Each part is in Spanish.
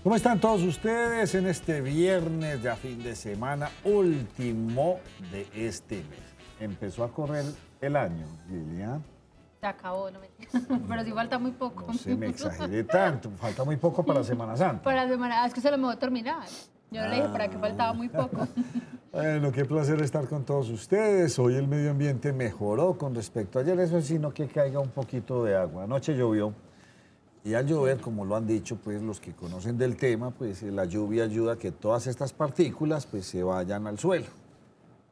¿Cómo están todos ustedes en este viernes, ya fin de semana, último de este mes? Empezó a correr el año, Lilian. Se acabó, no me... pero sí falta muy poco. No sé, me exageré tanto, falta muy poco para Semana Santa. Para la semana, es que se lo me va a terminar. Yo le dije para que faltaba muy poco. Bueno, qué placer estar con todos ustedes. Hoy el medio ambiente mejoró con respecto a ayer, eso sí, no que caiga un poquito de agua. Anoche llovió. Y al llover, como lo han dicho pues los que conocen del tema, pues la lluvia ayuda a que todas estas partículas pues se vayan al suelo.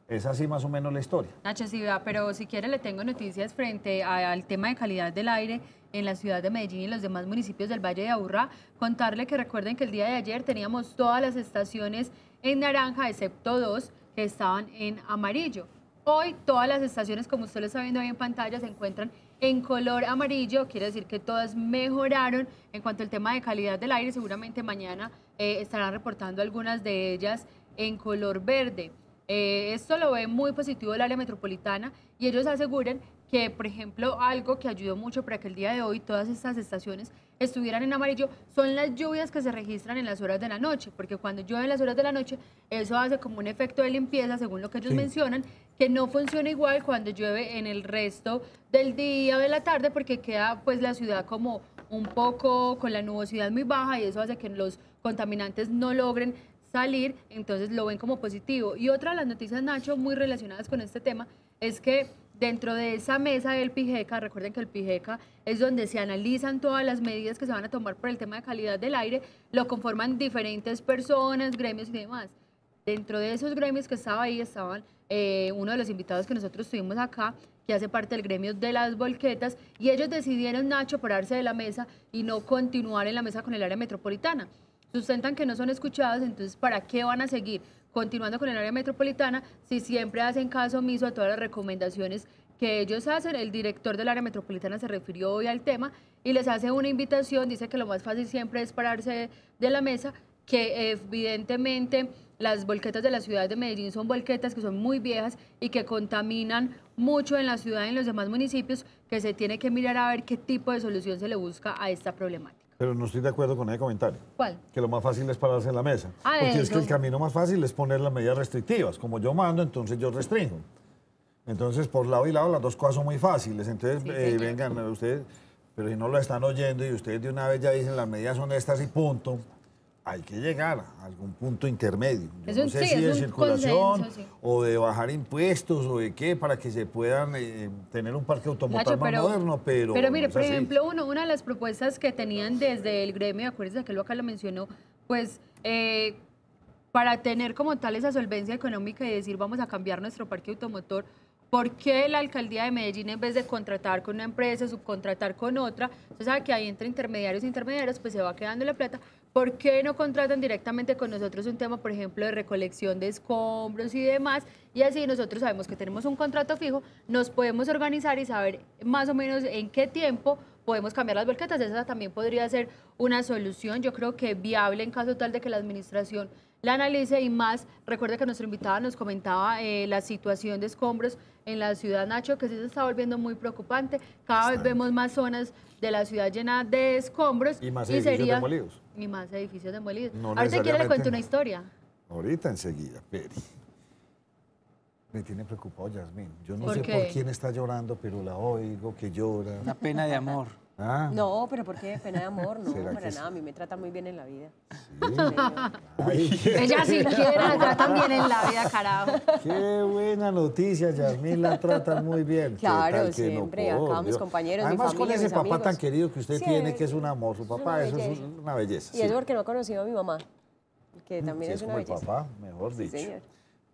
Es así más o menos la historia. Nacho, sí, vea, pero si quiere le tengo noticias frente al tema de calidad del aire en la ciudad de Medellín y en los demás municipios del Valle de Aburrá. Contarle que recuerden que el día de ayer teníamos todas las estaciones en naranja, excepto 2 que estaban en amarillo. Hoy todas las estaciones, como usted lo está viendo ahí en pantalla, se encuentran en color amarillo, quiere decir que todas mejoraron en cuanto al tema de calidad del aire. Seguramente mañana estarán reportando algunas de ellas en color verde. Esto lo ve muy positivo el área metropolitana y ellos aseguran que, por ejemplo, algo que ayudó mucho para que el día de hoy todas estas estaciones estuvieran en amarillo son las lluvias que se registran en las horas de la noche, porque cuando llueve en las horas de la noche, eso hace como un efecto de limpieza, según lo que ellos mencionan, que no funciona igual cuando llueve en el resto del día o de la tarde, porque queda pues la ciudad como un poco con la nubosidad muy baja y eso hace que los contaminantes no logren salir, entonces lo ven como positivo. Y otra de las noticias, Nacho, muy relacionadas con este tema, es que dentro de esa mesa del PIGECA, recuerden que el PIGECA es donde se analizan todas las medidas que se van a tomar por el tema de calidad del aire, lo conforman diferentes personas, gremios y demás. Dentro de esos gremios que estaba ahí, estaban uno de los invitados que nosotros tuvimos acá, que hace parte del gremio de las volquetas, y ellos decidieron, Nacho, pararse de la mesa y no continuar en la mesa con el área metropolitana. Sustentan que no son escuchados, entonces ¿para qué van a seguir continuando con el área metropolitana si siempre hacen caso omiso a todas las recomendaciones que ellos hacen? El director del área metropolitana se refirió hoy al tema y les hace una invitación, dice que lo más fácil siempre es pararse de la mesa, que evidentemente las volquetas de la ciudad de Medellín son volquetas que son muy viejas y que contaminan mucho en la ciudad y en los demás municipios, que se tiene que mirar a ver qué tipo de solución se le busca a esta problemática. Pero no estoy de acuerdo con ese comentario. ¿Cuál? Que lo más fácil es pararse en la mesa. Porque es que el camino más fácil es poner las medidas restrictivas. Como yo mando, entonces yo restringo. Entonces, por lado y lado, las dos cosas son muy fáciles. Entonces, vengan, ustedes, pero si no lo están oyendo y ustedes de una vez ya dicen las medidas son estas y punto, hay que llegar a algún punto intermedio. Yo no sé si de circulación o de bajar impuestos o de qué, para que se puedan tener un parque automotor más moderno, pero mire, por ejemplo, una de las propuestas que tenían desde el gremio, acuérdense que él acá lo mencionó, pues para tener como tal esa solvencia económica y decir vamos a cambiar nuestro parque automotor, ¿por qué la alcaldía de Medellín, en vez de contratar con una empresa, subcontratar con otra, usted sabe que ahí entre intermediarios e intermediarios, pues se va quedando la plata? ¿Por qué no contratan directamente con nosotros un tema, por ejemplo, de recolección de escombros y demás? Y así nosotros sabemos que tenemos un contrato fijo, nos podemos organizar y saber más o menos en qué tiempo podemos cambiar las volquetas. Esa también podría ser una solución, yo creo que viable en caso tal de que la administración la analice. Y más, recuerde que nuestro invitado nos comentaba la situación de escombros en la ciudad, Nacho, que sí se está volviendo muy preocupante. Cada vez vemos más zonas de la ciudad llenas de escombros. Y más edificios demolidos. Y más edificios demolidos. No Ahorita quiero le cuento una historia. Ahorita enseguida, Peri. Me tiene preocupado Yasmín. Yo no sé por quién está llorando, pero la oigo que llora. Una pena de amor. ¿Ah? No, pero ¿por qué? Pena de amor, no, para nada. A mí me tratan muy bien en la vida. Sí. Ella sí quiere, la tratan bien en la vida, carajo. Qué buena noticia, Yasmín, la tratan muy bien. Claro, siempre, no acá mis compañeros, además, mi familia, con ese papá amigos tan querido que usted tiene, que es un amor. Su papá, eso es una belleza. Y es porque no ha conocido a mi mamá, que también es una belleza. El papá, mejor dicho. Señor.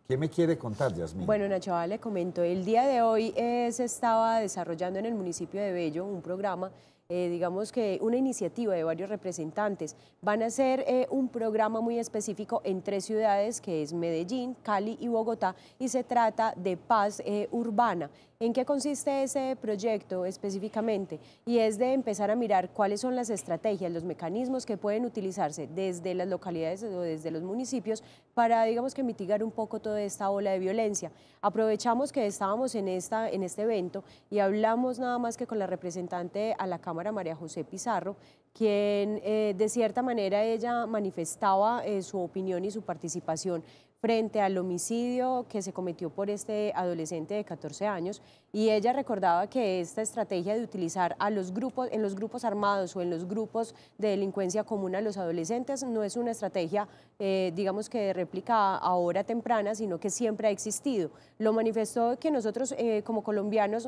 ¿Qué me quiere contar, Yasmín? Bueno, Nacho, le comento. El día de hoy se estaba desarrollando en el municipio de Bello un programa, digamos que una iniciativa de varios representantes. Van a hacer un programa muy específico en 3 ciudades, que es Medellín, Cali y Bogotá, y se trata de paz urbana. ¿En qué consiste ese proyecto específicamente? Y es de empezar a mirar cuáles son las estrategias, los mecanismos que pueden utilizarse desde las localidades o desde los municipios para, digamos que, mitigar un poco toda esta ola de violencia. Aprovechamos que estábamos en este evento y hablamos nada más que con la representante a la Cámara Cámara, María José Pizarro, quien de cierta manera ella manifestaba su opinión y su participación frente al homicidio que se cometió por este adolescente de 14 años, y ella recordaba que esta estrategia de utilizar a los grupos, en los grupos armados o en los grupos de delincuencia común a los adolescentes no es una estrategia, digamos que de réplica ahora temprana, sino que siempre ha existido. Lo manifestó que nosotros como colombianos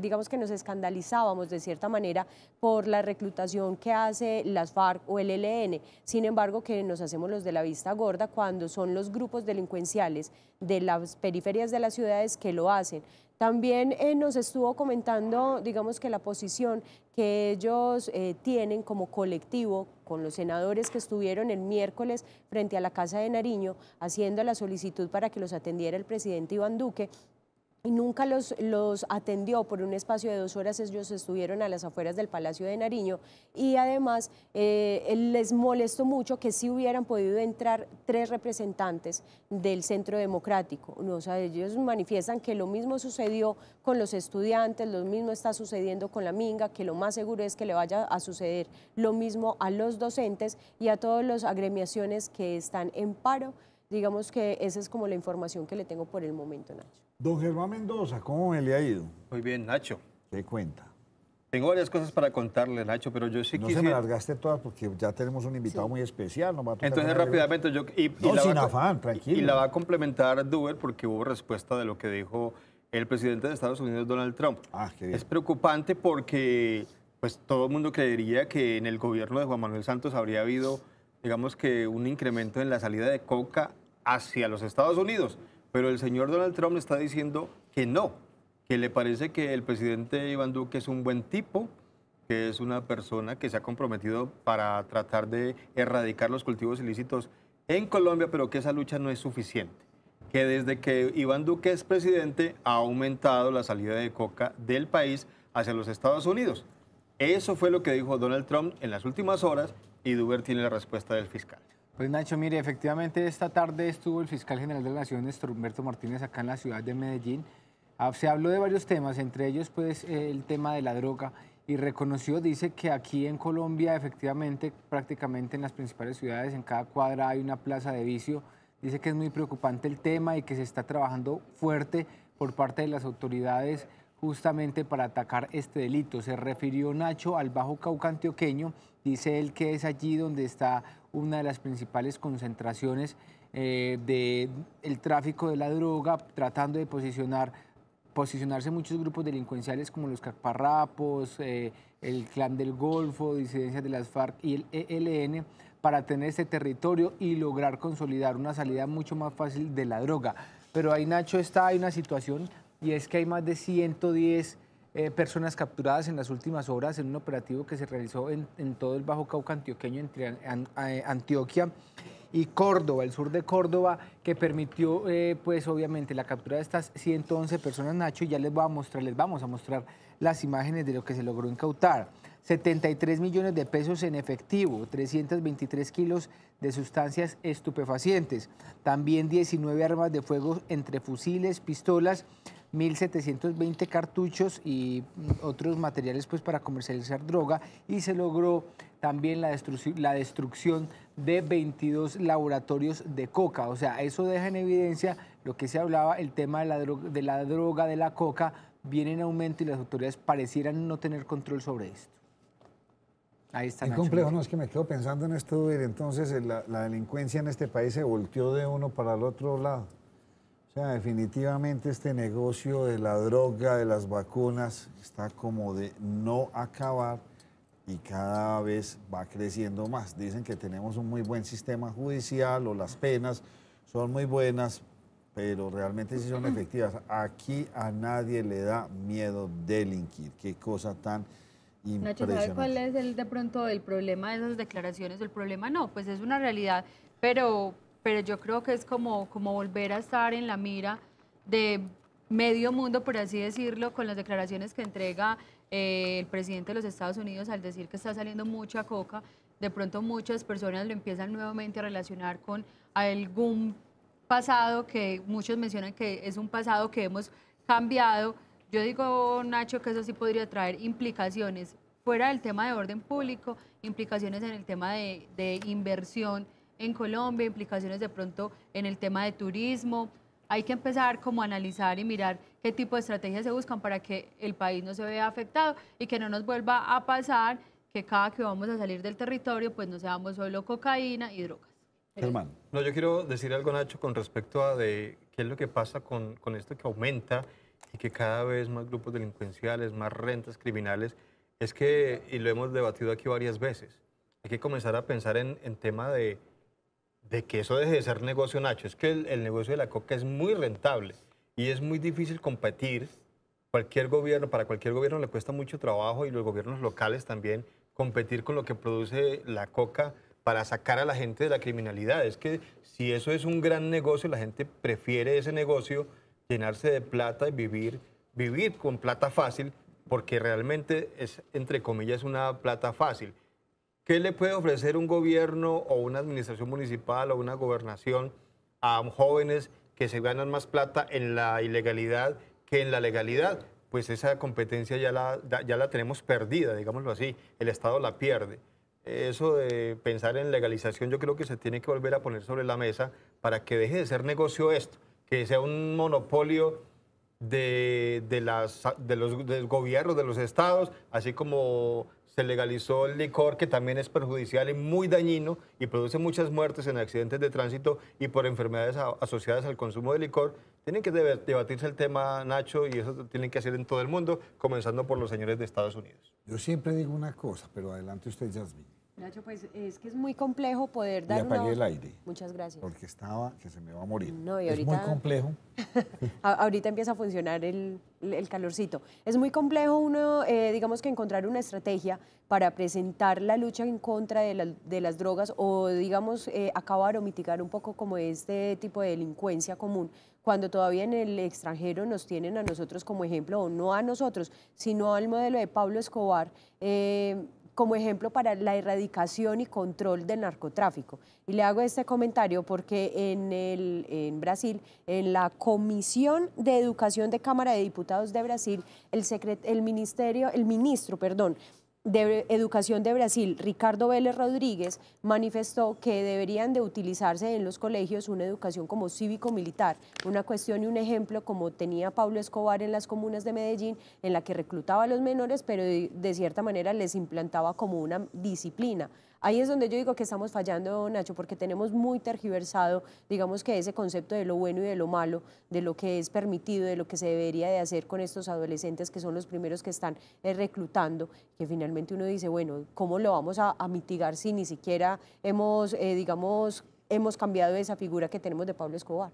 digamos que nos escandalizábamos de cierta manera por la reclutación que hace las FARC o el ELN, sin embargo que nos hacemos los de la vista gorda cuando son los grupos delincuenciales de las periferias de las ciudades que lo hacen. También nos estuvo comentando, digamos que la posición que ellos tienen como colectivo con los senadores que estuvieron el miércoles frente a la Casa de Nariño haciendo la solicitud para que los atendiera el presidente Iván Duque, y nunca los atendió por un espacio de 2 horas. Ellos estuvieron a las afueras del Palacio de Nariño, y además les molestó mucho que sí hubieran podido entrar 3 representantes del Centro Democrático. O sea, ellos manifiestan que lo mismo sucedió con los estudiantes, lo mismo está sucediendo con la Minga, que lo más seguro es que le vaya a suceder lo mismo a los docentes y a todas las agremiaciones que están en paro. Digamos que esa es como la información que le tengo por el momento, Nacho. Don Germán Mendoza, ¿cómo me le ha ido? Muy bien, Nacho. ¿Qué cuenta? Tengo varias cosas para contarle, Nacho, pero yo sí no quisiera... No se me largaste todas porque ya tenemos un invitado muy especial. Entonces, rápidamente, yo... No, sin afán, tranquilo. Y la va a complementar Duber porque hubo respuesta de lo que dijo el presidente de Estados Unidos, Donald Trump. Ah, qué bien. Es preocupante porque pues, todo el mundo creería que en el gobierno de Juan Manuel Santos habría habido, digamos que, un incremento en la salida de coca hacia los Estados Unidos. Pero el señor Donald Trump está diciendo que no, que le parece que el presidente Iván Duque es un buen tipo, que es una persona que se ha comprometido para tratar de erradicar los cultivos ilícitos en Colombia, pero que esa lucha no es suficiente. Que desde que Iván Duque es presidente ha aumentado la salida de coca del país hacia los Estados Unidos. Eso fue lo que dijo Donald Trump en las últimas horas, y Duber tiene la respuesta del fiscal. Pues Nacho, mire, efectivamente esta tarde estuvo el fiscal general de la Nación, Néstor Humberto Martínez, acá en la ciudad de Medellín. Se habló de varios temas, entre ellos pues el tema de la droga, y reconoció, dice que aquí en Colombia efectivamente prácticamente en las principales ciudades, en cada cuadra hay una plaza de vicio. Dice que es muy preocupante el tema y que se está trabajando fuerte por parte de las autoridades justamente para atacar este delito. Se refirió, Nacho, al Bajo Cauca antioqueño. Dice él que es allí donde está una de las principales concentraciones del tráfico de la droga, tratando de posicionarse muchos grupos delincuenciales como los Caparrapos, el Clan del Golfo, disidencias de las FARC y el ELN, para tener este territorio y lograr consolidar una salida mucho más fácil de la droga. Pero ahí, Nacho, hay una situación, y es que hay más de 110 personas capturadas en las últimas horas en un operativo que se realizó en todo el Bajo Cauca antioqueño, entre Antioquia y Córdoba, el sur de Córdoba, que permitió, pues obviamente, la captura de estas 111 personas, Nacho, y ya les vamos a mostrar las imágenes de lo que se logró incautar. 73 millones de pesos en efectivo, 323 kilos de sustancias estupefacientes, también 19 armas de fuego entre fusiles, pistolas, 1.720 cartuchos y otros materiales pues, para comercializar droga, y se logró también la destrucción de 22 laboratorios de coca. O sea, eso deja en evidencia lo que se hablaba, el tema de la droga, de la coca, viene en aumento y las autoridades parecieran no tener control sobre esto. Ahí está. Es complejo, no, es que me quedo pensando en esto, entonces la delincuencia en este país se volteó de uno para el otro lado. O sea, definitivamente este negocio de la droga, de las vacunas, está como de no acabar y cada vez va creciendo más. Dicen que tenemos un muy buen sistema judicial o las penas son muy buenas, pero realmente sí son efectivas. Aquí a nadie le da miedo delinquir. Qué cosa tan Nacho, ¿sabe cuál es de pronto el problema de esas declaraciones? El problema no, pues es una realidad, pero yo creo que es como volver a estar en la mira de medio mundo, por así decirlo, con las declaraciones que entrega el presidente de los Estados Unidos al decir que está saliendo mucha coca. De pronto muchas personas lo empiezan nuevamente a relacionar con algún pasado que muchos mencionan que es un pasado que hemos cambiado. Yo digo, Nacho, que eso sí podría traer implicaciones fuera del tema de orden público, implicaciones en el tema de inversión en Colombia, implicaciones de pronto en el tema de turismo. Hay que empezar como a analizar y mirar qué tipo de estrategias se buscan para que el país no se vea afectado y que no nos vuelva a pasar que cada que vamos a salir del territorio pues no seamos solo cocaína y drogas. Germán. No, yo quiero decir algo, Nacho, con respecto a qué es lo que pasa con esto que aumenta y que cada vez más grupos delincuenciales, más rentas criminales, es que, y lo hemos debatido aquí varias veces, hay que comenzar a pensar en tema de que eso deje de ser negocio, Nacho. Es que el negocio de la coca es muy rentable y es muy difícil competir. Para cualquier gobierno le cuesta mucho trabajo y los gobiernos locales también competir con lo que produce la coca para sacar a la gente de la criminalidad. Es que si eso es un gran negocio, la gente prefiere ese negocio, llenarse de plata y vivir con plata fácil, porque realmente es, entre comillas, una plata fácil. ¿Qué le puede ofrecer un gobierno o una administración municipal o una gobernación a jóvenes que se ganan más plata en la ilegalidad que en la legalidad? Pues esa competencia ya la tenemos perdida, digámoslo así. El Estado la pierde. Eso de pensar en legalización yo creo que se tiene que volver a poner sobre la mesa para que deje de ser negocio esto, que sea un monopolio de los gobiernos, de los estados, así como se legalizó el licor, que también es perjudicial y muy dañino y produce muchas muertes en accidentes de tránsito y por enfermedades asociadas al consumo de licor. Tienen que debatirse el tema, Nacho, y eso tienen que hacer en todo el mundo, comenzando por los señores de Estados Unidos. Yo siempre digo una cosa, pero adelante usted, Yasmín. Nacho, pues es que es muy complejo poder dar una... Y apagué el aire. Muchas gracias. Porque estaba que se me va a morir. No, y es ahorita... muy complejo. Ahorita empieza a funcionar el calorcito. Es muy complejo uno, digamos que encontrar una estrategia para presentar la lucha en contra de las drogas o, digamos, acabar o mitigar un poco como este tipo de delincuencia común, cuando todavía en el extranjero nos tienen a nosotros como ejemplo, o no a nosotros, sino al modelo de Pablo Escobar, como ejemplo para la erradicación y control del narcotráfico. Y le hago este comentario porque en Brasil, en la Comisión de Educación de Cámara de Diputados de Brasil, el ministro de Educación de Brasil, Ricardo Vélez Rodríguez, manifestó que deberían de utilizarse en los colegios una educación como cívico-militar, una cuestión y un ejemplo como tenía Pablo Escobar en las comunas de Medellín, en la que reclutaba a los menores, pero de cierta manera les implantaba como una disciplina. Ahí es donde yo digo que estamos fallando, Nacho, porque tenemos muy tergiversado, digamos que ese concepto de lo bueno y de lo malo, de lo que es permitido, de lo que se debería de hacer con estos adolescentes que son los primeros que están reclutando, que finalmente uno dice, bueno, ¿cómo lo vamos a mitigar si ni siquiera hemos cambiado esa figura que tenemos de Pablo Escobar?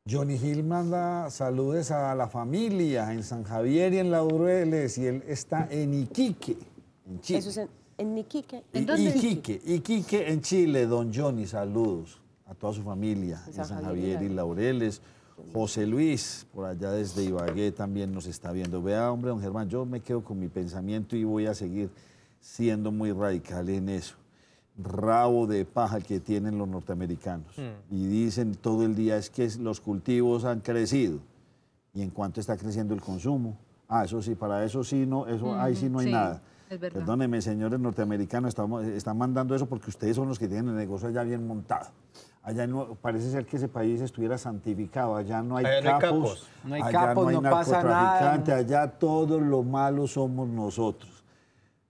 Johnny Gil manda saludes a la familia en San Javier y en Laureles, y él está en Iquique, en Chile. Eso es en Iquique. Iquique, en Chile. Don Johnny, saludos a toda su familia en San Javier y Laureles. José Luis, por allá desde Ibagué, también nos está viendo. Vea, hombre, don Germán, yo me quedo con mi pensamiento y voy a seguir siendo muy radical en eso. Rabo de paja que tienen los norteamericanos. Y dicen todo el día es que los cultivos han crecido. ¿Y en cuánto está creciendo el consumo? Ah, eso sí, para eso sí, no, eso ahí sí no hay nada. Perdónenme, señores norteamericanos, están mandando eso porque ustedes son los que tienen el negocio allá bien montado. Allá no, parece ser que ese país estuviera santificado, allá no hay capos, no hay narcotraficantes, allá todo lo malo somos nosotros.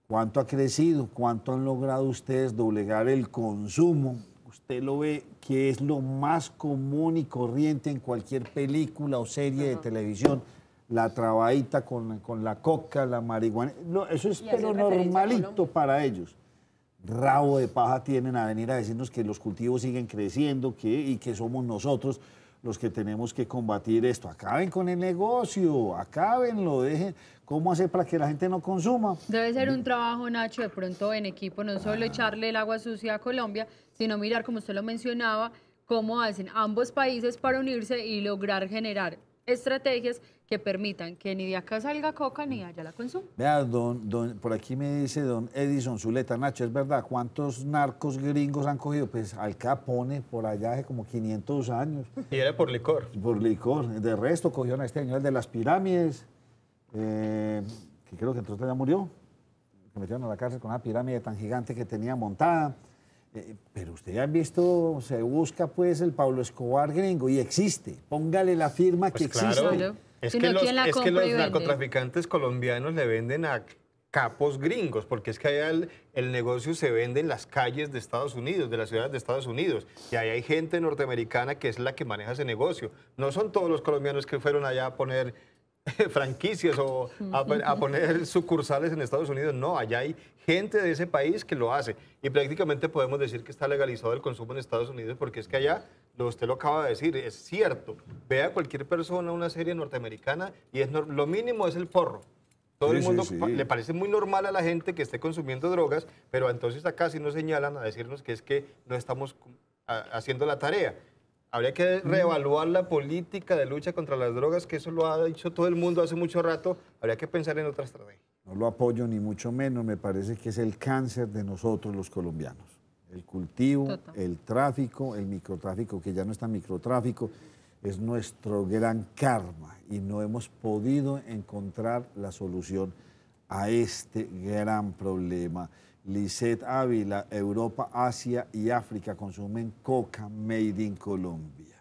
¿Cuánto ha crecido? ¿Cuánto han logrado ustedes doblegar el consumo? Usted lo ve que es lo más común y corriente en cualquier película o serie de televisión. La trabadita con la coca, la marihuana, no, eso es pero normalito para ellos. Rabo de paja tienen a venir a decirnos que los cultivos siguen creciendo y que somos nosotros los que tenemos que combatir esto. Acaben con el negocio, acábenlo, dejen. ¿Cómo hacer para que la gente no consuma? Debe ser un trabajo, Nacho, de pronto en equipo, no solo echarle el agua sucia a Colombia, sino mirar, como usted lo mencionaba, cómo hacen ambos países para unirse y lograr generar estrategias que permitan que ni de acá salga coca ni allá la consuma. Vea, por aquí me dice don Edison Zuleta, Nacho, es verdad, ¿cuántos narcos gringos han cogido? Pues Al Capone, por allá hace como 500 años. Y era por licor. Por licor. De resto cogieron a este señor de las pirámides, que creo que entonces ya murió. que metieron a la cárcel con una pirámide tan gigante que tenía montada. Pero usted ha visto, se busca pues el Pablo Escobar gringo y existe. Póngale la firma pues que claro. existe. Es que los narcotraficantes colombianos le venden a capos gringos, porque es que allá el negocio se vende en las calles de Estados Unidos, de las ciudades de Estados Unidos, y ahí hay gente norteamericana que es la que maneja ese negocio. No son todos los colombianos que fueron allá a poner franquicias o a poner sucursales en Estados Unidos, no, allá hay gente de ese país que lo hace, y prácticamente podemos decir que está legalizado el consumo en Estados Unidos, porque es que allá, usted lo acaba de decir, es cierto, vea cualquier persona una serie norteamericana y lo mínimo es el porro. Todo el mundo le parece muy normal a la gente que esté consumiendo drogas, pero entonces acá sí nos señalan a decirnos que es que no estamos haciendo la tarea. Habría que reevaluar la política de lucha contra las drogas, que eso lo ha dicho todo el mundo hace mucho rato. Habría que pensar en otra estrategia. No lo apoyo ni mucho menos, me parece que es el cáncer de nosotros los colombianos. El cultivo, el tráfico, el microtráfico, que ya no es tan microtráfico, es nuestro gran karma y no hemos podido encontrar la solución a este gran problema. Lisset Ávila, Europa, Asia y África consumen coca made in Colombia,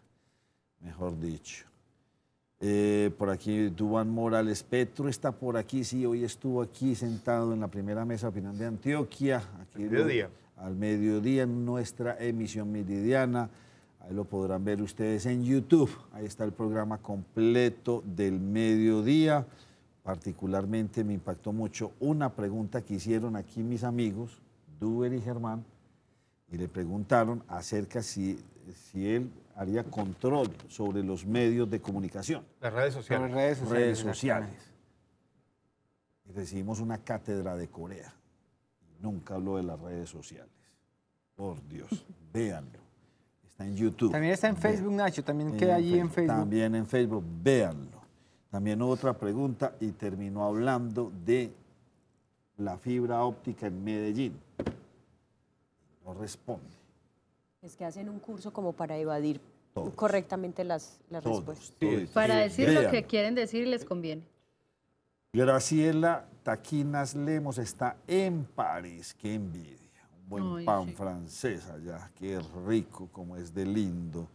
mejor dicho. Por aquí Duván Morales, Petro está por aquí, sí, hoy estuvo aquí sentado en la primera mesa final de Antioquia. Aquí al mediodía en nuestra emisión meridiana. Ahí lo podrán ver ustedes en YouTube. Ahí está el programa completo del mediodía. Particularmente me impactó mucho una pregunta que hicieron aquí mis amigos, Duber y Germán, y le preguntaron acerca si él haría control sobre los medios de comunicación. Las redes sociales. Las redes sociales. Y recibimos una cátedra de Corea. Nunca habló de las redes sociales. Por Dios, véanlo. Está en YouTube. También está en Facebook, Nacho, también queda allí en Facebook. También en Facebook, véanlo. También otra pregunta y terminó hablando de la fibra óptica en Medellín. No responde. Es que hacen un curso como para evadir correctamente las respuestas. Para decir lo que quieren decir y les conviene. Graciela Taquinas Lemos está en París. Qué envidia. Buen pan francés allá, qué rico, como es de lindo.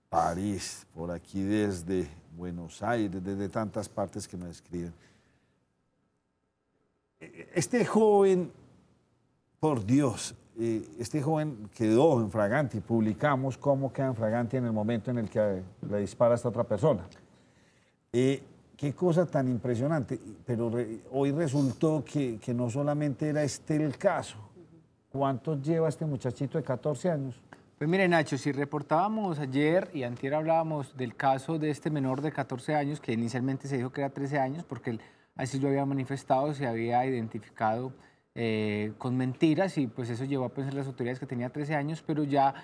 París, por aquí desde Buenos Aires, desde tantas partes que nos escriben. Este joven, por Dios, este joven quedó en flagrante, publicamos cómo queda en flagrante en el momento en el que le dispara a esta otra persona. Qué cosa tan impresionante, pero hoy resultó que no solamente era este el caso. ¿Cuántos lleva este muchachito de 14 años? Pues mire, Nacho, si reportábamos ayer y antier hablábamos del caso de este menor de 14 años, que inicialmente se dijo que era 13 años, porque él así lo había manifestado, se había identificado con mentiras y pues eso llevó a pensar las autoridades que tenía 13 años, pero ya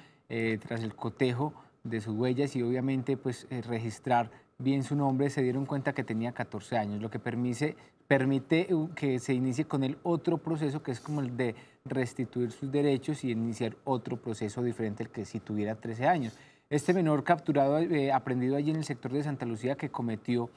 tras el cotejo de sus huellas y obviamente pues registrar bien su nombre, se dieron cuenta que tenía 14 años, lo que permite que se inicie con el otro proceso que es como el de restituir sus derechos y iniciar otro proceso diferente al que si tuviera 13 años. Este menor capturado, aprendido allí en el sector de Santa Lucía que cometió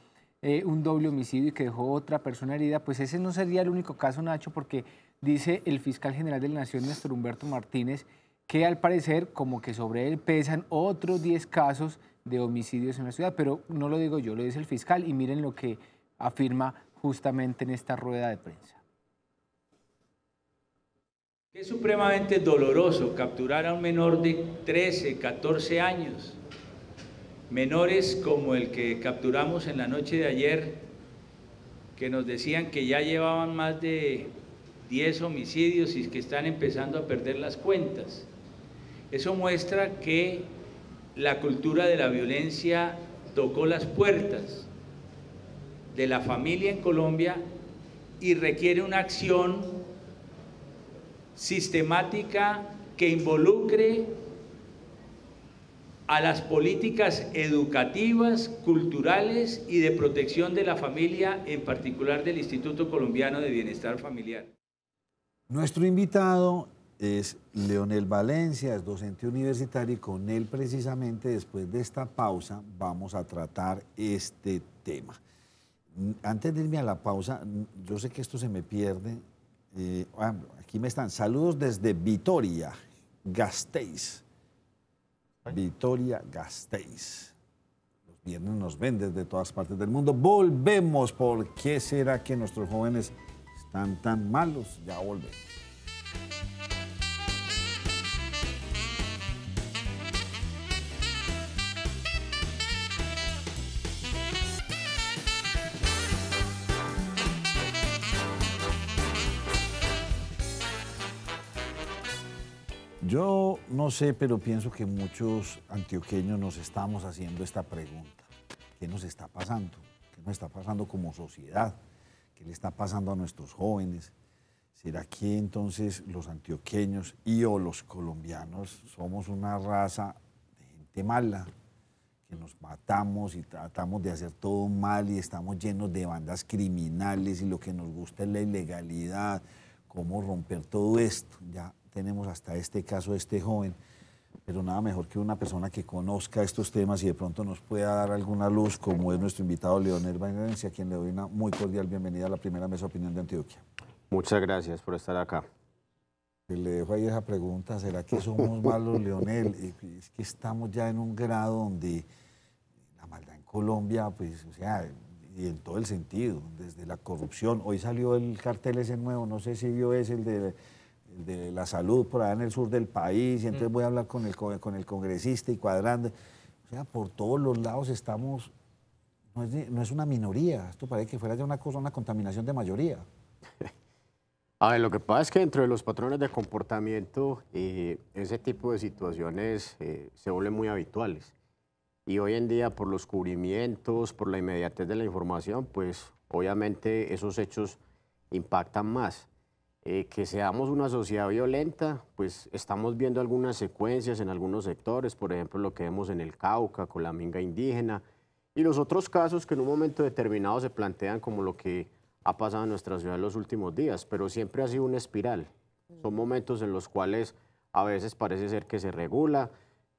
un doble homicidio y que dejó otra persona herida, pues ese no sería el único caso, Nacho, porque dice el fiscal general de la Nación, Néstor Humberto Martínez, que al parecer como que sobre él pesan otros 10 casos de homicidios en la ciudad, pero no lo digo yo, lo dice el fiscal y miren lo que afirma justamente en esta rueda de prensa. Es supremamente doloroso capturar a un menor de 13, 14 años, menores como el que capturamos en la noche de ayer, que nos decían que ya llevaban más de 10 homicidios y que están empezando a perder las cuentas. Eso muestra que la cultura de la violencia tocó las puertas de la familia en Colombia y requiere una acción sistemática que involucre a las políticas educativas, culturales y de protección de la familia, en particular del Instituto Colombiano de Bienestar Familiar. Nuestro invitado es Leonel Valencia, es docente universitario y con él precisamente después de esta pausa vamos a tratar este tema. Antes de irme a la pausa, yo sé que esto se me pierde Aquí me están. Saludos desde Vitoria, Gasteiz. Vitoria, Gasteiz. Los viernes nos ven desde todas partes del mundo. Volvemos. ¿Por qué será que nuestros jóvenes están tan malos? Ya volvemos. Yo no sé, pero pienso que muchos antioqueños nos estamos haciendo esta pregunta. ¿Qué nos está pasando? ¿Qué nos está pasando como sociedad? ¿Qué le está pasando a nuestros jóvenes? ¿Será que entonces los antioqueños y o los colombianos somos una raza de gente mala? Que nos matamos y tratamos de hacer todo mal y estamos llenos de bandas criminales y lo que nos gusta es la ilegalidad. ¿Cómo romper todo esto? Ya tenemos hasta este caso de este joven, pero nada mejor que una persona que conozca estos temas y de pronto nos pueda dar alguna luz, como es nuestro invitado Leonel Valencia, a quien le doy una muy cordial bienvenida a la primera mesa de opinión de Antioquia. Muchas gracias por estar acá. Le dejo ahí esa pregunta, ¿será que somos malos, Leonel? Es que estamos ya en un grado donde la maldad en Colombia, pues, o sea, y en todo el sentido, desde la corrupción. Hoy salió el cartel ese nuevo, no sé si vio ese, el de la salud por allá en el sur del país, y entonces voy a hablar con el congresista y cuadrando. O sea, por todos los lados estamos, no es una minoría, esto parece que fuera ya una cosa, una contaminación de mayoría. A ver, lo que pasa es que dentro de los patrones de comportamiento, ese tipo de situaciones se vuelven muy habituales. Y hoy en día, por los cubrimientos, por la inmediatez de la información, pues obviamente esos hechos impactan más. Que seamos una sociedad violenta, pues estamos viendo algunas secuencias en algunos sectores, por ejemplo lo que vemos en el Cauca con la minga indígena, y los otros casos que en un momento determinado se plantean como lo que ha pasado en nuestra ciudad en los últimos días, pero siempre ha sido una espiral. Son momentos en los cuales a veces parece ser que se regula,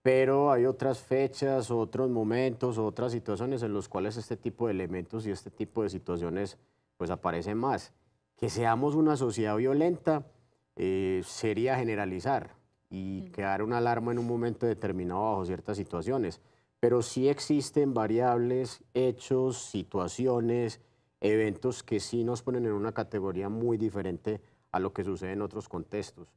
pero hay otras fechas, otros momentos, otras situaciones en los cuales este tipo de elementos y este tipo de situaciones pues aparecen más. Que seamos una sociedad violenta sería generalizar y crear una alarma en un momento determinado bajo ciertas situaciones, pero sí existen variables, hechos, situaciones, eventos que sí nos ponen en una categoría muy diferente a lo que sucede en otros contextos.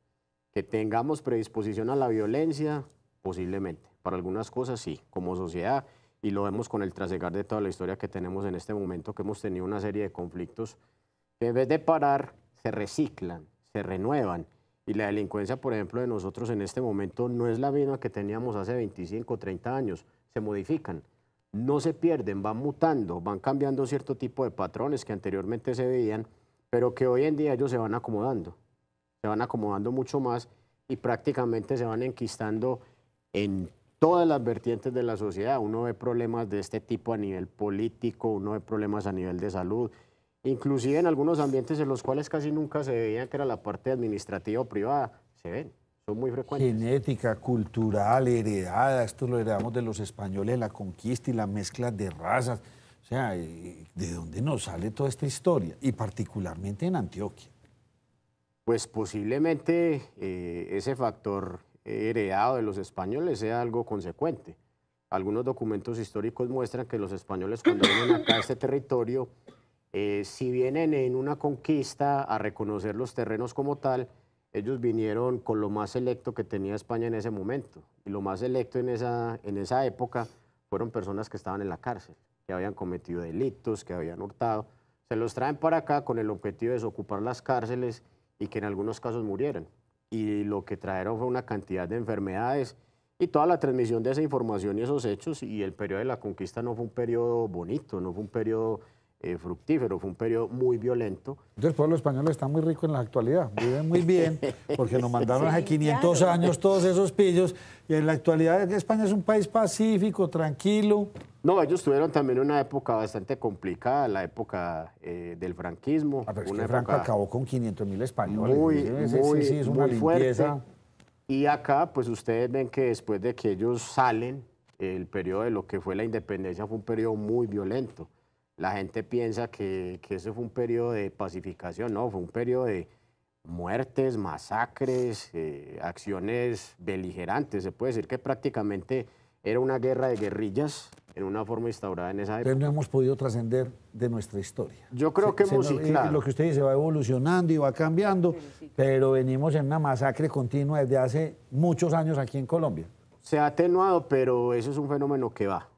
Que tengamos predisposición a la violencia, posiblemente. Para algunas cosas sí, como sociedad, y lo vemos con el trasegar de toda la historia que tenemos en este momento, que hemos tenido una serie de conflictos que en vez de parar, se reciclan, se renuevan. Y la delincuencia, por ejemplo, de nosotros en este momento no es la misma que teníamos hace 25 o 30 años. Se modifican, no se pierden, van mutando, van cambiando cierto tipo de patrones que anteriormente se veían, pero que hoy en día ellos se van acomodando mucho más y prácticamente se van enquistando en todas las vertientes de la sociedad. Uno ve problemas de este tipo a nivel político, uno ve problemas a nivel de salud, inclusive en algunos ambientes en los cuales casi nunca se veía que era la parte administrativa o privada, se ven, son muy frecuentes. Genética, cultural, heredada, esto lo heredamos de los españoles, la conquista y la mezcla de razas. O sea, ¿de dónde nos sale toda esta historia? Y particularmente en Antioquia. Pues posiblemente ese factor heredado de los españoles sea algo consecuente. Algunos documentos históricos muestran que los españoles cuando vienen acá a este territorio, si vienen en una conquista a reconocer los terrenos como tal, ellos vinieron con lo más selecto que tenía España en ese momento. Y lo más selecto en esa época fueron personas que estaban en la cárcel, que habían cometido delitos, que habían hurtado. Se los traen para acá con el objetivo de desocupar las cárceles y que en algunos casos murieran. Y lo que trajeron fue una cantidad de enfermedades y toda la transmisión de esa información y esos hechos. Y el periodo de la conquista no fue un periodo bonito, no fue un periodo fructífero, fue un periodo muy violento. Entonces el pueblo español está muy rico en la actualidad, viven muy bien, porque nos mandaron hace 500 años todos esos pillos, y en la actualidad España es un país pacífico, tranquilo. No, ellos tuvieron también una época bastante complicada, la época del franquismo. Pero es una que Franco acabó con 500.000 españoles. Sí, es una muy fuerte. limpieza. Y acá, pues ustedes ven que después de que ellos salen, el periodo de lo que fue la independencia fue un periodo muy violento. La gente piensa que ese fue un periodo de pacificación, no, fue un periodo de muertes, masacres, acciones beligerantes. Se puede decir que prácticamente era una guerra de guerrillas en una forma instaurada en esa época. Pero no hemos podido trascender de nuestra historia. Yo creo que hemos, sí, claro. Lo que usted dice va evolucionando y va cambiando, pero venimos en una masacre continua desde hace muchos años aquí en Colombia. Se ha atenuado, pero eso es un fenómeno que va.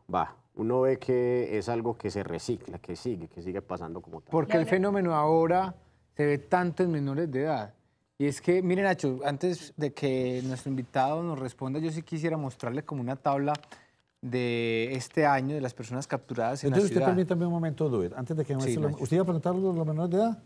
Uno ve que es algo que se recicla, que sigue pasando como tal. Porque el fenómeno ahora se ve tanto en menores de edad. Y es que, miren, Nacho, antes de que nuestro invitado nos responda, yo sí quisiera mostrarle como una tabla de este año de las personas capturadas en la ciudad. Entonces, usted permítame un momento, Duer, antes de que sí, ¿usted iba a preguntar los menores de edad?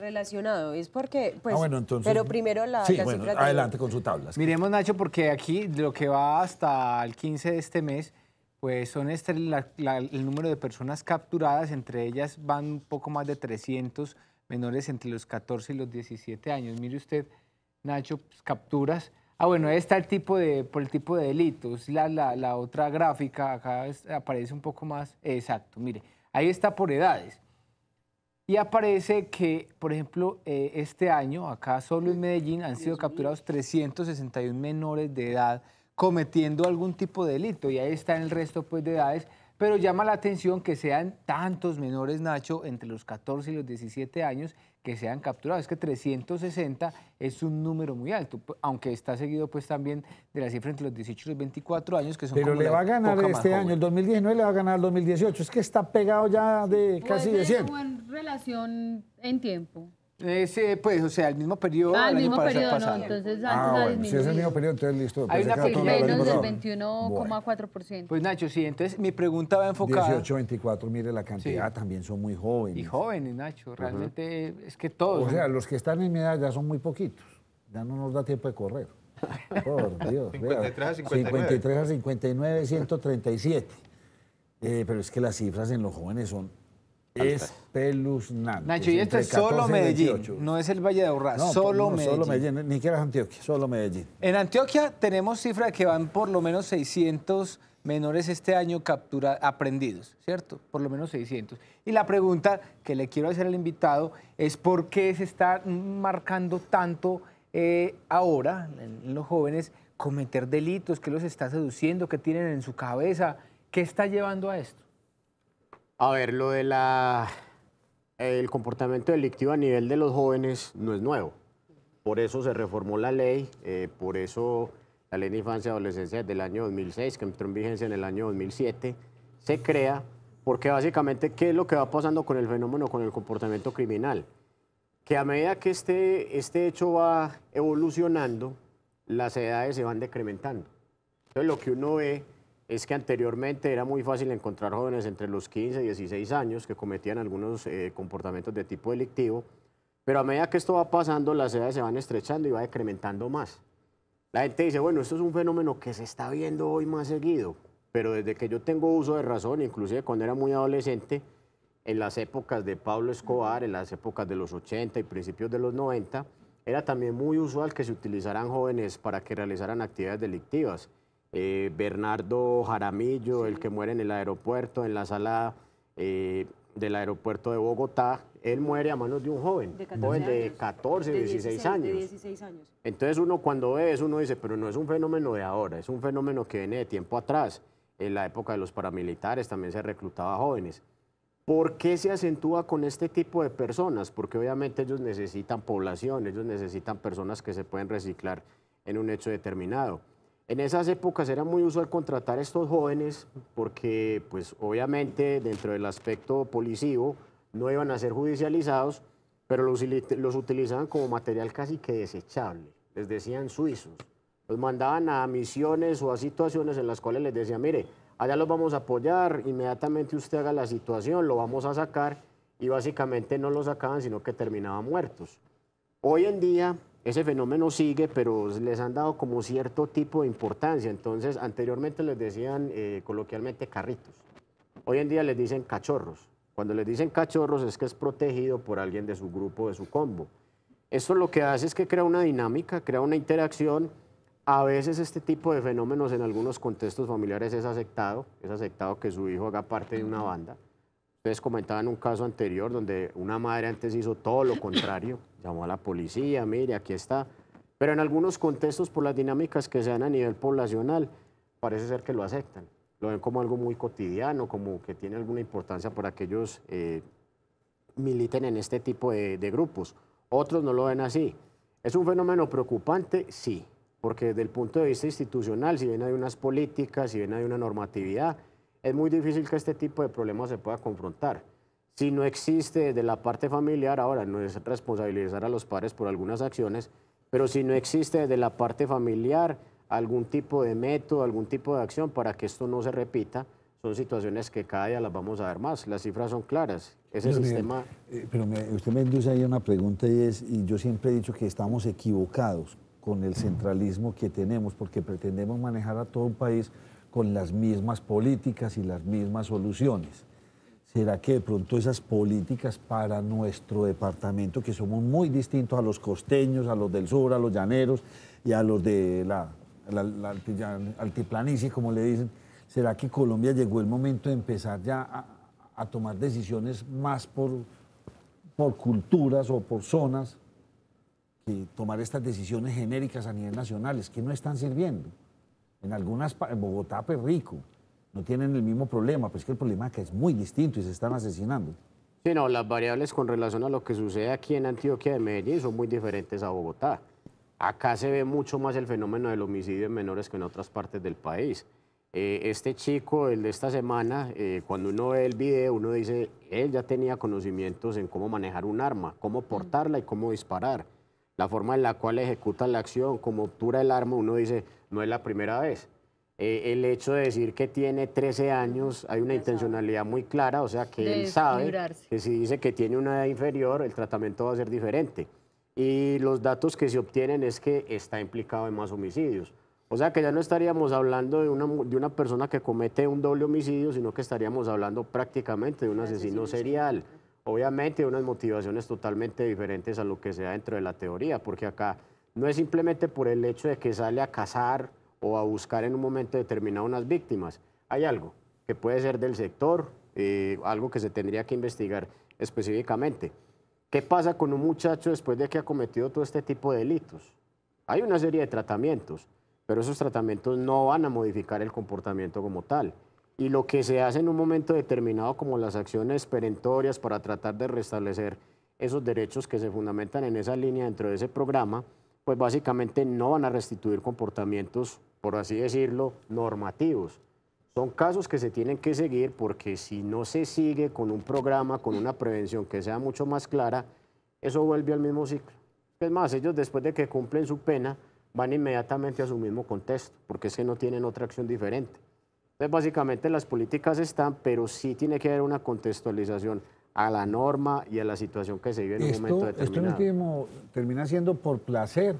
Relacionado, es porque, pues, bueno, entonces, pero primero la sí, bueno, adelante con su tabla. Miremos, Nacho, porque aquí lo que va hasta el 15 de este mes, pues son el número de personas capturadas, entre ellas van un poco más de 300 menores entre los 14 y los 17 años. Mire usted, Nacho, pues, capturas. Bueno, ahí está por el tipo de delitos. La otra gráfica, acá aparece un poco más exacto. Mire, ahí está por edades. Y aparece que, por ejemplo, este año, acá solo en Medellín, han sido capturados 361 menores de edad cometiendo algún tipo de delito. Y ahí está en el resto, pues, de edades. Pero llama la atención que sean tantos menores, Nacho, entre los 14 y los 17 años, que sean capturados. Es que 360 es un número muy alto, aunque está seguido pues también de la cifra entre los 18 y los 24 años, que son Pero como le va a ganar este año, el 2019 le va a ganar el 2018. Es que está pegado ya de casi de 100. ¿Como en relación en tiempo? Pues, o sea, el mismo periodo del mismo año periodo, pasado. No, entonces antes bueno, si es el mismo periodo, entonces listo. Hay una menos del 21,4%. Pues, Nacho, sí, entonces mi pregunta va enfocada... 18, 24, mire la cantidad, sí. También son muy jóvenes. Y jóvenes, Nacho, realmente es que todos... O sea, los que están en mi edad ya son muy poquitos, ya no nos da tiempo de correr. Por Dios. 53 a 59. 53 a 59, 137. Pero es que las cifras en los jóvenes son espeluznantes. Nacho, y esto es solo Medellín, no es el Valle de Aburrá, no, solo no, Medellín. Solo Medellín, ni siquiera Antioquia, solo Medellín. En Antioquia tenemos cifra de que van por lo menos 600 menores este año aprendidos, ¿cierto? Por lo menos 600. Y la pregunta que le quiero hacer al invitado es por qué se está marcando tanto ahora en los jóvenes cometer delitos, qué los está seduciendo, qué tienen en su cabeza, qué está llevando a esto. A ver, lo de el comportamiento delictivo a nivel de los jóvenes no es nuevo. Por eso se reformó la ley, por eso la Ley de Infancia y Adolescencia del año 2006, que entró en vigencia en el año 2007, se crea porque básicamente, ¿qué es lo que va pasando con el fenómeno, con el comportamiento criminal? Que a medida que este hecho va evolucionando, las edades se van decrementando. Entonces, lo que uno ve es que anteriormente era muy fácil encontrar jóvenes entre los 15 y 16 años que cometían algunos comportamientos de tipo delictivo, pero a medida que esto va pasando, las edades se van estrechando y va decrementando más. La gente dice, bueno, esto es un fenómeno que se está viendo hoy más seguido, pero desde que yo tengo uso de razón, inclusive cuando era muy adolescente, en las épocas de Pablo Escobar, en las épocas de los 80 y principios de los 90, era también muy usual que se utilizaran jóvenes para que realizaran actividades delictivas. Bernardo Jaramillo, el que muere en el aeropuerto, en la sala del aeropuerto de Bogotá, él muere a manos de un joven, de 14, 16 años. Entonces uno cuando ve eso, uno dice, pero no es un fenómeno de ahora, es un fenómeno que viene de tiempo atrás. En la época de los paramilitares también se reclutaba a jóvenes. ¿Por qué se acentúa con este tipo de personas? Porque obviamente ellos necesitan población, ellos necesitan personas que se pueden reciclar en un hecho determinado. En esas épocas era muy usual contratar a estos jóvenes porque, pues, obviamente, dentro del aspecto policivo no iban a ser judicializados, pero los utilizaban como material casi que desechable. Les decían suizos. Los mandaban a misiones o a situaciones en las cuales les decían, mire, allá los vamos a apoyar, inmediatamente usted haga la situación, lo vamos a sacar, y básicamente no lo sacaban, sino que terminaban muertos. Hoy en día ese fenómeno sigue, pero les han dado como cierto tipo de importancia. Entonces, anteriormente les decían coloquialmente carritos. Hoy en día les dicen cachorros. Cuando les dicen cachorros es que es protegido por alguien de su grupo, de su combo. Esto lo que hace es que crea una dinámica, crea una interacción. A veces este tipo de fenómenos en algunos contextos familiares es aceptado que su hijo haga parte de una banda. Ustedes comentaban un caso anterior donde una madre antes hizo todo lo contrario, llamó a la policía, mire, aquí está. Pero en algunos contextos, por las dinámicas que se dan a nivel poblacional, parece ser que lo aceptan. Lo ven como algo muy cotidiano, como que tiene alguna importancia para que ellos militen en este tipo de grupos. Otros no lo ven así. ¿Es un fenómeno preocupante? Sí, porque desde el punto de vista institucional, si bien hay unas políticas, si bien hay una normatividad, es muy difícil que este tipo de problemas se pueda confrontar. Si no existe desde la parte familiar, ahora no es responsabilizar a los padres por algunas acciones, pero si no existe desde la parte familiar algún tipo de método, algún tipo de acción para que esto no se repita, son situaciones que cada día las vamos a ver más. Las cifras son claras. Ese sistema... Usted me induce ahí una pregunta y yo siempre he dicho que estamos equivocados con el centralismo que tenemos porque pretendemos manejar a todo un país con las mismas políticas y las mismas soluciones. ¿Será que de pronto esas políticas para nuestro departamento, que somos muy distintos a los costeños, a los del sur, a los llaneros y a los de la altiplanicie, como le dicen, será que Colombia llegó el momento de empezar ya a tomar decisiones más por culturas o por zonas, que tomar estas decisiones genéricas a nivel nacional, que no están sirviendo? En Bogotá, pues rico, no tienen el mismo problema, pues que el problema acá es muy distinto y se están asesinando. Sí, no, las variables con relación a lo que sucede aquí en Antioquia de Medellín son muy diferentes a Bogotá. Acá se ve mucho más el fenómeno del homicidio en menores que en otras partes del país. Este chico, el de esta semana, cuando uno ve el video, uno dice, él ya tenía conocimientos en cómo manejar un arma, cómo portarla y cómo disparar. La forma en la cual ejecuta la acción, cómo obtura el arma, uno dice, no es la primera vez. El hecho de decir que tiene 13 años, hay una intencionalidad muy clara, o sea que él sabe que si dice que tiene una edad inferior, el tratamiento va a ser diferente. Y los datos que se obtienen es que está implicado en más homicidios. O sea que ya no estaríamos hablando de una persona que comete un doble homicidio, sino que estaríamos hablando prácticamente de un asesino serial. Obviamente de unas motivaciones totalmente diferentes a lo que se da dentro de la teoría, porque acá no es simplemente por el hecho de que sale a cazar o a buscar en un momento determinado unas víctimas. Hay algo que puede ser del sector, algo que se tendría que investigar específicamente. ¿Qué pasa con un muchacho después de que ha cometido todo este tipo de delitos? Hay una serie de tratamientos, pero esos tratamientos no van a modificar el comportamiento como tal. Y lo que se hace en un momento determinado, como las acciones perentorias para tratar de restablecer esos derechos que se fundamentan en esa línea dentro de ese programa, pues básicamente no van a restituir comportamientos, por así decirlo, normativos. Son casos que se tienen que seguir porque si no se sigue con un programa, con una prevención que sea mucho más clara, eso vuelve al mismo ciclo. Es más, ellos después de que cumplen su pena, van inmediatamente a su mismo contexto, porque es que no tienen otra acción diferente. Entonces, básicamente las políticas están, pero sí tiene que haber una contextualización a la norma y a la situación que se vive en un momento determinado. Esto último termina siendo por placer,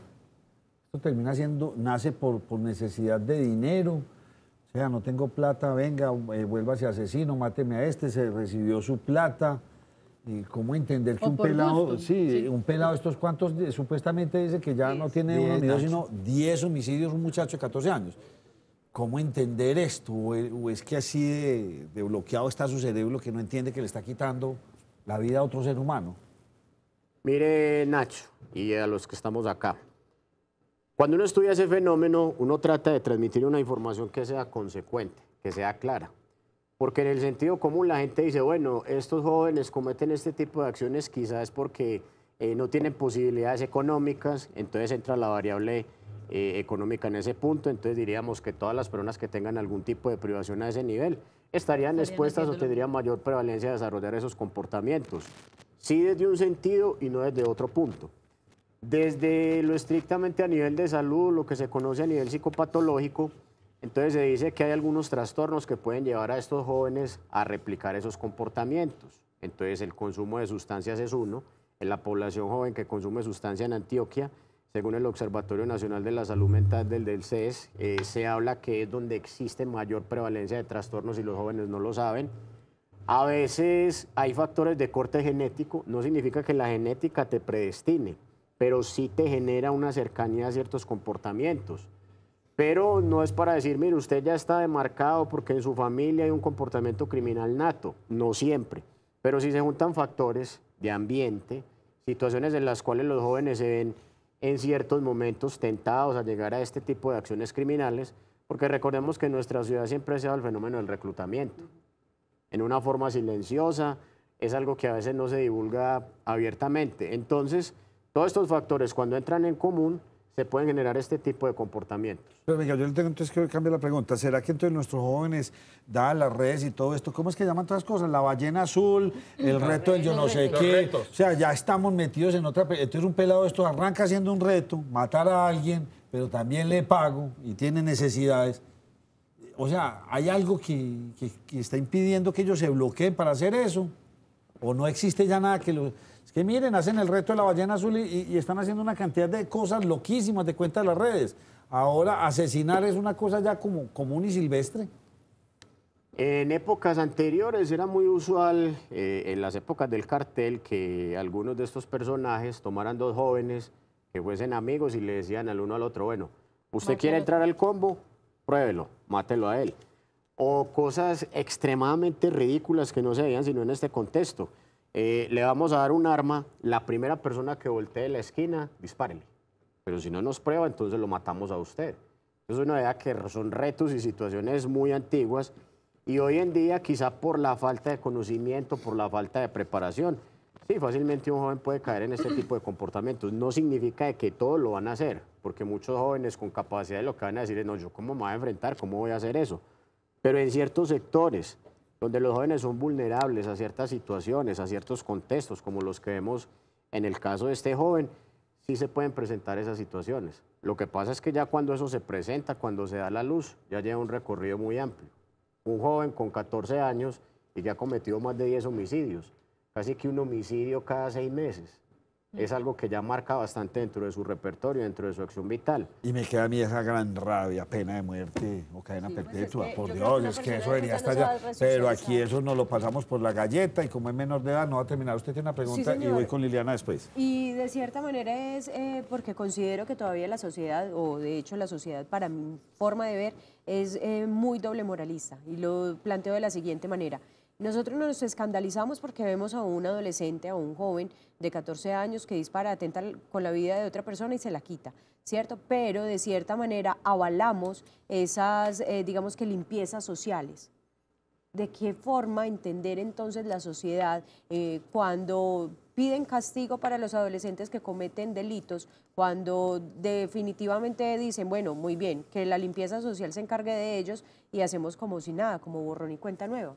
esto termina siendo, nace por necesidad de dinero, o sea, no tengo plata, venga, vuélvase asesino, máteme a este, se recibió su plata. ¿Y cómo entender que un pelado, un pelado estos cuantos, supuestamente dice que ya no tiene uno ni dos, sino 10 homicidios, un muchacho de 14 años? ¿Cómo entender esto? ¿O es que así de bloqueado está su cerebro que no entiende que le está quitando la vida a otro ser humano? Mire, Nacho, y a los que estamos acá, cuando uno estudia ese fenómeno, uno trata de transmitir una información que sea consecuente, que sea clara. Porque en el sentido común la gente dice, bueno, estos jóvenes cometen este tipo de acciones quizás porque no tienen posibilidades económicas, entonces entra la variable económica en ese punto, entonces diríamos que todas las personas que tengan algún tipo de privación a ese nivel estarían expuestas o tendrían mayor prevalencia de desarrollar esos comportamientos. Sí desde un sentido y no desde otro punto. Desde lo estrictamente a nivel de salud, lo que se conoce a nivel psicopatológico, entonces se dice que hay algunos trastornos que pueden llevar a estos jóvenes a replicar esos comportamientos. Entonces el consumo de sustancias es uno. En la población joven que consume sustancia en Antioquia, según el Observatorio Nacional de la Salud Mental del CES, se habla que es donde existe mayor prevalencia de trastornos y los jóvenes no lo saben. A veces hay factores de corte genético, no significa que la genética te predestine, pero sí te genera una cercanía a ciertos comportamientos. Pero no es para decir, mire, usted ya está demarcado porque en su familia hay un comportamiento criminal nato, no siempre. Pero si se juntan factores de ambiente, situaciones en las cuales los jóvenes se ven en ciertos momentos tentados a llegar a este tipo de acciones criminales, porque recordemos que en nuestra ciudad siempre se da el fenómeno del reclutamiento. En una forma silenciosa, es algo que a veces no se divulga abiertamente. Entonces, todos estos factores, cuando entran en común, se pueden generar este tipo de comportamientos. Pero venga, yo le tengo entonces que cambiar la pregunta. ¿Será que entonces nuestros jóvenes, dadas las redes y todo esto, cómo es que llaman todas las cosas? La ballena azul, el reto del yo no sé qué. O sea, ya estamos metidos en otra... Entonces un pelado de esto arranca haciendo un reto, matar a alguien, pero también le pago y tiene necesidades. O sea, ¿hay algo que está impidiendo que ellos se bloqueen para hacer eso? ¿O no existe ya nada que lo...? Es que miren, hacen el reto de la ballena azul y están haciendo una cantidad de cosas loquísimas de cuenta de las redes. Ahora, asesinar es una cosa ya como común y silvestre. En épocas anteriores era muy usual, en las épocas del cartel, que algunos de estos personajes tomaran dos jóvenes que fuesen amigos y le decían al uno al otro, bueno, ¿usted quiere entrar al combo? Pruébelo, mátelo a él. O cosas extremadamente ridículas que no se veían sino en este contexto. Le vamos a dar un arma, la primera persona que voltee de la esquina, dispárele. Pero si no nos prueba, entonces lo matamos a usted. Es una idea que son retos y situaciones muy antiguas y hoy en día quizá por la falta de conocimiento, por la falta de preparación, sí, fácilmente un joven puede caer en este tipo de comportamientos. No significa de que todos lo van a hacer, porque muchos jóvenes con capacidad lo que van a decir es, no, yo cómo me voy a enfrentar, cómo voy a hacer eso. Pero en ciertos sectores, donde los jóvenes son vulnerables a ciertas situaciones, a ciertos contextos, como los que vemos en el caso de este joven, sí se pueden presentar esas situaciones. Lo que pasa es que ya cuando eso se presenta, cuando se da la luz, ya lleva un recorrido muy amplio. Un joven con 14 años y que ha cometido más de 10 homicidios, casi que un homicidio cada 6 meses. Es algo que ya marca bastante dentro de su repertorio, dentro de su acción vital. Y me queda a mí esa gran rabia, pena de muerte o cadena perpetua. Por Dios, es que eso debería estar ya. Pero aquí eso nos lo pasamos por la galleta y como es menor de edad no va a terminar. Usted tiene una pregunta y voy con Liliana después. Y de cierta manera es porque considero que todavía la sociedad, o de hecho la sociedad para mi forma de ver, es muy doble moralista. Y lo planteo de la siguiente manera. Nosotros nos escandalizamos porque vemos a un adolescente, a un joven de 14 años que dispara, atenta con la vida de otra persona y se la quita, ¿cierto? Pero de cierta manera avalamos esas, digamos que limpiezas sociales. ¿De qué forma entender entonces la sociedad cuando piden castigo para los adolescentes que cometen delitos, cuando definitivamente dicen, bueno, muy bien, que la limpieza social se encargue de ellos y hacemos como si nada, como borrón y cuenta nueva?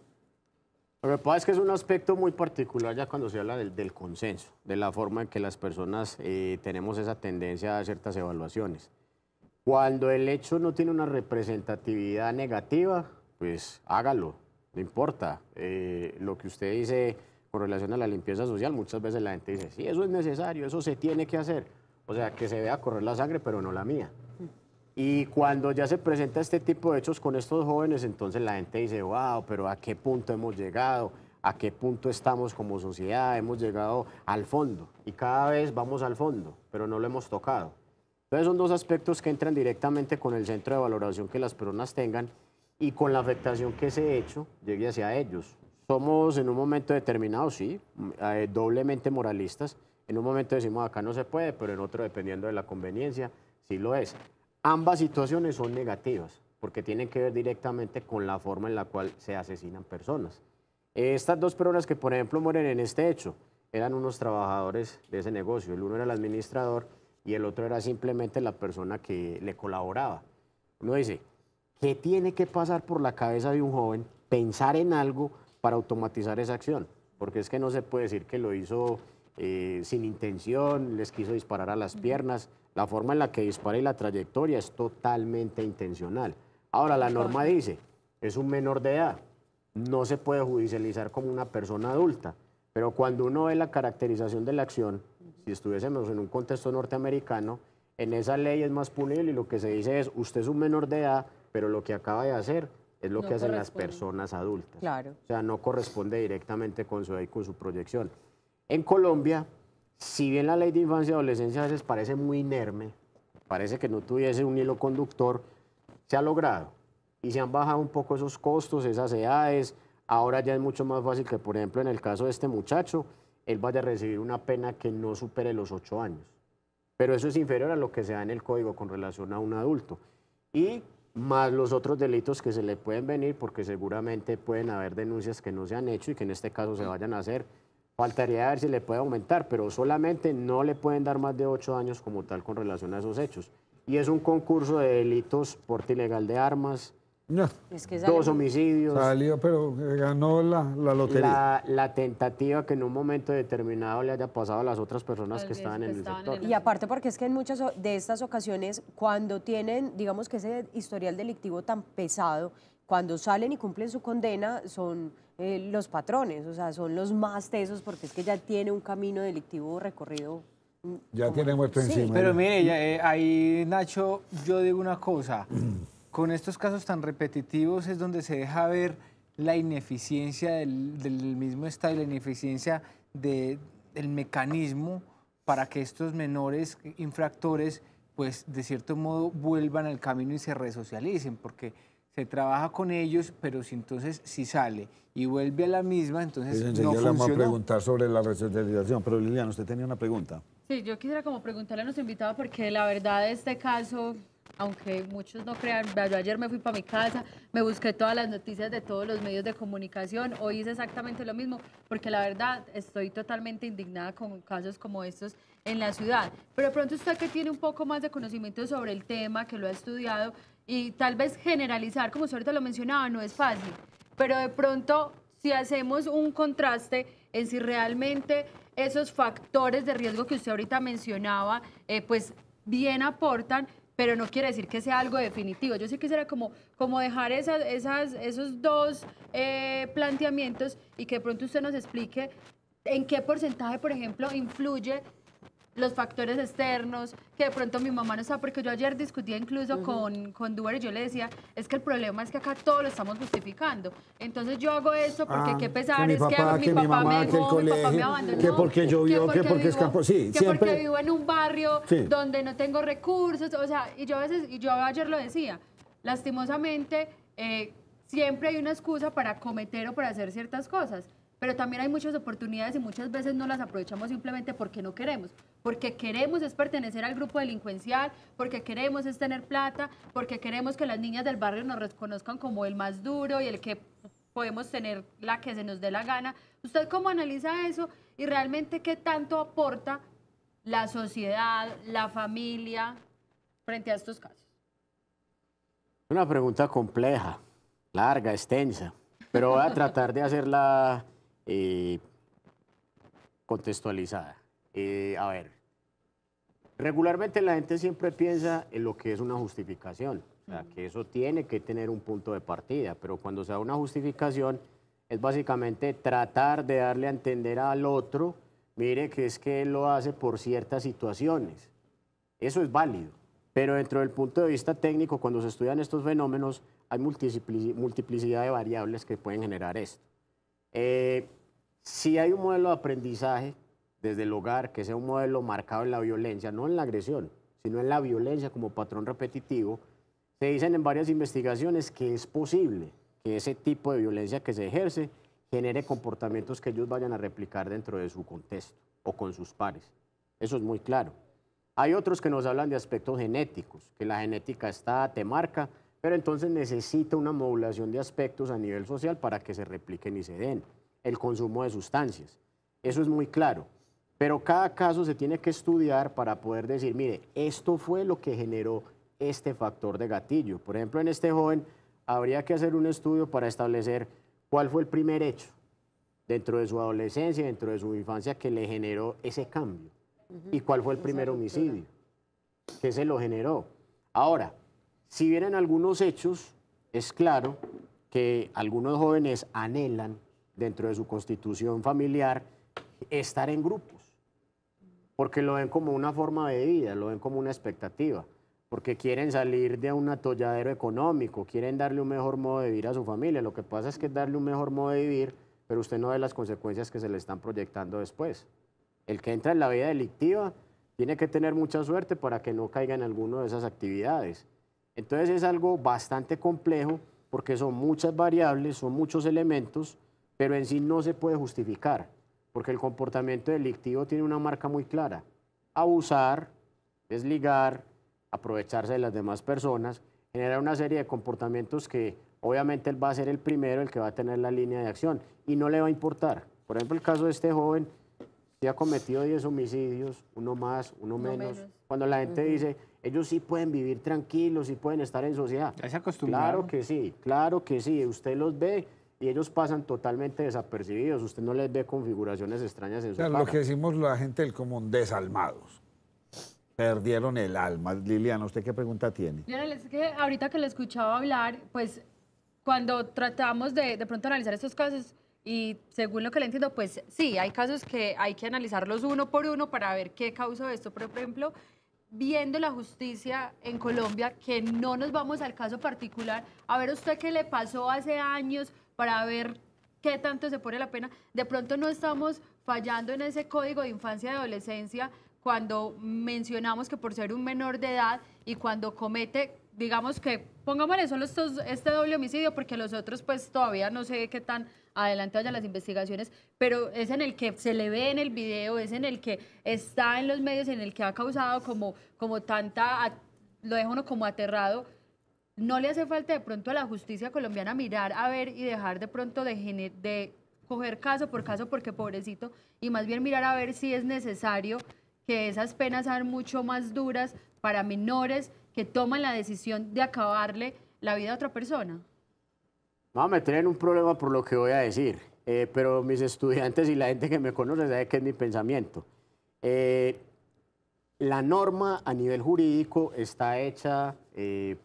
Lo que pasa es que es un aspecto muy particular ya cuando se habla del consenso, de la forma en que las personas tenemos esa tendencia a ciertas evaluaciones. Cuando el hecho no tiene una representatividad negativa, pues hágalo, no importa. Lo que usted dice con relación a la limpieza social, muchas veces la gente dice, sí, eso es necesario, eso se tiene que hacer. O sea, que se vea correr la sangre, pero no la mía. Y cuando ya se presenta este tipo de hechos con estos jóvenes, entonces la gente dice, wow, pero ¿a qué punto hemos llegado? ¿A qué punto estamos como sociedad? Hemos llegado al fondo y cada vez vamos al fondo, pero no lo hemos tocado. Entonces son dos aspectos que entran directamente con el centro de valoración que las personas tengan y con la afectación que ese hecho llegue hacia ellos. Somos en un momento determinado, sí, doblemente moralistas. En un momento decimos acá no se puede, pero en otro, dependiendo de la conveniencia, sí lo es. Ambas situaciones son negativas porque tienen que ver directamente con la forma en la cual se asesinan personas. Estas dos personas que, por ejemplo, mueren en este hecho eran unos trabajadores de ese negocio. El uno era el administrador y el otro era simplemente la persona que le colaboraba. Uno dice, ¿qué tiene que pasar por la cabeza de un joven pensar en algo para automatizar esa acción? Porque es que no se puede decir que lo hizo sin intención, les quiso disparar a las piernas. La forma en la que dispara y la trayectoria es totalmente intencional. Ahora, la norma dice, es un menor de edad, no se puede judicializar como una persona adulta, pero cuando uno ve la caracterización de la acción, si estuviésemos en un contexto norteamericano, en esa ley es más punible y lo que se dice es, usted es un menor de edad, pero lo que acaba de hacer es lo que hacen las personas adultas. Claro. O sea, no corresponde directamente con su edad y con su proyección. En Colombia, si bien la ley de infancia y adolescencia a veces parece muy inerme, parece que no tuviese un hilo conductor, se ha logrado y se han bajado un poco esos costos, esas edades, Ahora ya es mucho más fácil que, por ejemplo, en el caso de este muchacho, él vaya a recibir una pena que no supere los 8 años. Pero eso es inferior a lo que se da en el código con relación a un adulto. Y más los otros delitos que se le pueden venir, porque seguramente pueden haber denuncias que no se han hecho y que en este caso se vayan a hacer. Faltaría ver si le puede aumentar, pero solamente no le pueden dar más de 8 años como tal con relación a esos hechos. Y es un concurso de delitos, porte ilegal de armas, No. Es que 2 homicidios. Salió, pero ganó la lotería. La tentativa que en un momento determinado le haya pasado a las otras personas Tal que vez estaban que en el estaban sector. en Y aparte porque es que en muchas de estas ocasiones, cuando tienen, digamos que ese historial delictivo tan pesado, cuando salen y cumplen su condena, son los patrones, o sea, son los más tesos porque es que ya tiene un camino delictivo recorrido. Ya tiene muerto Sí. encima. Pero mire, ahí Nacho, yo digo una cosa, con estos casos tan repetitivos es donde se deja ver la ineficiencia del mismo Estado y la ineficiencia del mecanismo para que estos menores infractores, pues de cierto modo vuelvan al camino y se resocialicen, porque se trabaja con ellos, pero si sale y vuelve a la misma, entonces Enseguida no le vamos a funcionó. preguntar sobre la resocialización, pero Liliana, usted tenía una pregunta. Sí, yo quisiera como preguntarle a nuestro invitado porque la verdad de este caso, aunque muchos no crean, yo ayer me fui para mi casa, me busqué todas las noticias de todos los medios de comunicación, hoy hice exactamente lo mismo, porque la verdad estoy totalmente indignada con casos como estos en la ciudad. Pero de pronto usted que tiene un poco más de conocimiento sobre el tema, que lo ha estudiado, y tal vez generalizar, como usted ahorita lo mencionaba, no es fácil, pero de pronto si hacemos un contraste en si realmente esos factores de riesgo que usted ahorita mencionaba, pues bien aportan, pero no quiere decir que sea algo definitivo. Yo sí quisiera como dejar esos dos planteamientos y que de pronto usted nos explique en qué porcentaje, por ejemplo, influye los factores externos, que de pronto mi mamá no sabe, porque yo ayer discutía incluso con Duber y yo le decía, es que el problema es que acá todo lo estamos justificando. Entonces yo hago esto porque qué pesar, mi es papá, que mi papá me que el dejó, mi papá me colegio, abandonó, que porque llovió, que porque es campo, sí, que siempre. porque vivo en un barrio Sí. donde no tengo recursos, o sea, y yo ayer lo decía, lastimosamente siempre hay una excusa para cometer o para hacer ciertas cosas, pero también hay muchas oportunidades y muchas veces no las aprovechamos simplemente porque no queremos. Porque queremos es pertenecer al grupo delincuencial, porque queremos es tener plata, porque queremos que las niñas del barrio nos reconozcan como el más duro y el que podemos tener la que se nos dé la gana. ¿Usted cómo analiza eso y realmente qué tanto aporta la sociedad, la familia frente a estos casos? Una pregunta compleja, larga, extensa, pero voy a tratar de hacerla contextualizada. A ver, regularmente la gente siempre piensa en lo que es una justificación, o sea, que eso tiene que tener un punto de partida, pero cuando se da una justificación es básicamente tratar de darle a entender al otro, mire que es que él lo hace por ciertas situaciones. Eso es válido, pero dentro del punto de vista técnico, cuando se estudian estos fenómenos, hay multiplicidad de variables que pueden generar esto. Si hay un modelo de aprendizaje desde el hogar que sea un modelo marcado en la violencia, no en la agresión, sino en la violencia como patrón repetitivo, se dicen en varias investigaciones que es posible que ese tipo de violencia que se ejerce genere comportamientos que ellos vayan a replicar dentro de su contexto o con sus pares. Eso es muy claro. Hay otros que nos hablan de aspectos genéticos, que la genética te marca, pero entonces necesita una modulación de aspectos a nivel social para que se repliquen y se den. El consumo de sustancias. Eso es muy claro. Pero cada caso se tiene que estudiar para poder decir, mire, esto fue lo que generó este factor de gatillo. Por ejemplo, en este joven habría que hacer un estudio para establecer cuál fue el primer hecho dentro de su adolescencia, dentro de su infancia que le generó ese cambio. Y cuál fue el primer homicidio que se lo generó. Ahora, si vienen algunos hechos, es claro que algunos jóvenes anhelan dentro de su constitución familiar estar en grupos, porque lo ven como una forma de vida, lo ven como una expectativa, porque quieren salir de un atolladero económico, quieren darle un mejor modo de vivir a su familia. Lo que pasa es que es darle un mejor modo de vivir, pero usted no ve las consecuencias que se le están proyectando después. El que entra en la vida delictiva tiene que tener mucha suerte para que no caiga en alguna de esas actividades. Entonces es algo bastante complejo porque son muchas variables, son muchos elementos pero en sí no se puede justificar, porque el comportamiento delictivo tiene una marca muy clara: abusar, desligar, aprovecharse de las demás personas, generar una serie de comportamientos que obviamente él va a ser el primero, el que va a tener la línea de acción, y no le va a importar. Por ejemplo, el caso de este joven, que ha cometido 10 homicidios, uno más, uno menos. Cuando la gente dice, ellos sí pueden vivir tranquilos, sí pueden estar en sociedad. Ya se acostumbraron. Claro que sí. Usted los ve y ellos pasan totalmente desapercibidos. Usted no les ve configuraciones extrañas en su cara. Lo que decimos la gente del común, desalmados. Perdieron el alma. Liliana, ¿usted qué pregunta tiene? Lionel, es que ahorita que le escuchaba hablar, pues cuando tratamos de pronto analizar estos casos, y según lo que le entiendo, pues sí, hay casos que hay que analizarlos uno por uno para ver qué causó esto. Pero, por ejemplo, viendo la justicia en Colombia, que no nos vamos al caso particular, a ver usted qué le pasó hace años para ver qué tanto se pone la pena. De pronto no estamos fallando en ese código de infancia y adolescencia cuando mencionamos que por ser un menor de edad y cuando comete, digamos que, pongámosle solo este doble homicidio, porque los otros pues todavía no sé qué tan adelante vayan las investigaciones, pero es en el que se le ve en el video, es en el que está en los medios, en el que ha causado como tanta, lo deja uno como aterrado. ¿No le hace falta de pronto a la justicia colombiana mirar a ver y dejar de pronto de coger caso por caso porque pobrecito, y más bien mirar a ver si es necesario que esas penas sean mucho más duras para menores que toman la decisión de acabarle la vida a otra persona? Me voy a meter en un problema por lo que voy a decir, pero mis estudiantes y la gente que me conoce sabe que es mi pensamiento. La norma a nivel jurídico está hecha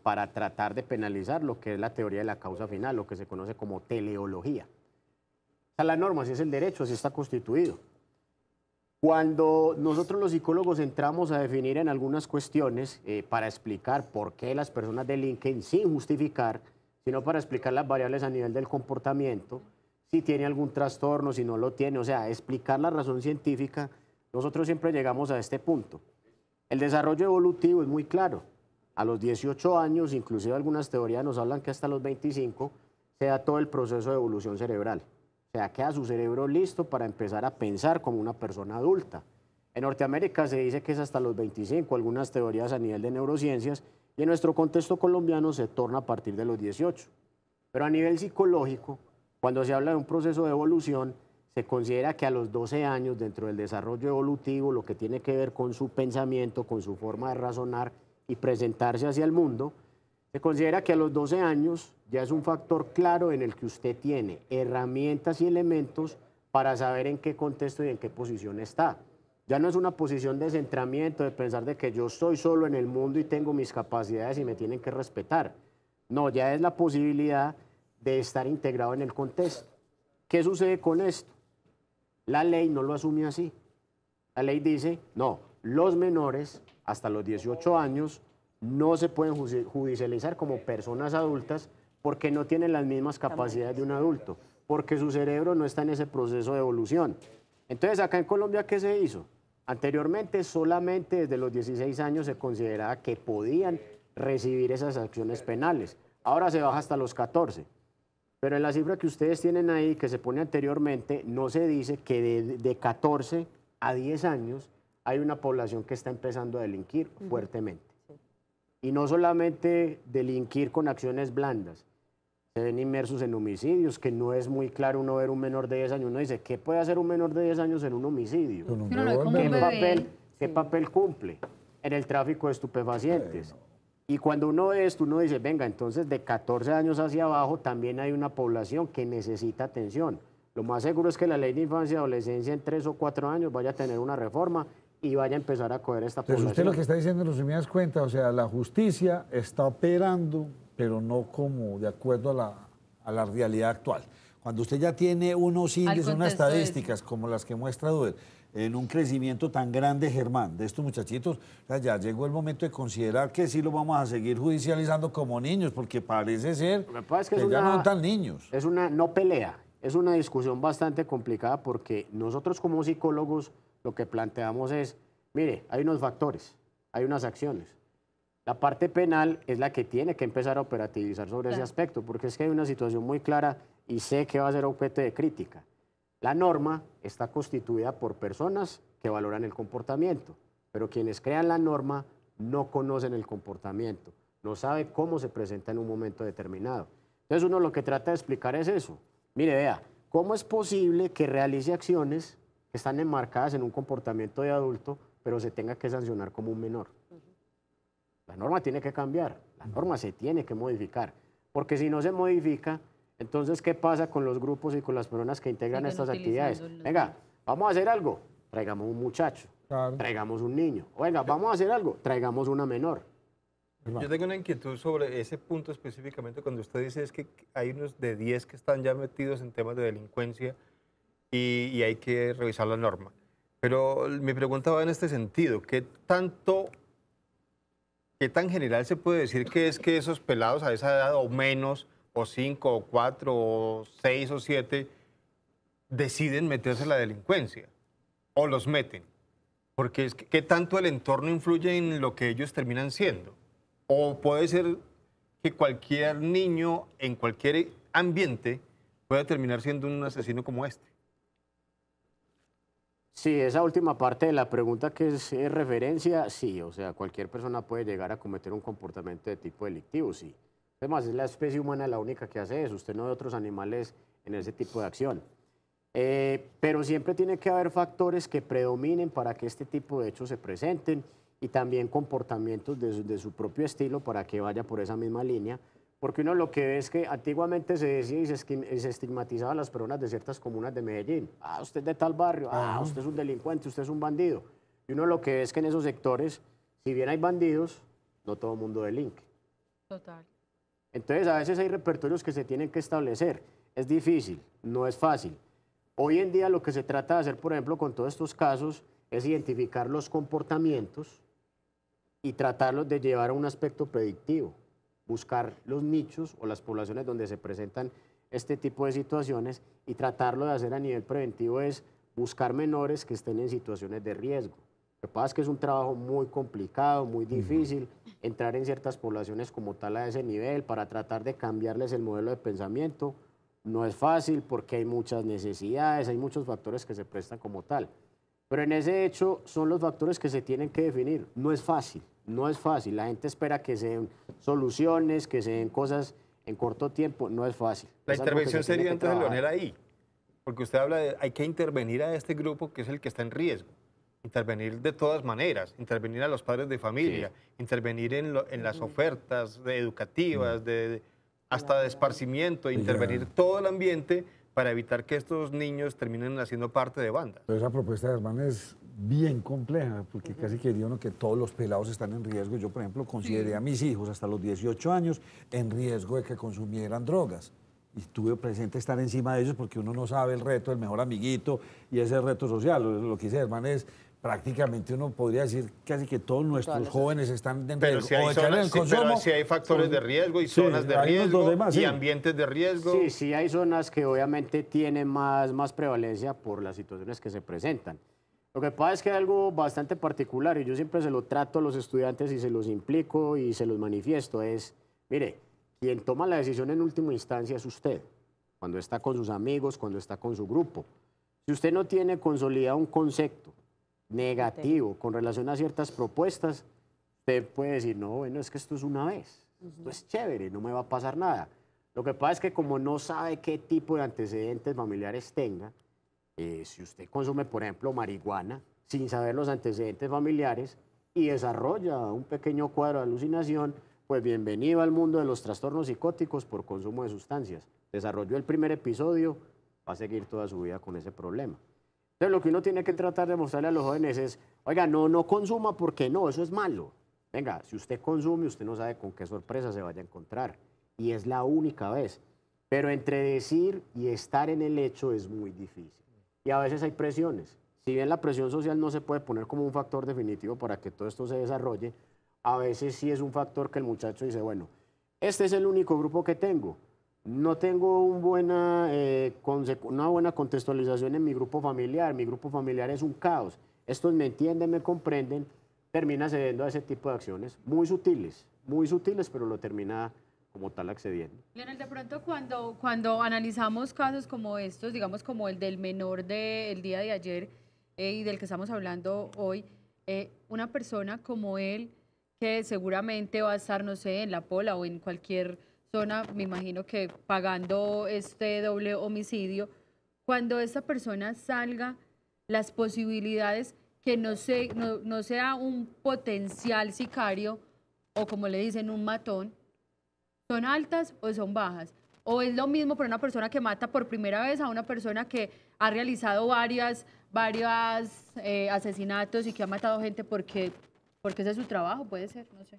para tratar de penalizar lo que es la teoría de la causa final, lo que se conoce como teleología. O sea, la norma, así es el derecho, así está constituido. Cuando nosotros los psicólogos entramos a definir en algunas cuestiones para explicar por qué las personas delinquen sin justificar, sino para explicar las variables a nivel del comportamiento, si tiene algún trastorno, si no lo tiene, o sea, explicar la razón científica, nosotros siempre llegamos a este punto. El desarrollo evolutivo es muy claro. A los 18 años, inclusive algunas teorías nos hablan que hasta los 25, se da todo el proceso de evolución cerebral. O sea, queda su cerebro listo para empezar a pensar como una persona adulta. En Norteamérica se dice que es hasta los 25, algunas teorías a nivel de neurociencias, y en nuestro contexto colombiano se torna a partir de los 18. Pero a nivel psicológico, cuando se habla de un proceso de evolución, se considera que a los 12 años, dentro del desarrollo evolutivo, lo que tiene que ver con su pensamiento, con su forma de razonar y presentarse hacia el mundo, se considera que a los 12 años ya es un factor claro en el que usted tiene herramientas y elementos para saber en qué contexto y en qué posición está. Ya no es una posición de centramiento, de pensar de que yo estoy solo en el mundo y tengo mis capacidades y me tienen que respetar. No, ya es la posibilidad de estar integrado en el contexto. ¿Qué sucede con esto? La ley no lo asume así. La ley dice, no, los menores hasta los 18 años no se pueden judicializar como personas adultas porque no tienen las mismas capacidades de un adulto, porque su cerebro no está en ese proceso de evolución. Entonces, acá en Colombia, ¿qué se hizo? Anteriormente, solamente desde los 16 años se consideraba que podían recibir esas acciones penales. Ahora se baja hasta los 14. Pero en la cifra que ustedes tienen ahí, que se pone anteriormente, no se dice que de 14 a 10 años hay una población que está empezando a delinquir fuertemente. Y no solamente delinquir con acciones blandas, se ven inmersos en homicidios, que no es muy claro uno ver un menor de 10 años. Uno dice, ¿qué puede hacer un menor de 10 años en un homicidio? ¿Qué papel cumple en el tráfico de estupefacientes? Y cuando uno ve esto, uno dice, venga, entonces de 14 años hacia abajo también hay una población que necesita atención. Lo más seguro es que la ley de infancia y adolescencia en 3 o 4 años vaya a tener una reforma y vaya a empezar a coger esta población. Usted lo que está diciendo, en resumidas cuentas, o sea, la justicia está operando, pero no como de acuerdo a la realidad actual. Cuando usted ya tiene unos índices, unas estadísticas como las que muestra Duer, en un crecimiento tan grande, Germán, de estos muchachitos, o sea, ya llegó el momento de considerar que sí lo vamos a seguir judicializando como niños, porque parece ser que ya no son tan niños. Es una no pelea, es una discusión bastante complicada porque nosotros como psicólogos lo que planteamos es, mire, hay unos factores, hay unas acciones. La parte penal es la que tiene que empezar a operativizar sobre ese aspecto, porque es que hay una situación muy clara y sé que va a ser objeto de crítica. La norma está constituida por personas que valoran el comportamiento, pero quienes crean la norma no conocen el comportamiento, no sabe cómo se presenta en un momento determinado. Entonces uno lo que trata de explicar es eso. Mire, vea, ¿cómo es posible que realice acciones que están enmarcadas en un comportamiento de adulto, pero se tenga que sancionar como un menor? La norma tiene que cambiar, la norma se tiene que modificar, porque si no se modifica, entonces, ¿qué pasa con los grupos y con las personas que integran estas actividades? Venga, vamos a hacer algo, traigamos un muchacho, traigamos un niño. Venga, vamos a hacer algo, traigamos una menor. Yo tengo una inquietud sobre ese punto específicamente cuando usted dice es que hay unos de 10 que están ya metidos en temas de delincuencia y hay que revisar la norma. Pero mi pregunta va en este sentido, ¿qué tan general se puede decir que es que esos pelados a esa edad o menos, o 5, o 4, o 6, o 7, deciden meterse en la delincuencia o los meten? Porque es que ¿qué tanto el entorno influye en lo que ellos terminan siendo? O puede ser que cualquier niño en cualquier ambiente pueda terminar siendo un asesino como este. Sí, esa última parte de la pregunta que es referencia, sí, o sea, cualquier persona puede llegar a cometer un comportamiento de tipo delictivo, sí. Además, es la especie humana la única que hace eso, usted no ve otros animales en ese tipo de acción. Pero siempre tiene que haber factores que predominen para que este tipo de hechos se presenten y también comportamientos de su propio estilo para que vaya por esa misma línea, porque uno lo que ve es que antiguamente se decía y se estigmatizaba a las personas de ciertas comunas de Medellín. Ah, usted es de tal barrio, ah, usted es un delincuente, usted es un bandido. Y uno lo que ve es que en esos sectores, si bien hay bandidos, no todo el mundo delinque. Total. Entonces, a veces hay repertorios que se tienen que establecer. Es difícil, no es fácil. Hoy en día lo que se trata de hacer, por ejemplo, con todos estos casos, es identificar los comportamientos y tratarlos de llevar a un aspecto predictivo. Buscar los nichos o las poblaciones donde se presentan este tipo de situaciones y tratarlo de hacer a nivel preventivo es buscar menores que estén en situaciones de riesgo. Lo que pasa es que es un trabajo muy complicado, muy difícil, entrar en ciertas poblaciones como tal a ese nivel para tratar de cambiarles el modelo de pensamiento. No es fácil porque hay muchas necesidades, hay muchos factores que se prestan como tal. Pero en ese hecho son los factores que se tienen que definir. No es fácil, no es fácil. La gente espera que se den soluciones, que se den cosas en corto tiempo. No es fácil. La intervención sería entonces, Leonel, ahí. Porque usted habla de hay que intervenir a este grupo que es el que está en riesgo. Intervenir de todas maneras, intervenir a los padres de familia, intervenir en las ofertas educativas, hasta de esparcimiento, intervenir todo el ambiente para evitar que estos niños terminen haciendo parte de bandas. Pero esa propuesta de Germán es bien compleja, porque casi quería uno que todos los pelados están en riesgo. Yo, por ejemplo, consideré a mis hijos hasta los 18 años en riesgo de que consumieran drogas. Y estuve presente estar encima de ellos porque uno no sabe el reto del mejor amiguito y ese reto social. Lo que dice Germán es prácticamente uno podría decir casi que todos nuestros jóvenes están en riesgo. Pero si hay factores de riesgo y zonas de riesgo y ambientes de riesgo. Sí, sí hay zonas que obviamente tienen más prevalencia por las situaciones que se presentan. Lo que pasa es que hay algo bastante particular y yo siempre se lo trato a los estudiantes y se los implico y se los manifiesto. Es, mire, quien toma la decisión en última instancia es usted, cuando está con sus amigos, cuando está con su grupo. Si usted no tiene consolidado un concepto negativo con relación a ciertas propuestas, usted puede decir, no, bueno, es que esto es una vez, esto es chévere, no me va a pasar nada. Lo que pasa es que como no sabe qué tipo de antecedentes familiares tenga, si usted consume, por ejemplo, marihuana, sin saber los antecedentes familiares y desarrolla un pequeño cuadro de alucinación, pues bienvenido al mundo de los trastornos psicóticos por consumo de sustancias. Desarrolló el primer episodio, va a seguir toda su vida con ese problema. Entonces, lo que uno tiene que tratar de mostrarle a los jóvenes es, oiga, no consuma porque no, eso es malo. Venga, si usted consume, usted no sabe con qué sorpresa se vaya a encontrar. Y es la única vez. Pero entre decir y estar en el hecho es muy difícil. Y a veces hay presiones. Si bien la presión social no se puede poner como un factor definitivo para que todo esto se desarrolle, a veces sí es un factor que el muchacho dice, bueno, este es el único grupo que tengo. No tengo una buena contextualización en mi grupo familiar es un caos. Estos me entienden, me comprenden, termina cediendo a ese tipo de acciones muy sutiles, pero lo termina como tal accediendo. Leonel, de pronto cuando analizamos casos como estos, digamos como el del menor del día de ayer y del que estamos hablando hoy, una persona como él, que seguramente va a estar, no sé, en La Pola o en cualquier zona, me imagino que pagando este doble homicidio, cuando esta persona salga, las posibilidades que no sea un potencial sicario o como le dicen, un matón, ¿son altas o son bajas? ¿O es lo mismo para una persona que mata por primera vez a una persona que ha realizado varios asesinatos y que ha matado gente porque ese es su trabajo? Puede ser, no sé.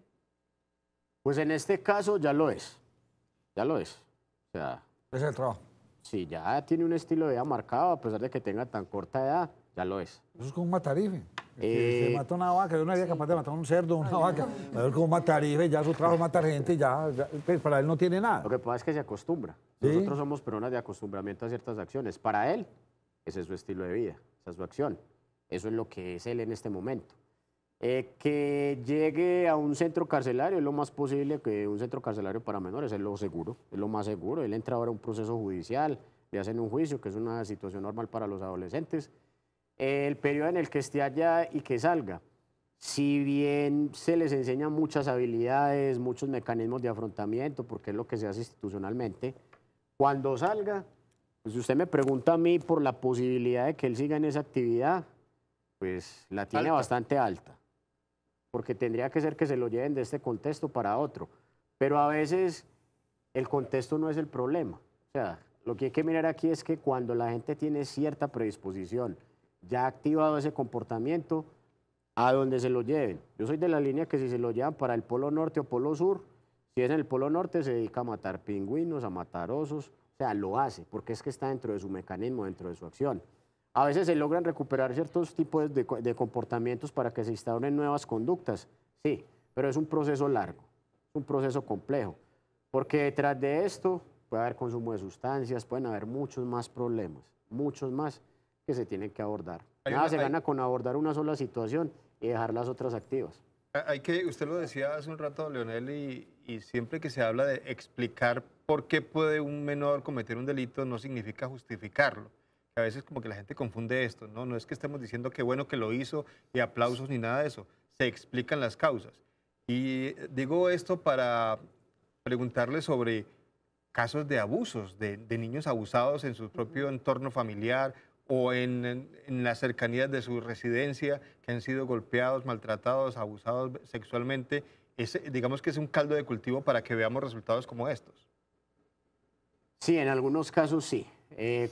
Pues en este caso ya lo es. Ya lo es. O sea, ese es el trabajo. Sí, ya tiene un estilo de vida marcado, a pesar de que tenga tan corta edad, ya lo es. Eso es como un matarife. Se mata una vaca, yo no sería capaz de matar un cerdo, una vaca. A ver, como un matarife, ya su trabajo es matar gente, ya pues para él no tiene nada. Lo que pasa es que se acostumbra. ¿Sí? Nosotros somos personas de acostumbramiento a ciertas acciones. Para él, ese es su estilo de vida, esa es su acción. Eso es lo que es él en este momento. Que llegue a un centro carcelario es lo más posible, que un centro carcelario para menores es lo seguro, es lo más seguro. Él entra ahora a un proceso judicial, le hacen un juicio, que es una situación normal para los adolescentes. El periodo en el que esté allá y que salga, si bien se les enseñan muchas habilidades, muchos mecanismos de afrontamiento, porque es lo que se hace institucionalmente, cuando salga, pues si usted me pregunta a mí por la posibilidad de que él siga en esa actividad, pues la tiene bastante alta, porque tendría que ser que se lo lleven de este contexto para otro, pero a veces el contexto no es el problema. O sea, lo que hay que mirar aquí es que cuando la gente tiene cierta predisposición, ya ha activado ese comportamiento, a donde se lo lleven. Yo soy de la línea que si se lo llevan para el Polo Norte o Polo Sur, si es en el Polo Norte se dedica a matar pingüinos, a matar osos, o sea, lo hace, porque es que está dentro de su mecanismo, dentro de su acción. A veces se logran recuperar ciertos tipos de comportamientos para que se instauren nuevas conductas, sí, pero es un proceso largo, es un proceso complejo, porque detrás de esto puede haber consumo de sustancias, pueden haber muchos más problemas, muchos más que se tienen que abordar. Nada se gana con abordar una sola situación y dejar las otras activas. Usted lo decía hace un rato, Leonel, y siempre que se habla de explicar por qué puede un menor cometer un delito, no significa justificarlo. A veces como que la gente confunde esto, ¿no? No es que estemos diciendo qué bueno que lo hizo y aplausos ni nada de eso. Se explican las causas. Y digo esto para preguntarle sobre casos de abusos, de niños abusados en su propio entorno familiar o en las cercanías de su residencia, que han sido golpeados, maltratados, abusados sexualmente. Digamos que es un caldo de cultivo para que veamos resultados como estos. Sí, en algunos casos sí.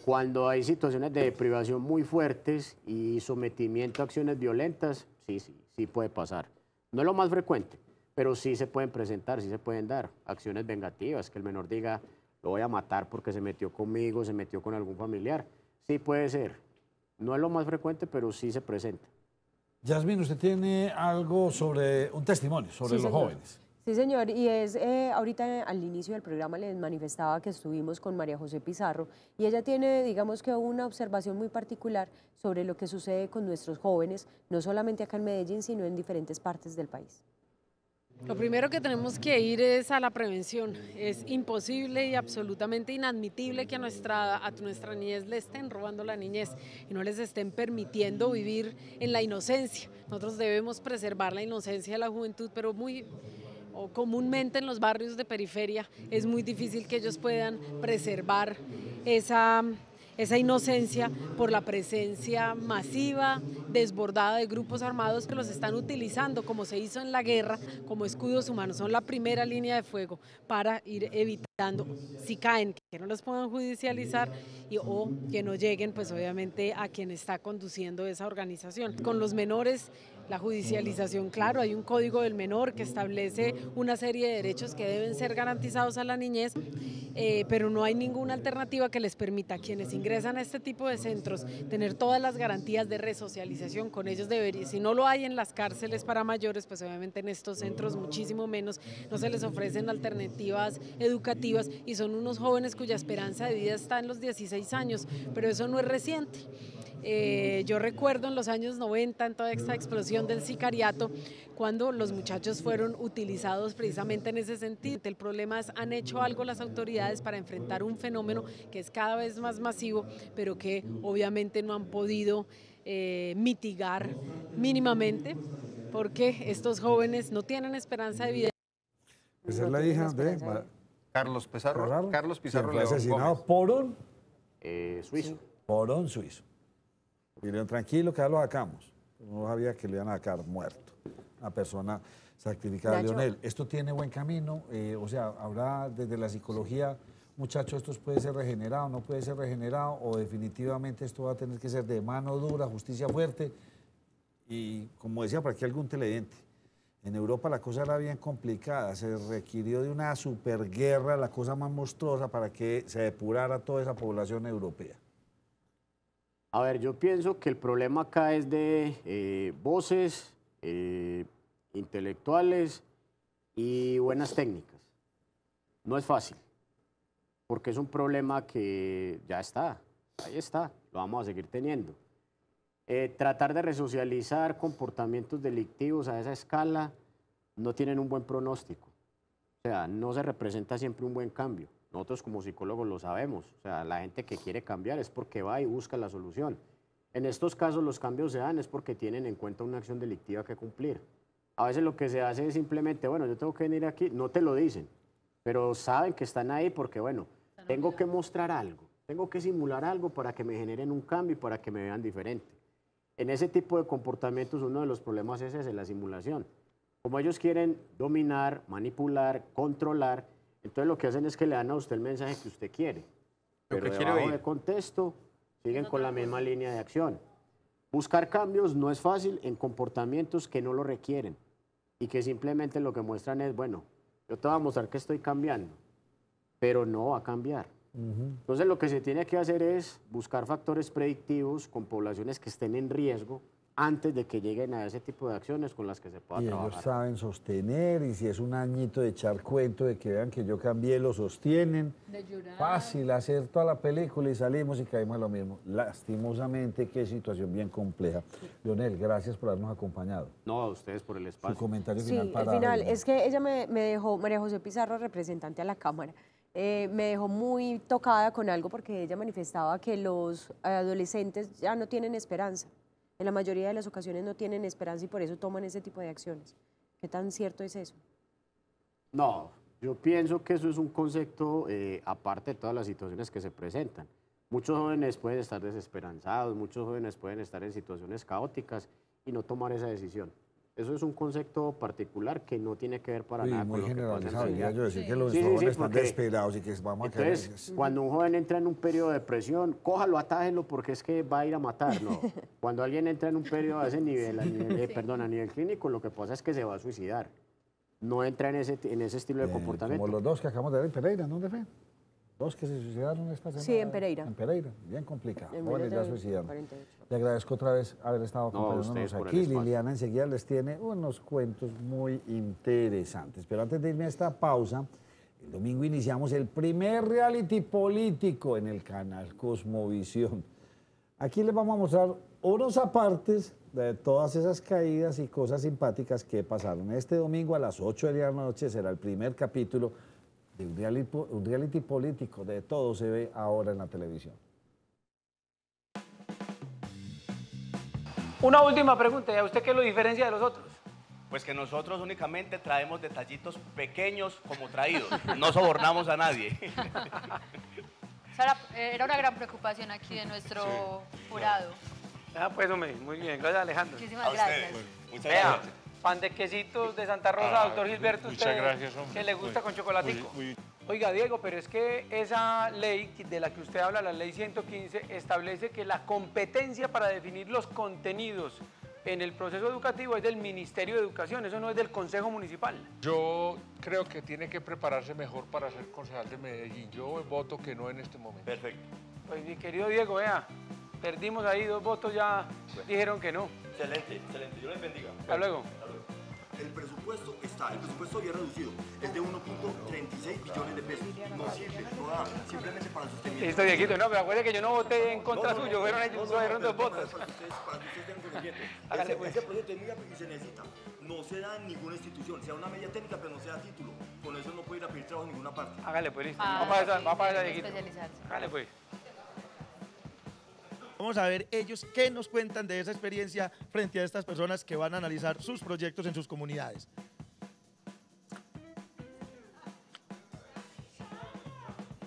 Cuando hay situaciones de privación muy fuertes y sometimiento a acciones violentas, sí puede pasar. No es lo más frecuente, pero sí se pueden presentar, sí se pueden dar acciones vengativas, que el menor diga, lo voy a matar porque se metió conmigo, se metió con algún familiar. Sí puede ser. No es lo más frecuente, pero sí se presenta. Yasmín, usted tiene algo sobre un testimonio sobre los jóvenes. Sí, señor, y ahorita al inicio del programa les manifestaba que estuvimos con María José Pizarro y ella tiene, digamos que una observación muy particular sobre lo que sucede con nuestros jóvenes, no solamente acá en Medellín, sino en diferentes partes del país. Lo primero que tenemos que ir es a la prevención. Es imposible y absolutamente inadmitible que a nuestra niñez le estén robando la niñez y no les estén permitiendo vivir en la inocencia. Nosotros debemos preservar la inocencia de la juventud, pero comúnmente en los barrios de periferia es muy difícil que ellos puedan preservar esa inocencia por la presencia masiva, desbordada de grupos armados que los están utilizando, como se hizo en la guerra, como escudos humanos. Son la primera línea de fuego para ir evitando, si caen, que no los puedan judicializar o que no lleguen, pues obviamente, a quien está conduciendo esa organización. Con los menores, la judicialización, claro, hay un código del menor que establece una serie de derechos que deben ser garantizados a la niñez, pero no hay ninguna alternativa que les permita a quienes ingresan a este tipo de centros tener todas las garantías de resocialización. Con ellos si no lo hay en las cárceles para mayores, pues obviamente en estos centros muchísimo menos, no se les ofrecen alternativas educativas y son unos jóvenes cuya esperanza de vida está en los 16 años, pero eso no es reciente. Yo recuerdo en los años 90, en toda esta explosión del sicariato, cuando los muchachos fueron utilizados precisamente en ese sentido. El problema es, han hecho algo las autoridades para enfrentar un fenómeno que es cada vez más masivo, pero que obviamente no han podido mitigar mínimamente, porque estos jóvenes no tienen esperanza de vida. Esa es la hija de Carlos Pizarro. Carlos Pizarro fue León asesinado Gómez. por un Suizo. por un suizo. Y le tranquilo que ya lo sacamos. No sabía que le iban a sacar muerto. Una persona sacrificada. Nacho. Leonel, ¿esto tiene buen camino? O sea, ¿habrá desde la psicología, muchachos, esto puede ser regenerado, no puede ser regenerado? ¿O definitivamente esto va a tener que ser de mano dura, justicia fuerte? Y como decía por aquí algún televidente, en Europa la cosa era bien complicada, se requirió de una superguerra, la cosa más monstruosa, para que se depurara toda esa población europea. A ver, yo pienso que el problema acá es de voces, intelectuales y buenas técnicas. No es fácil, porque es un problema que ya está, ahí está, lo vamos a seguir teniendo. Tratar de resocializar comportamientos delictivos a esa escala no tienen un buen pronóstico. O sea, no se representa siempre un buen cambio. Nosotros como psicólogos lo sabemos. O sea, la gente que quiere cambiar es porque va y busca la solución. En estos casos los cambios se dan es porque tienen en cuenta una acción delictiva que cumplir. A veces lo que se hace es simplemente, bueno, yo tengo que venir aquí, no te lo dicen, pero saben que están ahí porque, bueno, tengo que mostrar algo, tengo que simular algo para que me generen un cambio y para que me vean diferente. En ese tipo de comportamientos uno de los problemas es ese, la simulación. Como ellos quieren dominar, manipular, controlar, entonces lo que hacen es que le dan a usted el mensaje que usted quiere. Pero debajo de contexto siguen con la misma línea de acción. Buscar cambios no es fácil en comportamientos que no lo requieren y que simplemente lo que muestran es, bueno, yo te voy a mostrar que estoy cambiando, pero no va a cambiar. Entonces lo que se tiene que hacer es buscar factores predictivos con poblaciones que estén en riesgo antes de que lleguen a ese tipo de acciones con las que se pueda trabajar. Ellos saben sostener, y si es un añito de echar cuento de que vean que yo cambié, lo sostienen. De llorar. Fácil hacer toda la película y salimos y caímos en lo mismo. Lastimosamente, qué situación bien compleja. Leonel, gracias por habernos acompañado. No, a ustedes por el espacio. Su comentario Sí, final para... al final, es que ella me dejó, María José Pizarro, representante a la Cámara, me dejó muy tocada con algo porque ella manifestaba que los adolescentes ya no tienen esperanza. En la mayoría de las ocasiones no tienen esperanza y por eso toman ese tipo de acciones. ¿Qué tan cierto es eso? No, yo pienso que eso es un concepto aparte de todas las situaciones que se presentan. Muchos jóvenes pueden estar desesperanzados, muchos jóvenes pueden estar en situaciones caóticas y no tomar esa decisión. Eso es un concepto particular que no tiene que ver para nada con lo que pasa en la generalizado, yo decir que los Sí, jóvenes sí, están porque desesperados y que vamos a caer. entonces, cuando un joven entra en un periodo de depresión, cójalo, atájelo porque es que va a ir a matar. No, cuando alguien entra en un periodo a ese nivel, a nivel clínico, lo que pasa es que se va a suicidar. No entra en ese estilo de comportamiento. Como los dos que acabamos de ver en Pereira, ¿dónde fue? Dos que se suicidaron esta semana. Sí, en Pereira. En Pereira, bien complicado. En Jóvenes ya menos de suicidaron. 48. Le agradezco otra vez haber estado acompañándonos ustedes por el aquí. espacio. Liliana enseguida les tiene unos cuentos muy interesantes. Pero antes de irme a esta pausa, el domingo iniciamos el primer reality político en el canal Cosmovisión. Aquí les vamos a mostrar unos apartes de todas esas caídas y cosas simpáticas que pasaron. Este domingo a las 8 de la noche será el primer capítulo de un reality político. De todo se ve ahora en la televisión. Una última pregunta, ¿y a usted qué lo diferencia de los otros? Pues que nosotros únicamente traemos detallitos pequeños como traídos, no sobornamos a nadie. Era una gran preocupación aquí de nuestro jurado. Ah, pues hombre, muy bien, gracias Alejandro. Muchísimas gracias. Muchas Vea, gracias. pan de quesitos de Santa Rosa, doctor Gilberto, muchas usted gracias, hombre. que le gusta con chocolatico. Oiga, Diego, pero es que esa ley de la que usted habla, la ley 115, establece que la competencia para definir los contenidos en el proceso educativo es del Ministerio de Educación, eso no es del Consejo Municipal. Yo creo que tiene que prepararse mejor para ser concejal de Medellín. Yo voto que no en este momento. Perfecto. Pues mi querido Diego, vea, perdimos ahí 2 votos, ya dijeron que no. Excelente, excelente. Yo les bendiga. Hasta luego. El presupuesto está, el presupuesto había reducido, es de 1.36 billones de pesos. No sirve, no da, simplemente para el sostenimiento. Listo, Dieguito, no, pero acuérdate que yo no voté en contra suyo, fueron ellos, fueron 2 votos. Para que ustedes tengan conocimiento. Hágale, pues. Ese proyecto es muy amplio y se necesita. No se da en ninguna institución, se da una media técnica, pero no se da título. Con eso no puede ir a pedir trabajo en ninguna parte. Hágale, pues, listo. Vamos para allá, Dieguito. Especializarse. Hágale, pues. Vamos a ver ellos qué nos cuentan de esa experiencia frente a estas personas que van a analizar sus proyectos en sus comunidades.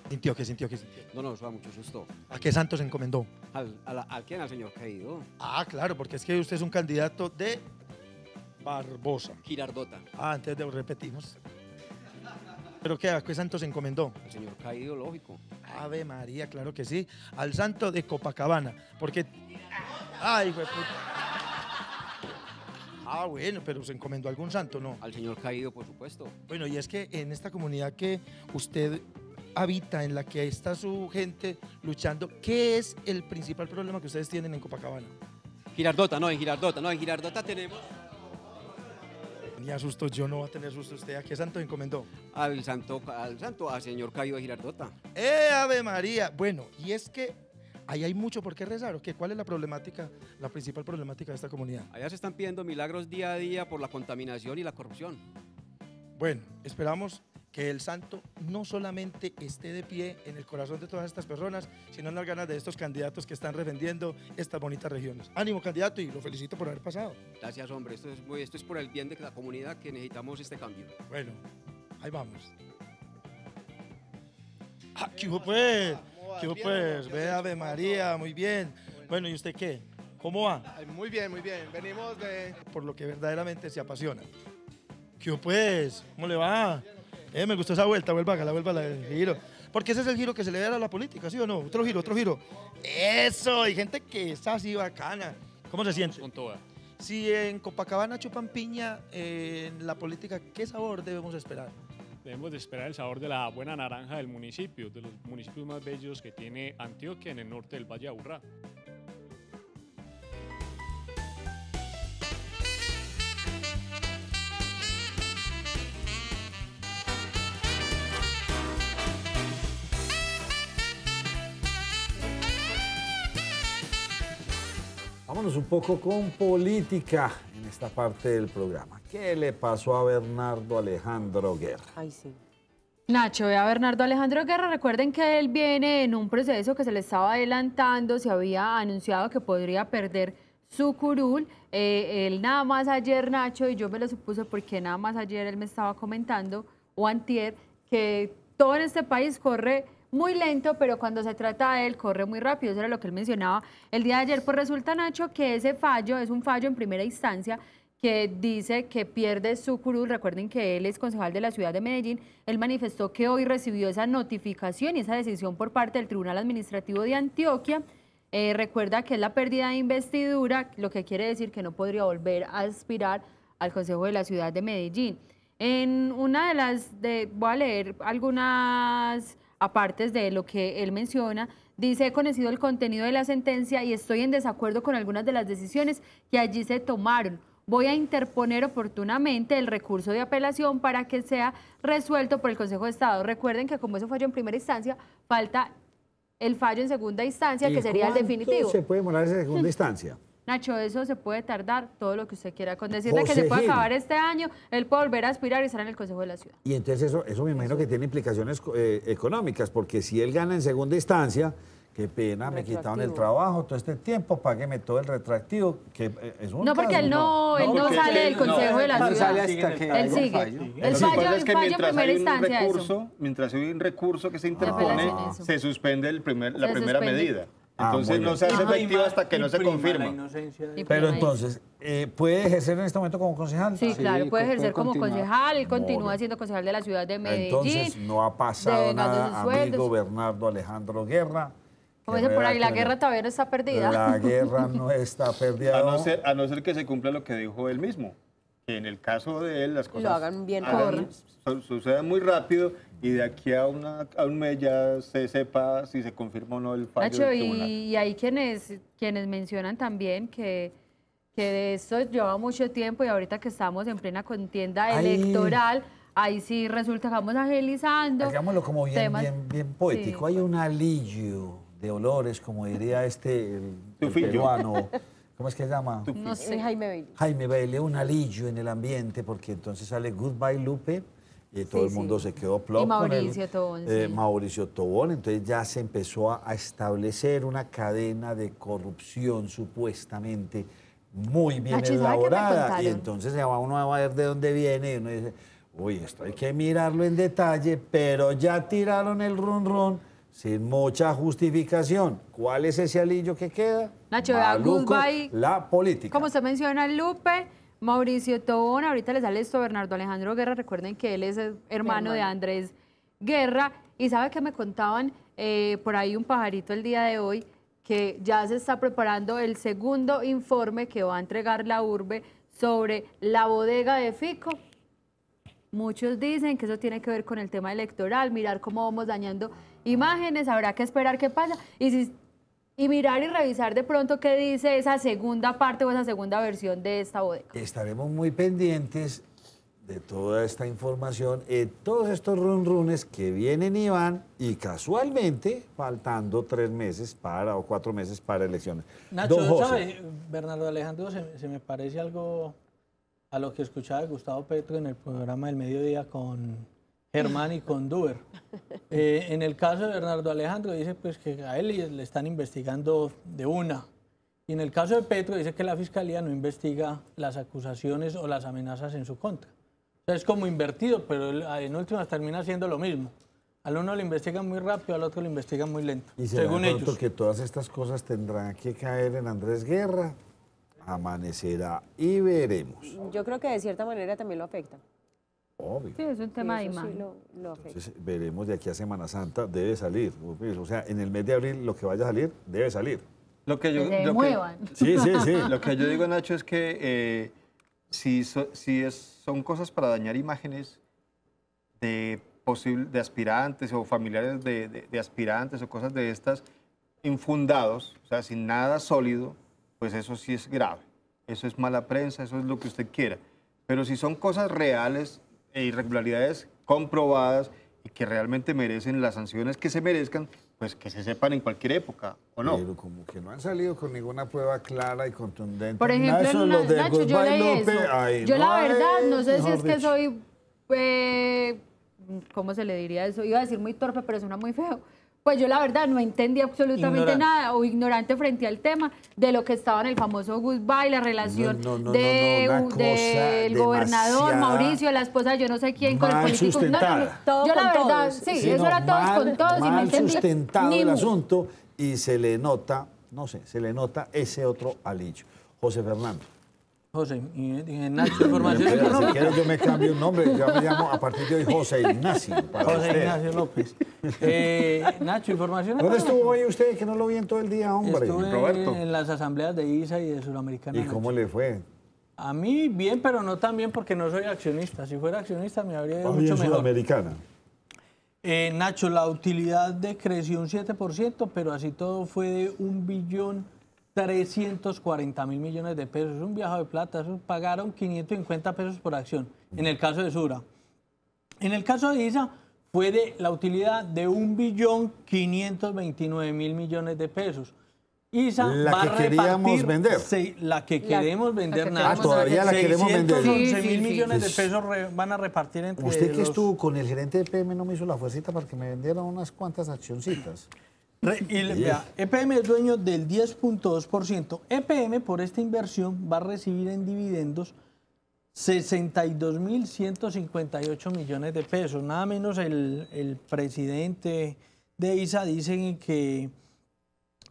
¿Sintió? ¿Qué sintió? No, eso da mucho susto. ¿A qué santo se encomendó? ¿Al quién? Al señor caído. Ah, claro, porque es que usted es un candidato de Barbosa. Girardota. Ah, entonces repetimos. ¿Pero qué? ¿A qué santo se encomendó? Al señor caído, lógico. Ave María, claro que sí. Al santo de Copacabana. Porque... ¡Ay, güey! Ah, bueno, pero se encomendó a algún santo, ¿no? Al señor caído, por supuesto. Bueno, y es que en esta comunidad que usted habita, en la que está su gente luchando, ¿qué es el principal problema que ustedes tienen en Copacabana? Girardota, no, en Girardota tenemos... Tenía susto, yo no voy a tener susto. ¿Usted a qué santo encomendó? Al señor caído de Girardota. Ave María! Bueno, y es que ahí hay mucho por qué rezar, ¿o qué? ¿Cuál es la problemática, la principal problemática de esta comunidad? Allá se están pidiendo milagros día a día por la contaminación y la corrupción. Bueno, esperamos que el santo no solamente esté de pie en el corazón de todas estas personas, sino en las ganas de estos candidatos que están defendiendo estas bonitas regiones. Ánimo, candidato, y lo felicito por haber pasado. Gracias, hombre. Esto es por el bien de la comunidad que necesitamos este cambio. Bueno, ahí vamos. Ah, ¿qué hubo pues? ¿Qué hubo pues? Ve, Ave María, muy bien. Bueno, ¿y usted qué? ¿Cómo va? Muy bien, muy bien. Venimos de... Por lo que verdaderamente se apasiona. ¿Qué hubo pues? ¿Cómo le va? Me gustó esa vuelta, vuelva el giro. Porque ese es el giro que se le da a la política, ¿sí o no? Otro giro. Eso, hay gente que está así bacana. ¿Cómo se siente? Con toda. Si en Copacabana chupan piña, en la política, ¿qué sabor debemos esperar? Debemos de esperar el sabor de la buena naranja del municipio, de los municipios más bellos que tiene Antioquia en el norte del Valle de Aburrá. Vámonos un poco con política en esta parte del programa. ¿Qué le pasó a Bernardo Alejandro Guerra? Ay, sí. Nacho, a Bernardo Alejandro Guerra, recuerden que él viene en un proceso que se le estaba adelantando, se había anunciado que podría perder su curul. Él nada más ayer, Nacho, y yo me lo supuse porque nada más ayer él me estaba comentando, o antier, que todo en este país corre muy lento, pero cuando se trata de él, corre muy rápido. Eso era lo que él mencionaba el día de ayer. Pues resulta, Nacho, que ese fallo es un fallo en primera instancia que dice que pierde su curul. Recuerden que él es concejal de la ciudad de Medellín. Él manifestó que hoy recibió esa notificación y esa decisión por parte del Tribunal Administrativo de Antioquia. Recuerda que es la pérdida de investidura, lo que quiere decir que no podría volver a aspirar al Consejo de la ciudad de Medellín. En una de las, voy a leer algunas apartes de lo que él menciona, dice: he conocido el contenido de la sentencia y estoy en desacuerdo con algunas de las decisiones que allí se tomaron. Voy a interponer oportunamente el recurso de apelación para que sea resuelto por el Consejo de Estado. Recuerden que como eso falló en primera instancia, falta el fallo en segunda instancia, que sería el definitivo. ¿Cuánto se puede demorar esa segunda instancia? Nacho, eso se puede tardar todo lo que usted quiera. Con decirle que se puede acabar este año, él puede volver a aspirar y estar en el Consejo de la Ciudad. Y entonces eso me imagino que tiene implicaciones económicas, porque si él gana en segunda instancia, qué pena, me quitaron el trabajo todo este tiempo, págueme todo el retroactivo, que es un No, porque caso, él no sale del Consejo de la Ciudad. Él sigue. El fallo en primera instancia. Mientras hay un recurso que se interpone, se suspende la primera medida. Entonces no se hace efectivo hasta que no se confirma. Pero entonces, ¿puede ejercer en este momento como concejal? Sí, claro, puede ejercer como concejal. Él continúa siendo concejal de la ciudad de Medellín. Entonces no ha pasado nada, amigo Bernardo Alejandro Guerra. Como dicen por ahí, la guerra todavía no está perdida. La guerra no está perdida. A no ser que se cumpla lo que dijo él mismo. Que en el caso de él las cosas lo hagan bien, suceden muy rápido y de aquí a un mes ya se sepa si se confirma o no el fallo Nacho, del tribunal. y hay quienes mencionan también que que de esto lleva mucho tiempo y ahorita que estamos en plena contienda electoral, ahí sí resulta que vamos agilizando. Hagámoslo como bien poético. Sí. Hay un alivio de olores, como diría el peruano. ¿Cómo es que se llama? No sé. Jaime Bailey. Jaime Bailey, un alivio en el ambiente, porque entonces sale Goodbye Lupe, y todo el mundo se quedó plop. Y Mauricio Tobón. Mauricio Tobón, entonces ya se empezó a establecer una cadena de corrupción supuestamente muy bien elaborada. Y entonces ya uno va a ver de dónde viene y uno dice, uy, esto hay que mirarlo en detalle, pero ya tiraron el run sin mucha justificación. ¿Cuál es ese alillo que queda? Nacho, Goodbye, la política. Como usted menciona, Lupe, Mauricio Tobón, ahorita le sale esto Bernardo Alejandro Guerra, recuerden que él es hermano de Andrés Guerra, y sabe que me contaban por ahí un pajarito el día de hoy, que ya se está preparando el segundo informe que va a entregar la urbe sobre la bodega de Fico. Muchos dicen que eso tiene que ver con el tema electoral, mirar cómo vamos dañando imágenes, habrá que esperar qué pasa, y mirar y revisar de pronto qué dice esa segunda parte o esa segunda versión de esta bodega. Estaremos muy pendientes de toda esta información, todos estos runrunes que vienen y van, y casualmente faltando 3 meses o 4 meses para elecciones. Nacho, ¿sabe? Bernardo Alejandro, se me parece algo a lo que escuchaba Gustavo Petro en el programa del mediodía con Germán y con Duber. En el caso de Bernardo Alejandro dice pues que a él le están investigando de una. Y en el caso de Petro dice que la Fiscalía no investiga las acusaciones o las amenazas en su contra. O sea, es como invertido, pero en últimas termina haciendo lo mismo. Al uno lo investigan muy rápido, al otro lo investigan muy lento, y según ellos. Que todas estas cosas tendrán que caer en Andrés Guerra. Amanecerá y veremos. Yo creo que de cierta manera también lo afecta. Obvio. Sí, es un tema de imagen. Sí lo afecta. Entonces, veremos de aquí a Semana Santa, debe salir. O sea, en el mes de abril lo que vaya a salir, debe salir. Lo que yo, Sí. Lo que yo digo, Nacho, es que son cosas para dañar imágenes de aspirantes o familiares de aspirantes o cosas de estas infundados, o sea, sin nada sólido, pues eso sí es grave. Eso es mala prensa, eso es lo que usted quiera. Pero si son cosas reales e irregularidades comprobadas y que realmente merecen las sanciones que se merezcan, pues que se sepan en cualquier época, ¿o no? Pero como que no han salido con ninguna prueba clara y contundente. Por ejemplo, Nacho, yo leí eso. Yo la verdad, no sé si es que soy, ¿cómo se le diría eso? Iba a decir muy torpe, pero suena muy feo. Pues yo la verdad no entendí absolutamente nada o ignorante frente al tema de lo que estaba en el famoso Goodbye, la relación del gobernador Mauricio, la esposa, yo no sé quién, con el político. Yo la verdad, sí, eso era todos con todos y no entendí. Sustentado el asunto y se le nota, no sé, se le nota ese otro alillo. José Fernando. José, Nacho, información económica. Si quieres yo me cambio un nombre, yo me llamo a partir de hoy José Ignacio. José Ignacio López. Nacho, información económica. ¿Dónde estuvo hoy usted que no lo vi en todo el día, hombre? Estuve Roberto. En las asambleas de ISA y de Suramericana. ¿Y cómo le fue? A mí bien, pero no tan bien porque no soy accionista. Si fuera accionista me habría ido mucho mejor. Suramericana. Nacho, la utilidad decreció un 7%, pero así todo fue de 1.340.000 millones de pesos. Es un viaje de plata, eso pagaron 550 pesos por acción, en el caso de Sura. En el caso de ISA fue de la utilidad de 1.529.000 millones de pesos. ISA va a repartir, vender. La que queremos vender, Nacho. Todavía la queremos vender. 611.000 millones de pesos van a repartir entre Usted que estuvo con el gerente de EPM no me hizo la fuercita para que me vendieran unas cuantas accioncitas. Vea, EPM es dueño del 10.2%. EPM por esta inversión va a recibir en dividendos 62.158 millones de pesos. Nada menos el presidente de ISA dice que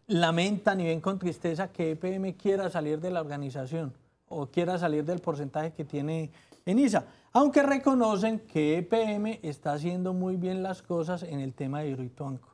lamentan y ven con tristeza que EPM quiera salir de la organización o quiera salir del porcentaje que tiene en ISA, aunque reconocen que EPM está haciendo muy bien las cosas en el tema de Hidroituango.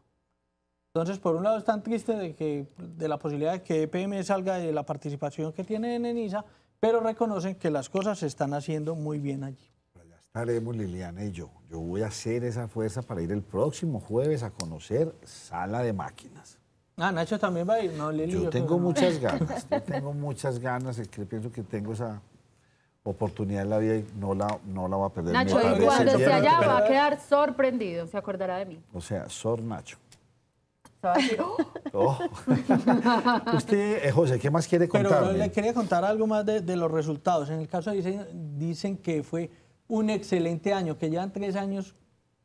Entonces, por un lado están tristes de la posibilidad de que EPM salga de la participación que tiene en ISA, pero reconocen que las cosas se están haciendo muy bien allí. Ya estaremos, Liliana y yo. Yo voy a hacer esa fuerza para ir el próximo jueves a conocer Sala de Máquinas. Ah, Nacho también va a ir, no, Lili. Yo tengo muchas ganas, pienso que tengo esa oportunidad en la vida y no la voy a perder. Nacho, y cuando esté allá va a quedar sorprendido, se acordará de mí. O sea, Sor Nacho. Se va a decir, ¡oh! Oh. Usted, José, ¿qué más quiere contar? Pero le quería contar algo más de los resultados. En el caso dicen que fue un excelente año, que llevan 3 años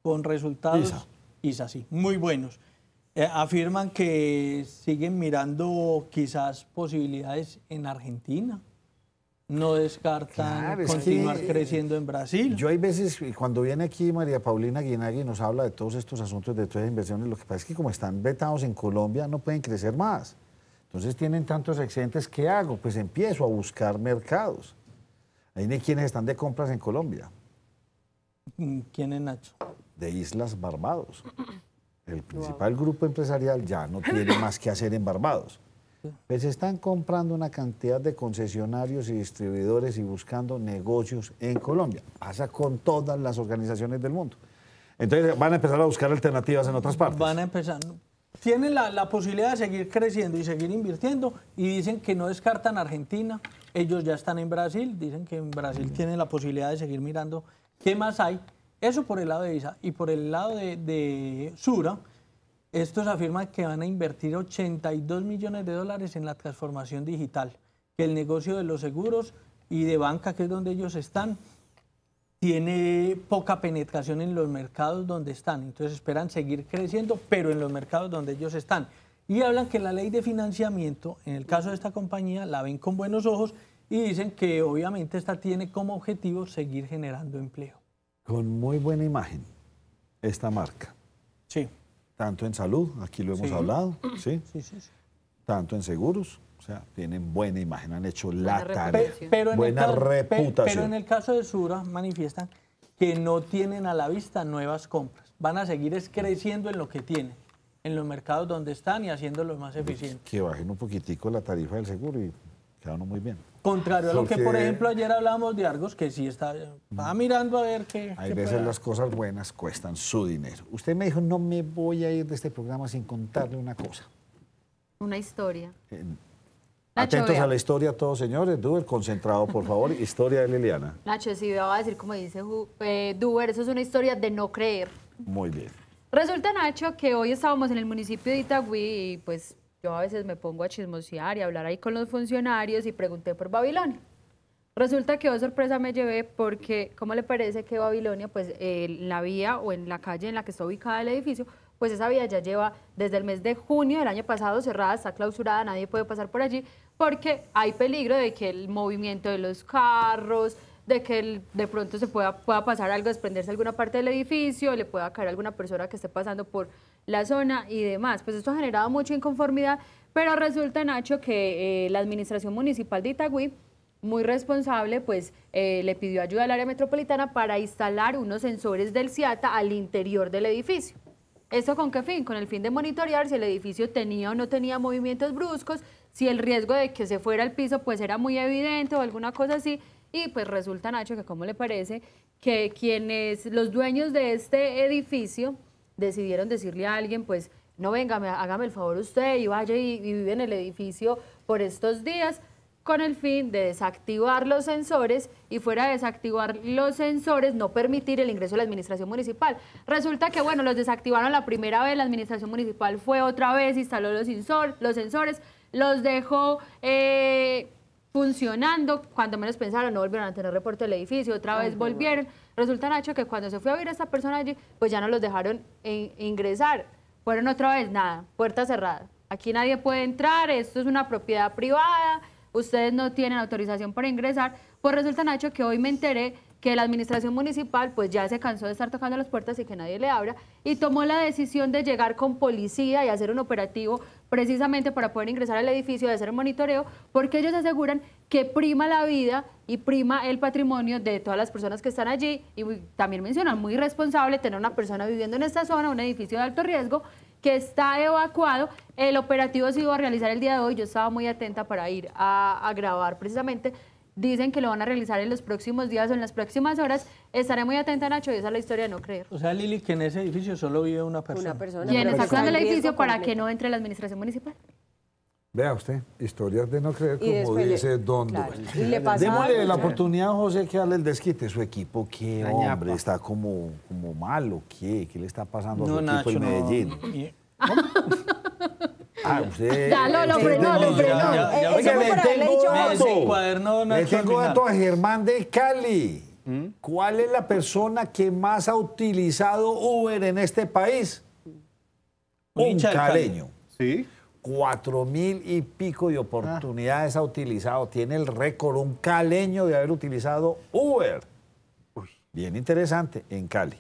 con resultados, ISA, sí, muy buenos. Afirman que siguen mirando quizás posibilidades en Argentina. No descartan continuar creciendo en Brasil. Yo hay veces, cuando viene aquí María Paulina Guinagui y nos habla de todos estos asuntos, de todas las inversiones, lo que pasa es que como están vetados en Colombia, no pueden crecer más. Entonces tienen tantos excedentes, ¿qué hago? Pues empiezo a buscar mercados. Hay quienes están de compras en Colombia. ¿Quién es Nacho? De Islas Barbados. El principal grupo empresarial ya no tiene más que hacer en Barbados. Pues están comprando una cantidad de concesionarios y distribuidores y buscando negocios en Colombia. Pasa con todas las organizaciones del mundo. Entonces van a empezar a buscar alternativas en otras partes. Van a empezar. Tienen la posibilidad de seguir creciendo y seguir invirtiendo y dicen que no descartan Argentina. Ellos ya están en Brasil, dicen que en Brasil tienen la posibilidad de seguir mirando qué más hay. Eso por el lado de ISA. Y por el lado de Sura, estos afirman que van a invertir $82 millones en la transformación digital, que el negocio de los seguros y de banca, que es donde ellos están, tiene poca penetración en los mercados donde están. Entonces esperan seguir creciendo, pero en los mercados donde ellos están. Y hablan que la ley de financiamiento, en el caso de esta compañía, la ven con buenos ojos y dicen que obviamente esta tiene como objetivo seguir generando empleo. Con muy buena imagen, esta marca. Sí. Tanto en salud, aquí lo hemos hablado, ¿sí? Sí. Tanto en seguros, o sea, tienen buena imagen, han hecho la tarea, pero buena reputación. Pero en el caso de Sura manifiestan que no tienen a la vista nuevas compras. Van a seguir creciendo en lo que tienen, en los mercados donde están y haciéndolos más eficientes. Que bajen un poquitico la tarifa del seguro y quedaron muy bien. Contrario a lo que, por ejemplo, ayer hablábamos de Argos, que sí va mirando a ver qué... Hay veces las cosas buenas cuestan su dinero. Usted me dijo, no me voy a ir de este programa sin contarle una cosa. Una historia. Atentos a la historia todos, señores. Duber, concentrado, por favor. Historia de Liliana. Nacho, sí, va a decir como dice Duber, eso es una historia de no creer. Muy bien. Resulta, Nacho, que hoy estábamos en el municipio de Itagüí y pues... Yo a veces me pongo a chismosear y a hablar ahí con los funcionarios y pregunté por Babilonia. Resulta que sorpresa me llevé porque, ¿cómo le parece que Babilonia, pues en la vía o en la calle en la que está ubicada el edificio, pues esa vía ya lleva desde el mes de junio del año pasado cerrada, está clausurada, nadie puede pasar por allí porque hay peligro de que el movimiento de los carros, de que de pronto se pueda pasar algo, desprenderse alguna parte del edificio, le pueda caer a alguna persona que esté pasando por la zona y demás. Pues esto ha generado mucha inconformidad, pero resulta, Nacho, que la administración municipal de Itagüí, muy responsable, pues le pidió ayuda al área metropolitana para instalar unos sensores del CIATA al interior del edificio. ¿Esto con qué fin? Con el fin de monitorear si el edificio tenía o no tenía movimientos bruscos, si el riesgo de que se fuera al piso pues era muy evidente o alguna cosa así. Y pues resulta, Nacho, que ¿cómo le parece? Que los dueños de este edificio decidieron decirle a alguien, pues, no venga, hágame el favor usted y vaya y vive en el edificio por estos días, con el fin de desactivar los sensores y fuera de desactivar los sensores, no permitir el ingreso de la administración municipal. Resulta que, bueno, los desactivaron la primera vez, la administración municipal fue otra vez, instaló los sensores, los dejó... funcionando, cuando menos pensaron, no volvieron a tener reporte del edificio, otra vez volvieron. Resulta, Nacho, que cuando se fue a ver a esta persona allí, pues ya no los dejaron ingresar. Fueron otra vez, nada, puerta cerrada. Aquí nadie puede entrar, esto es una propiedad privada, ustedes no tienen autorización para ingresar. Pues resulta, Nacho, que hoy me enteré que la administración municipal pues ya se cansó de estar tocando las puertas y que nadie le abra y tomó la decisión de llegar con policía y hacer un operativo precisamente para poder ingresar al edificio y hacer un monitoreo, porque ellos aseguran que prima la vida y prima el patrimonio de todas las personas que están allí y también mencionan muy irresponsable tener una persona viviendo en esta zona, un edificio de alto riesgo que está evacuado. El operativo se iba a realizar el día de hoy, yo estaba muy atenta para ir a grabar precisamente dicen que lo van a realizar en los próximos días o en las próximas horas. Estaré muy atenta, Nacho, y esa es la historia de no creer. O sea, Lili, que en ese edificio solo vive una persona. ¿Quién está cuidando el edificio para que no entre la administración municipal? Vea usted, historias de no creer, como dice Don claro. Duval. Démosle la oportunidad a José que hable el desquite. Su equipo, ¿qué hombre? ¿Está como malo? ¿Qué le está pasando a su equipo en Medellín? Usted... Ya lo frenó. Oiga, le tengo dato a Germán de Cali. ¿Cuál es la persona que más ha utilizado Uber en este país? Un caleño. ¿Sí? 4.000 y pico de oportunidades ha utilizado. Tiene el récord, un caleño, de haber utilizado Uber. Bien interesante, en Cali.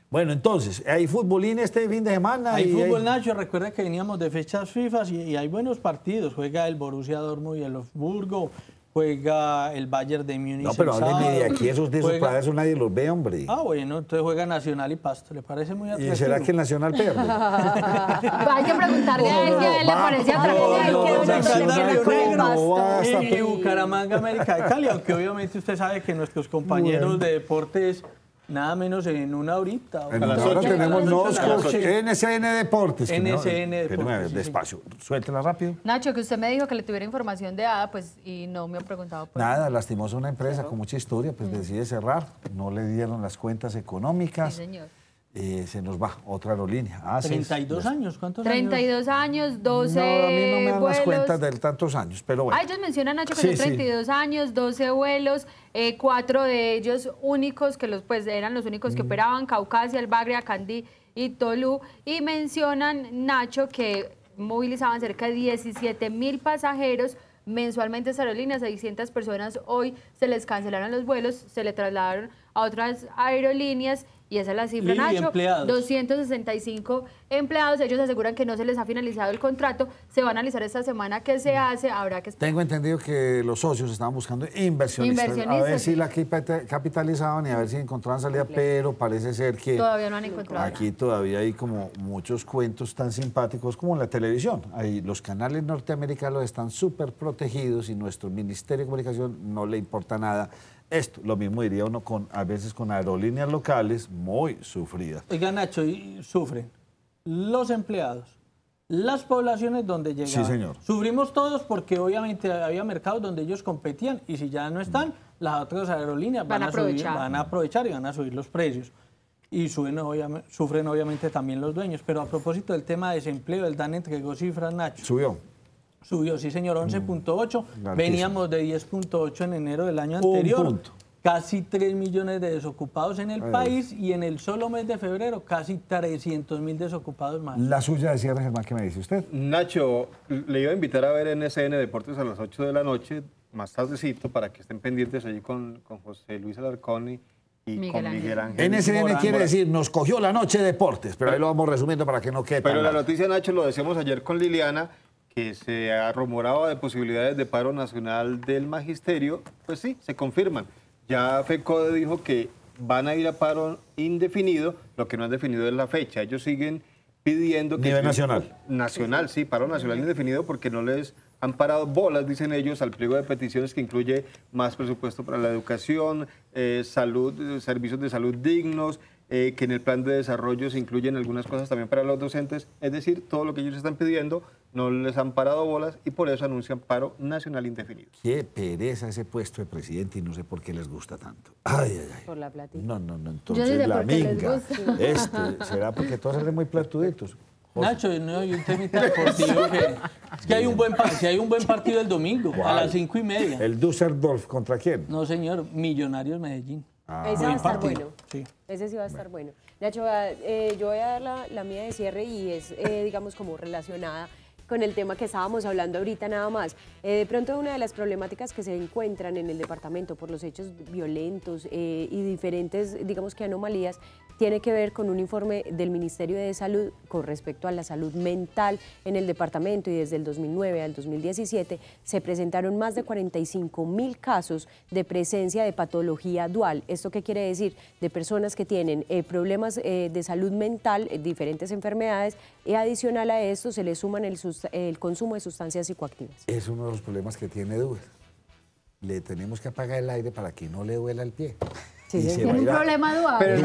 Bueno, entonces, ¿hay futbolín este fin de semana? Hay fútbol, Nacho. Recuerda que veníamos de fechas FIFA y hay buenos partidos. Juega el Borussia Dortmund y el Wolfsburgo. Juega el Bayern de Múnich. No, pero háblenme de aquí, esos para eso nadie los ve, hombre. Bueno, entonces juega Nacional y Pasto. ¿Le parece muy atractivo? ¿Y será que el Nacional pierde? Hay que preguntarle a él si a él le parece atractivo. Y Bucaramanga, América de Cali, aunque obviamente usted sabe que nuestros compañeros de deportes... Nada menos en una horita. Ahora tenemos NSN Deportes. NSN Deportes. Despacio, suéltela rápido. Nacho, que usted me dijo que le tuviera información de ADA, pues, y no me ha preguntado por nada, lastimosa una empresa con mucha historia, pues decide cerrar. No le dieron las cuentas económicas. Sí, señor. Se nos va otra aerolínea. 32 años, ¿cuántos 32 años, 12 No, a mí no me dan vuelos. las cuentas de tantos años, pero bueno. Ellos mencionan, Nacho, que son 32 años, 12 vuelos, 4 de ellos únicos, que pues eran los únicos que operaban, Caucasia, El Bagre, Candí y Tolú. Y mencionan, Nacho, que movilizaban cerca de 17.000 pasajeros mensualmente esta aerolínea, 600 personas hoy se les cancelaron los vuelos, se le trasladaron a otras aerolíneas. Y esa es la cifra, Nacho. 265 empleados. Ellos aseguran que no se les ha finalizado el contrato. Se va a analizar esta semana qué se hace. Habrá que esperar. Tengo entendido que los socios estaban buscando inversionistas. A ver si la capitalizaban y a ver si encontraban salida, pero parece ser que todavía no han encontrado. Aquí todavía hay como muchos cuentos tan simpáticos como en la televisión. Ahí los canales norteamericanos están súper protegidos y nuestro Ministerio de Comunicación no le importa nada. Esto, lo mismo diría uno a veces con aerolíneas locales muy sufridas. Oiga, Nacho, sufren los empleados, las poblaciones donde llegaban. Sí, señor. Sufrimos todos porque obviamente había mercados donde ellos competían y si ya no están, las otras aerolíneas van a aprovechar y van a subir los precios. Y sufren obviamente también los dueños. Pero a propósito del tema de desempleo, el DANE entregó cifras, Nacho. Subió, sí señor, 11.8. Veníamos de 10.8 en enero del año anterior. Casi 3 millones de desocupados en el país y en el solo mes de febrero casi 300.000 desocupados más. La suya de cierre, Germán, ¿qué me dice usted? Nacho, le iba a invitar a ver NSN Deportes a las 8 de la noche, más tardecito, para que estén pendientes allí con José Luis Alarcón y con Miguel Ángel. NSN quiere decir, nos cogió la noche de deportes, pero ahí lo vamos resumiendo para que no quede tan Pero la mal. noticia, Nacho, lo decíamos ayer con Liliana, que se rumoraba de posibilidades de paro nacional del magisterio, pues sí, se confirman. Ya FECODE dijo que van a ir a paro indefinido, lo que no han definido es la fecha. Ellos siguen pidiendo que... Nivel nacional. Nacional, sí, paro nacional indefinido porque no les han parado bolas, dicen ellos, al pliego de peticiones que incluye más presupuesto para la educación, salud, servicios de salud dignos, que en el plan de desarrollo se incluyen algunas cosas también para los docentes. Es decir, todo lo que ellos están pidiendo no les han parado bolas y por eso anuncian paro nacional indefinido. Qué pereza ese puesto de presidente y no sé por qué les gusta tanto. Ay, ay, ay. Por la platita. No, entonces la minga. Será porque todos salen muy platuditos. Nacho, no, hay un temita deportivo es que hay un buen partido el domingo a las 5:30. ¿El Düsseldorf contra quién? No, señor, Millonarios Medellín. Ese va a estar bueno. Sí. Ese sí va a estar bueno. Nacho, yo voy a dar la mía de cierre y es, digamos, como relacionada con el tema que estábamos hablando ahorita nada más. De pronto una de las problemáticas que se encuentran en el departamento por los hechos violentos y diferentes, digamos que anomalías, tiene que ver con un informe del Ministerio de Salud con respecto a la salud mental en el departamento y desde el 2009 al 2017 se presentaron más de 45.000 casos de presencia de patología dual. ¿Esto qué quiere decir? De personas que tienen problemas de salud mental, diferentes enfermedades y adicional a esto se le suman el consumo de sustancias psicoactivas. Es uno de los problemas que tiene Uber. le tenemos que apagar el aire para que no le duela el pie. Sí, tiene un problema dual. Pero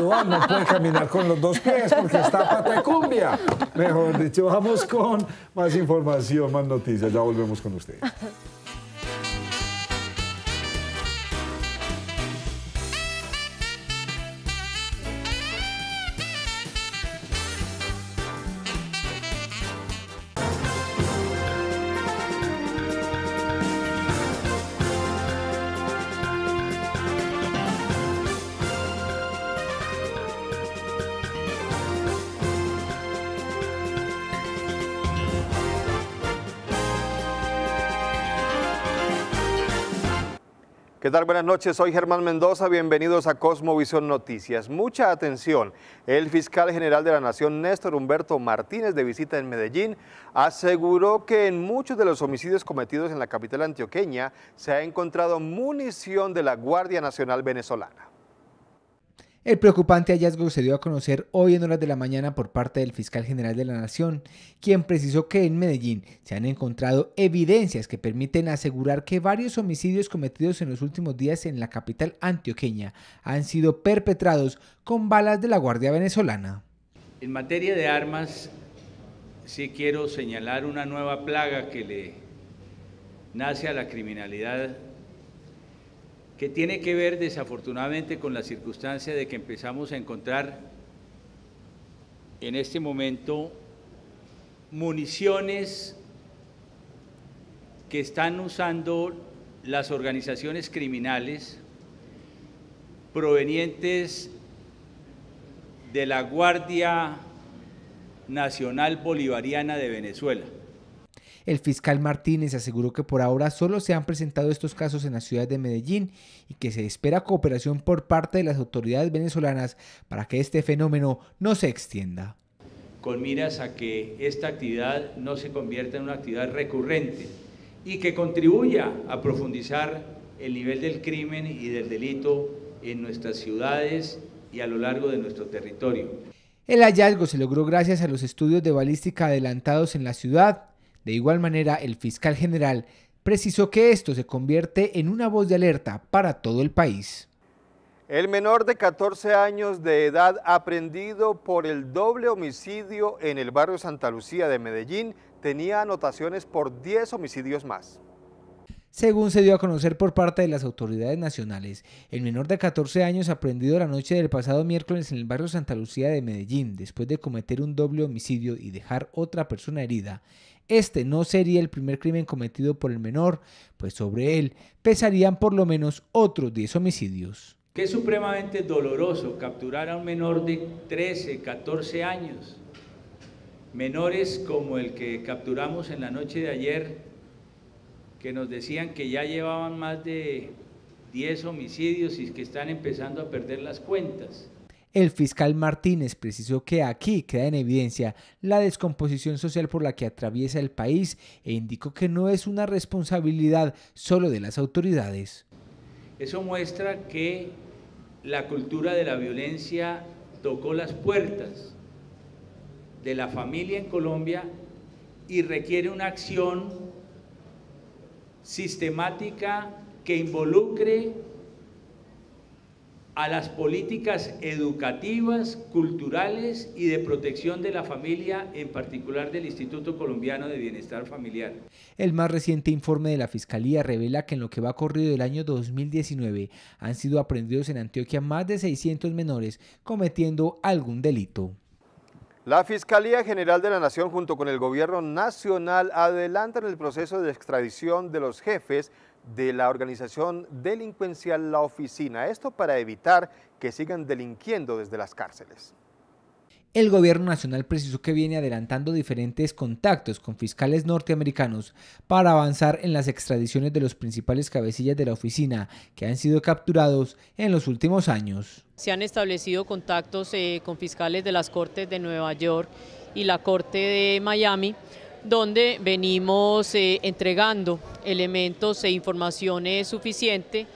dual, no puede caminar con los dos pies porque está pata de cumbia. Mejor dicho, vamos con más información, más noticias. Ya volvemos con ustedes. ¿Qué tal? Buenas noches, soy Germán Mendoza, bienvenidos a Cosmovisión Noticias. Mucha atención, el fiscal general de la Nación, Néstor Humberto Martínez, de visita en Medellín, aseguró que en muchos de los homicidios cometidos en la capital antioqueña se ha encontrado munición de la Guardia Nacional venezolana. El preocupante hallazgo se dio a conocer hoy en horas de la mañana por parte del fiscal general de la Nación, quien precisó que en Medellín se han encontrado evidencias que permiten asegurar que varios homicidios cometidos en los últimos días en la capital antioqueña han sido perpetrados con balas de la Guardia venezolana. En materia de armas, sí quiero señalar una nueva plaga que le nace a la criminalidad, que tiene que ver desafortunadamente con la circunstancia de que empezamos a encontrar en este momento municiones que están usando las organizaciones criminales provenientes de la Guardia Nacional Bolivariana de Venezuela. El fiscal Martínez aseguró que por ahora solo se han presentado estos casos en la ciudad de Medellín y que se espera cooperación por parte de las autoridades venezolanas para que este fenómeno no se extienda. Con miras a que esta actividad no se convierta en una actividad recurrente y que contribuya a profundizar el nivel del crimen y del delito en nuestras ciudades y a lo largo de nuestro territorio. El hallazgo se logró gracias a los estudios de balística adelantados en la ciudad. De igual manera, el fiscal general precisó que esto se convierte en una voz de alerta para todo el país. El menor de 14 años de edad aprehendido por el doble homicidio en el barrio Santa Lucía de Medellín tenía anotaciones por 10 homicidios más. Según se dio a conocer por parte de las autoridades nacionales, el menor de 14 años aprehendido la noche del pasado miércoles en el barrio Santa Lucía de Medellín, después de cometer un doble homicidio y dejar otra persona herida, este no sería el primer crimen cometido por el menor, pues sobre él pesarían por lo menos otros 10 homicidios. Que es supremamente doloroso capturar a un menor de 13, 14 años, menores como el que capturamos en la noche de ayer, que nos decían que ya llevaban más de 10 homicidios y que están empezando a perder las cuentas. El fiscal Martínez precisó que aquí queda en evidencia la descomposición social por la que atraviesa el país e indicó que no es una responsabilidad solo de las autoridades. Eso muestra que la cultura de la violencia tocó las puertas de la familia en Colombia y requiere una acción sistemática que involucre a las políticas educativas, culturales y de protección de la familia, en particular del Instituto Colombiano de Bienestar Familiar. El más reciente informe de la Fiscalía revela que en lo que va corrido del año 2019 han sido aprehendidos en Antioquia más de 600 menores cometiendo algún delito. La Fiscalía General de la Nación junto con el Gobierno Nacional adelantan el proceso de extradición de los jefes de la organización delincuencial La Oficina, esto para evitar que sigan delinquiendo desde las cárceles. El gobierno nacional precisó que viene adelantando diferentes contactos con fiscales norteamericanos para avanzar en las extradiciones de los principales cabecillas de la oficina que han sido capturados en los últimos años. Se han establecido contactos con fiscales de las Cortes de Nueva York y la Corte de Miami, donde venimos entregando elementos e información suficiente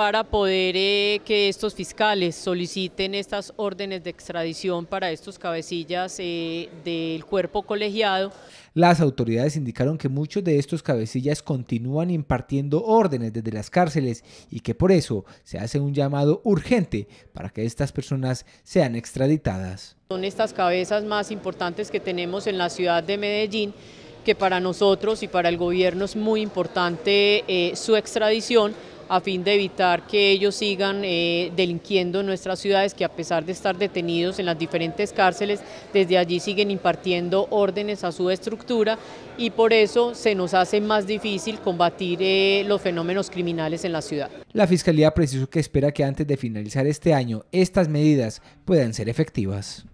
para poder que estos fiscales soliciten estas órdenes de extradición para estos cabecillas del cuerpo colegiado. Las autoridades indicaron que muchos de estos cabecillas continúan impartiendo órdenes desde las cárceles y que por eso se hace un llamado urgente para que estas personas sean extraditadas. Son estas cabezas más importantes que tenemos en la ciudad de Medellín, que para nosotros y para el gobierno es muy importante su extradición, a fin de evitar que ellos sigan delinquiendo en nuestras ciudades, que a pesar de estar detenidos en las diferentes cárceles, desde allí siguen impartiendo órdenes a su estructura, y por eso se nos hace más difícil combatir los fenómenos criminales en la ciudad. La Fiscalía precisó que espera que antes de finalizar este año estas medidas puedan ser efectivas.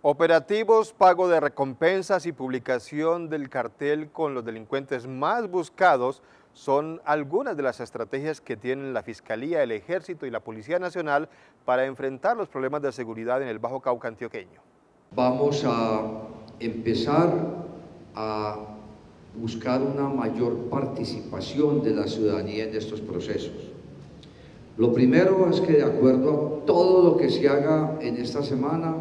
Operativos, pago de recompensas y publicación del cartel con los delincuentes más buscados son algunas de las estrategias que tienen la Fiscalía, el Ejército y la Policía Nacional para enfrentar los problemas de seguridad en el Bajo Cauca antioqueño. Vamos a empezar a buscar una mayor participación de la ciudadanía en estos procesos. Lo primero es que, de acuerdo a todo lo que se haga en esta semana,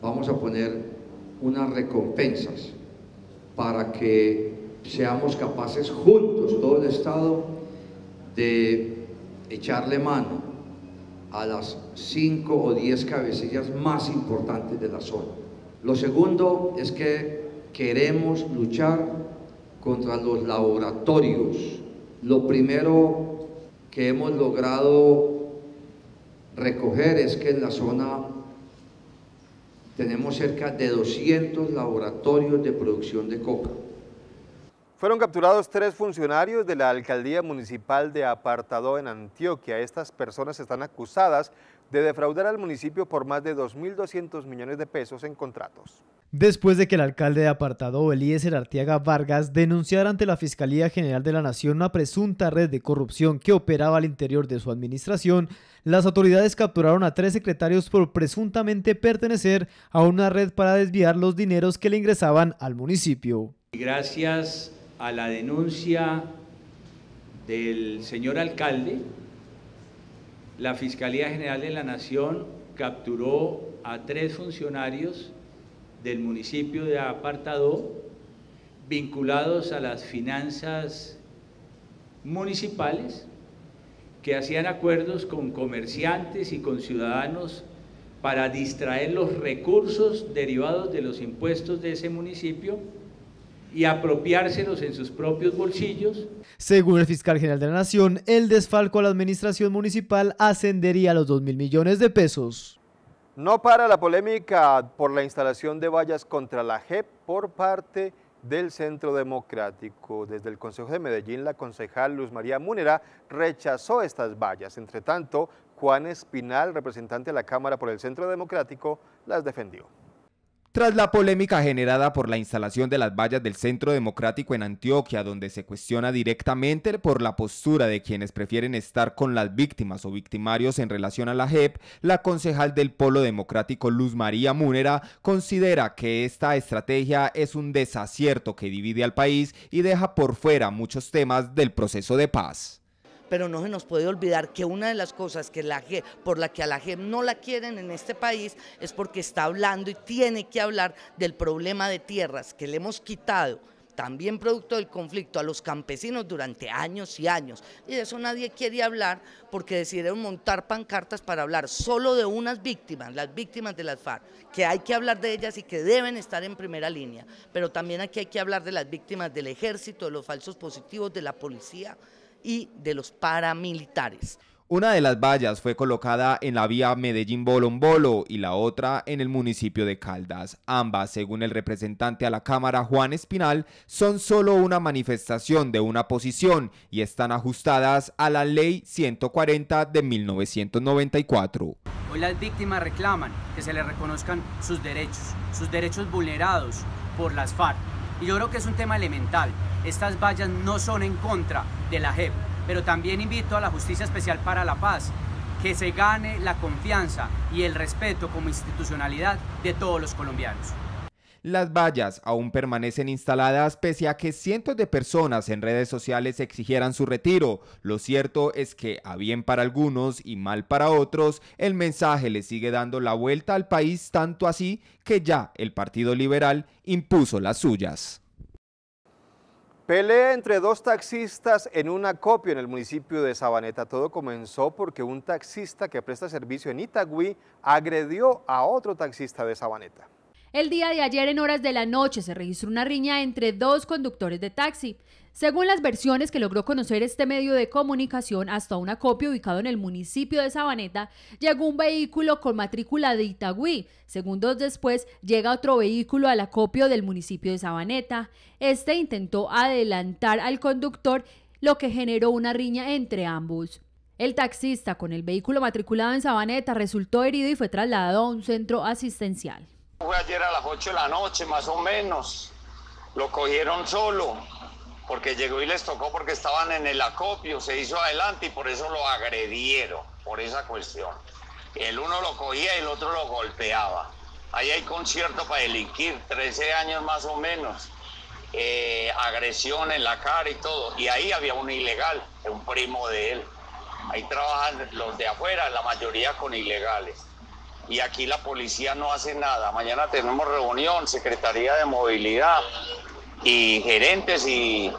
vamos a poner unas recompensas para que seamos capaces juntos, todo el Estado, de echarle mano a las 5 o 10 cabecillas más importantes de la zona. Lo segundo es que queremos luchar contra los laboratorios. Lo primero que hemos logrado recoger es que en la zona tenemos cerca de 200 laboratorios de producción de coca. Fueron capturados 3 funcionarios de la Alcaldía Municipal de Apartadó en Antioquia. Estas personas están acusadas de defraudar al municipio por más de 2.200 millones de pesos en contratos. Después de que el alcalde de Apartadó, Eliezer Arteaga Vargas, denunciara ante la Fiscalía General de la Nación una presunta red de corrupción que operaba al interior de su administración, las autoridades capturaron a 3 secretarios por presuntamente pertenecer a una red para desviar los dineros que le ingresaban al municipio. Gracias a la denuncia del señor alcalde, la Fiscalía General de la Nación capturó a 3 funcionarios del municipio de Apartadó vinculados a las finanzas municipales, que hacían acuerdos con comerciantes y con ciudadanos para distraer los recursos derivados de los impuestos de ese municipio y apropiárselos en sus propios bolsillos. Según el fiscal general de la Nación, el desfalco a la administración municipal ascendería a los 2.000 millones de pesos. No para la polémica por la instalación de vallas contra la JEP por parte del Centro Democrático. Desde el Consejo de Medellín, la concejal Luz María Múnera rechazó estas vallas. Entre tanto, Juan Espinal, representante de la Cámara por el Centro Democrático, las defendió. Tras la polémica generada por la instalación de las vallas del Centro Democrático en Antioquia, donde se cuestiona directamente por la postura de quienes prefieren estar con las víctimas o victimarios en relación a la JEP, la concejal del Polo Democrático Luz María Múnera considera que esta estrategia es un desacierto que divide al país y deja por fuera muchos temas del proceso de paz. Pero no se nos puede olvidar que una de las cosas que por la que a la JEP no la quieren en este país es porque está hablando y tiene que hablar del problema de tierras que le hemos quitado, también producto del conflicto, a los campesinos durante años y años. Y de eso nadie quiere hablar porque decidieron montar pancartas para hablar solo de unas víctimas, las víctimas de las FARC, que hay que hablar de ellas y que deben estar en primera línea. Pero también aquí hay que hablar de las víctimas del ejército, de los falsos positivos, de la policía y de los paramilitares. Una de las vallas fue colocada en la vía Medellín-Bolombolo y la otra en el municipio de Caldas. Ambas, según el representante a la Cámara, Juan Espinal, son solo una manifestación de una posición y están ajustadas a la Ley 140 de 1994. Hoy las víctimas reclaman que se les reconozcan sus derechos vulnerados por las FARC. Y yo creo que es un tema elemental. Estas vallas no son en contra de la JEP, pero también invito a la Justicia Especial para la Paz que se gane la confianza y el respeto como institucionalidad de todos los colombianos. Las vallas aún permanecen instaladas pese a que cientos de personas en redes sociales exigieran su retiro. Lo cierto es que, a bien para algunos y mal para otros, el mensaje le sigue dando la vuelta al país, tanto así que ya el Partido Liberal impuso las suyas. Pelea entre dos taxistas en un acopio en el municipio de Sabaneta. Todo comenzó porque un taxista que presta servicio en Itagüí agredió a otro taxista de Sabaneta. El día de ayer en horas de la noche se registró una riña entre dos conductores de taxi. Según las versiones que logró conocer este medio de comunicación, hasta un acopio ubicado en el municipio de Sabaneta, llegó un vehículo con matrícula de Itagüí. Segundos después, llega otro vehículo al acopio del municipio de Sabaneta. Este intentó adelantar al conductor, lo que generó una riña entre ambos. El taxista con el vehículo matriculado en Sabaneta resultó herido y fue trasladado a un centro asistencial. Fue ayer a las 8 de la noche, más o menos. Lo cogieron solo, porque llegó y les tocó porque estaban en el acopio, se hizo adelante y por eso lo agredieron, por esa cuestión. El uno lo cogía y el otro lo golpeaba. Ahí hay concierto para delinquir, 13 años más o menos. Agresión en la cara y todo. Y ahí había un ilegal, un primo de él. Ahí trabajan los de afuera, la mayoría con ilegales. Y aquí la policía no hace nada. Mañana tenemos reunión, Secretaría de Movilidad y gerentes y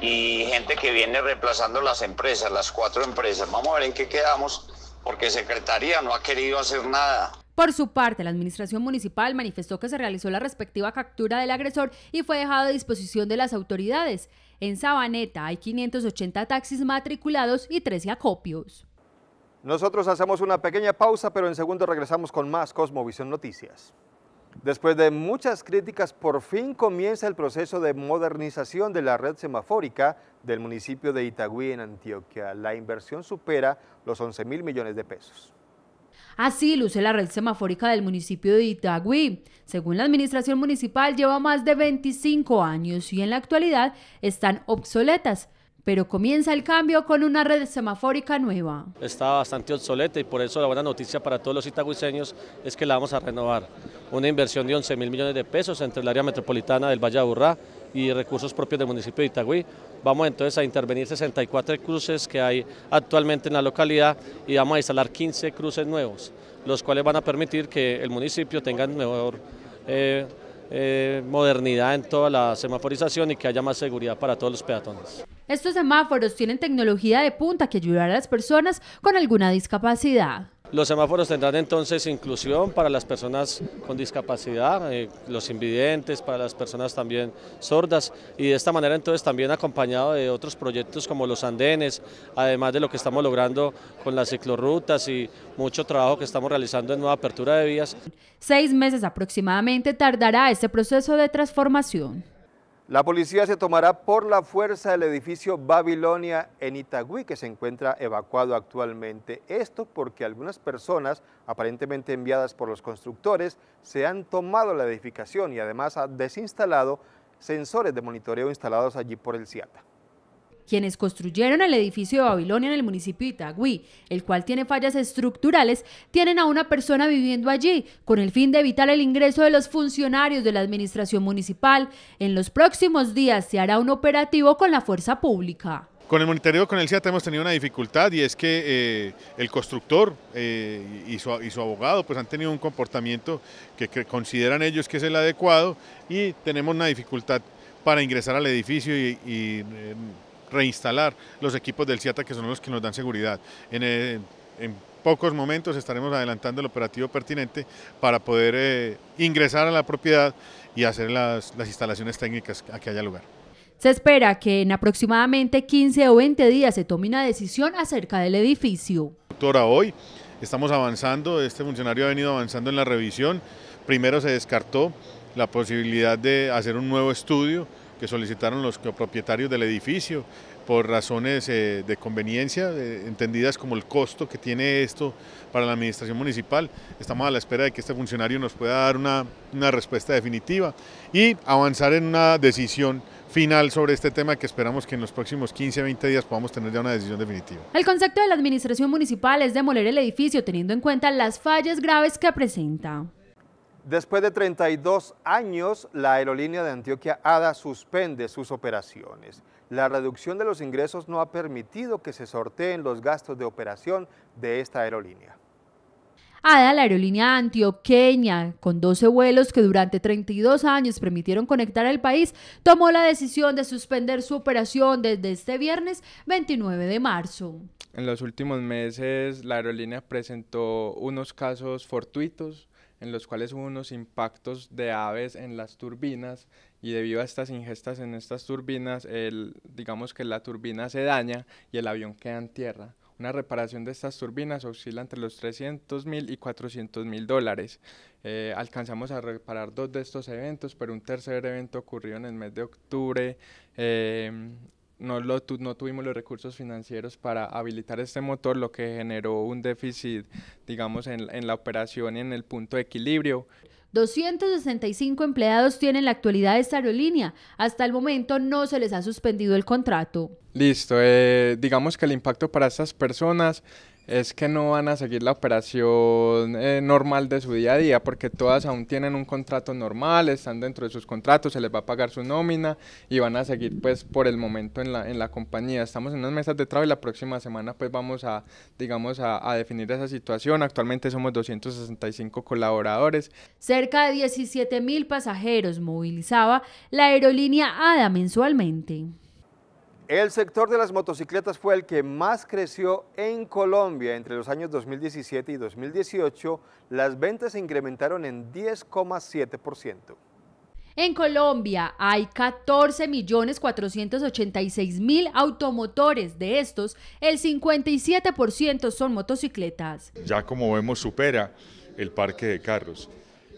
gente que viene reemplazando las empresas, las 4 empresas. Vamos a ver en qué quedamos, porque Secretaría no ha querido hacer nada. Por su parte, la administración municipal manifestó que se realizó la respectiva captura del agresor y fue dejado a disposición de las autoridades. En Sabaneta hay 580 taxis matriculados y 13 acopios. Nosotros hacemos una pequeña pausa, pero en segundo regresamos con más Cosmovisión Noticias. Después de muchas críticas, por fin comienza el proceso de modernización de la red semafórica del municipio de Itagüí en Antioquia. La inversión supera los 11.000 millones de pesos. Así luce la red semafórica del municipio de Itagüí. Según la administración municipal, lleva más de 25 años y en la actualidad están obsoletas. Pero comienza el cambio con una red semafórica nueva. Está bastante obsoleta y por eso la buena noticia para todos los itagüiseños es que la vamos a renovar. Una inversión de 11.000 millones de pesos entre el área metropolitana del Valle de Aburrá y recursos propios del municipio de Itagüí. Vamos entonces a intervenir 64 cruces que hay actualmente en la localidad y vamos a instalar 15 cruces nuevos, los cuales van a permitir que el municipio tenga mejor modernidad en toda la semaforización y que haya más seguridad para todos los peatones. Estos semáforos tienen tecnología de punta que ayudará a las personas con alguna discapacidad. Los semáforos tendrán entonces inclusión para las personas con discapacidad, los invidentes, para las personas también sordas y de esta manera entonces también acompañado de otros proyectos como los andenes, además de lo que estamos logrando con las ciclorrutas y mucho trabajo que estamos realizando en nueva apertura de vías. 6 meses aproximadamente tardará este proceso de transformación. La policía se tomará por la fuerza el edificio Babilonia en Itagüí, que se encuentra evacuado actualmente. Esto porque algunas personas, aparentemente enviadas por los constructores, se han tomado la edificación y además han desinstalado sensores de monitoreo instalados allí por el CIATA. Quienes construyeron el edificio de Babilonia en el municipio de Itagüí, el cual tiene fallas estructurales, tienen a una persona viviendo allí, con el fin de evitar el ingreso de los funcionarios de la administración municipal. En los próximos días se hará un operativo con la fuerza pública. Con el monitoreo con el CIATA hemos tenido una dificultad y es que el constructor y su abogado pues han tenido un comportamiento que consideran ellos que es el adecuado y tenemos una dificultad para ingresar al edificio y reinstalar los equipos del CIATA, que son los que nos dan seguridad. En pocos momentos estaremos adelantando el operativo pertinente para poder ingresar a la propiedad y hacer las instalaciones técnicas a que haya lugar. Se espera que en aproximadamente 15 o 20 días se tome una decisión acerca del edificio. Doctora, hoy estamos avanzando, este funcionario ha venido avanzando en la revisión. Primero se descartó la posibilidad de hacer un nuevo estudio que solicitaron los propietarios del edificio por razones de conveniencia, entendidas como el costo que tiene esto para la administración municipal. Estamos a la espera de que este funcionario nos pueda dar una respuesta definitiva y avanzar en una decisión final sobre este tema que esperamos que en los próximos 15-20 días podamos tener ya una decisión definitiva. El concepto de la administración municipal es demoler el edificio teniendo en cuenta las fallas graves que presenta. Después de 32 años, la aerolínea de Antioquia ADA suspende sus operaciones. La reducción de los ingresos no ha permitido que se sorteen los gastos de operación de esta aerolínea. ADA, la aerolínea antioqueña, con 12 vuelos que durante 32 años permitieron conectar al país, tomó la decisión de suspender su operación desde este viernes 29 de marzo. En los últimos meses, la aerolínea presentó unos casos fortuitos en los cuales hubo unos impactos de aves en las turbinas, y debido a estas ingestas en estas turbinas, digamos que la turbina se daña y el avión queda en tierra. Una reparación de estas turbinas oscila entre los $300.000 y $400.000. Alcanzamos a reparar 2 de estos eventos, pero un tercer evento ocurrió en el mes de octubre. No tuvimos los recursos financieros para habilitar este motor, lo que generó un déficit, digamos, en la operación y en el punto de equilibrio. 265 empleados tiene en la actualidad esta aerolínea. Hasta el momento no se les ha suspendido el contrato. Listo, digamos que el impacto para estas personas es que no van a seguir la operación normal de su día a día, porque todas aún tienen un contrato normal, están dentro de sus contratos, se les va a pagar su nómina y van a seguir pues por el momento en la compañía. Estamos en unas mesas de trabajo y la próxima semana pues vamos a, digamos, a definir esa situación. Actualmente somos 265 colaboradores. Cerca de 17.000 pasajeros movilizaba la aerolínea ADA mensualmente. El sector de las motocicletas fue el que más creció en Colombia. Entre los años 2017 y 2018, las ventas se incrementaron en 10,7%. En Colombia hay 14.486.000 automotores. De estos, el 57% son motocicletas. Ya como vemos, supera el parque de carros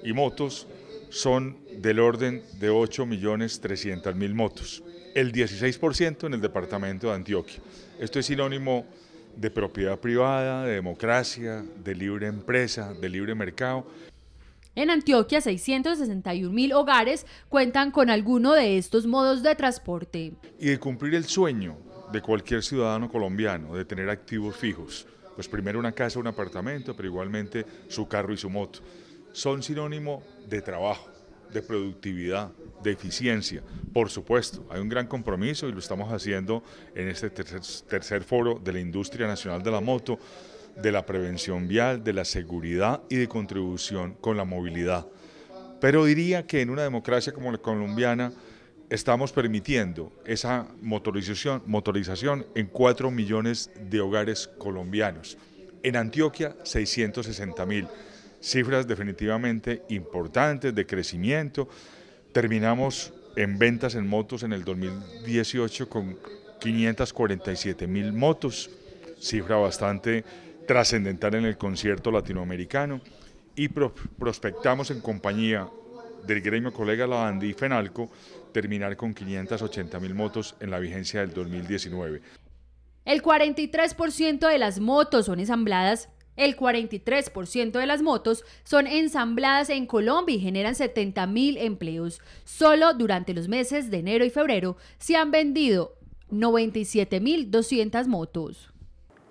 y motos son del orden de 8.300.000 motos. El 16% en el departamento de Antioquia. Esto es sinónimo de propiedad privada, de democracia, de libre empresa, de libre mercado. En Antioquia, 661.000 hogares cuentan con alguno de estos modos de transporte. Y de cumplir el sueño de cualquier ciudadano colombiano, de tener activos fijos. Pues primero una casa, un apartamento, pero igualmente su carro y su moto. Son sinónimo de trabajo, de productividad, de eficiencia. Por supuesto, hay un gran compromiso y lo estamos haciendo en este tercer foro de la industria nacional de la moto, de la prevención vial, de la seguridad y de contribución con la movilidad. Pero diría que en una democracia como la colombiana estamos permitiendo esa motorización en 4 millones de hogares colombianos. En Antioquia, 660.000. Cifras definitivamente importantes de crecimiento. Terminamos en ventas en motos en el 2018 con 547.000 motos, cifra bastante trascendental en el concierto latinoamericano, y prospectamos en compañía del gremio Colega Lavandi y Fenalco terminar con 580.000 motos en la vigencia del 2019. El 43% de las motos son ensambladas. El 43% de las motos son ensambladas en Colombia y generan 70.000 empleos. Solo durante los meses de enero y febrero se han vendido 97.200 motos.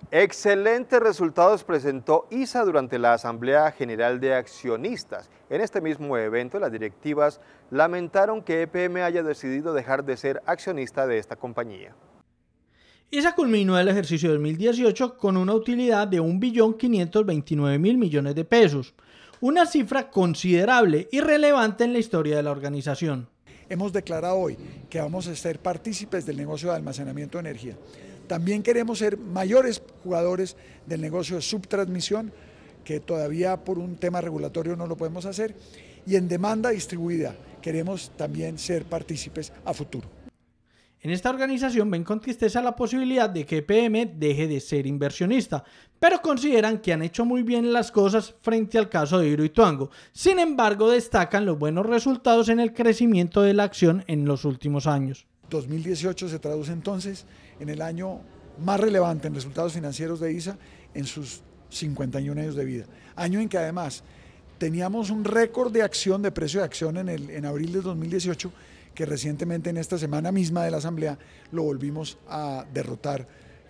Excelentes resultados presentó ISA durante la Asamblea General de Accionistas. En este mismo evento, las directivas lamentaron que EPM haya decidido dejar de ser accionista de esta compañía. ISA culminó el ejercicio 2018 con una utilidad de 1.529.000 millones de pesos, una cifra considerable y relevante en la historia de la organización. Hemos declarado hoy que vamos a ser partícipes del negocio de almacenamiento de energía. También queremos ser mayores jugadores del negocio de subtransmisión, que todavía por un tema regulatorio no lo podemos hacer, y en demanda distribuida queremos también ser partícipes a futuro. En esta organización ven con tristeza la posibilidad de que EPM deje de ser inversionista, pero consideran que han hecho muy bien las cosas frente al caso de Hidroituango. Sin embargo, destacan los buenos resultados en el crecimiento de la acción en los últimos años. 2018 se traduce entonces en el año más relevante en resultados financieros de ISA en sus 51 años de vida. Año en que además teníamos un récord de acción, de precio de acción en abril de 2018, que recientemente en esta semana misma de la Asamblea lo volvimos a derrotar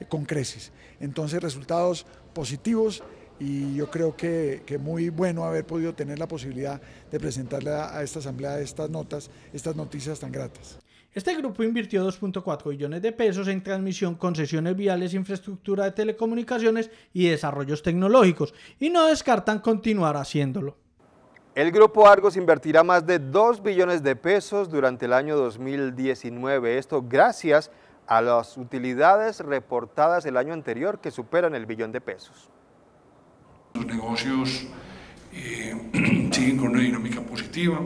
con creces. Entonces resultados positivos y yo creo que muy bueno haber podido tener la posibilidad de presentarle a esta asamblea estas noticias tan gratas. Este grupo invirtió 2.4 billones de pesos en transmisión, concesiones viales, infraestructura de telecomunicaciones y desarrollos tecnológicos, y no descartan continuar haciéndolo. El Grupo Argos invertirá más de 2 billones de pesos durante el año 2019, esto gracias a las utilidades reportadas el año anterior que superan el billón de pesos. Los negocios siguen con una dinámica positiva.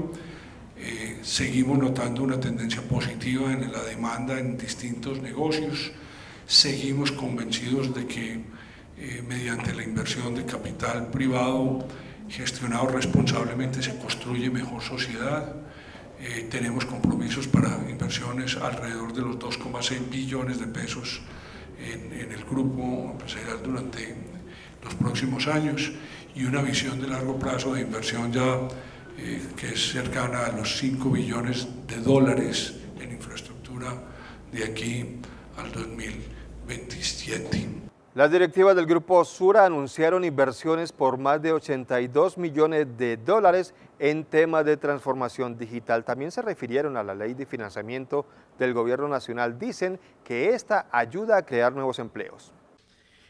Seguimos notando una tendencia positiva en la demanda en distintos negocios. Seguimos convencidos de que mediante la inversión de capital privado gestionado responsablemente se construye mejor sociedad. Tenemos compromisos para inversiones alrededor de los 2,6 billones de pesos en el grupo empresarial durante los próximos años y una visión de largo plazo de inversión ya que es cercana a los 5 billones de dólares en infraestructura de aquí al 2027. Las directivas del Grupo Sura anunciaron inversiones por más de 82 millones de dólares en temas de transformación digital. También se refirieron a la ley de financiamiento del Gobierno Nacional. Dicen que esta ayuda a crear nuevos empleos.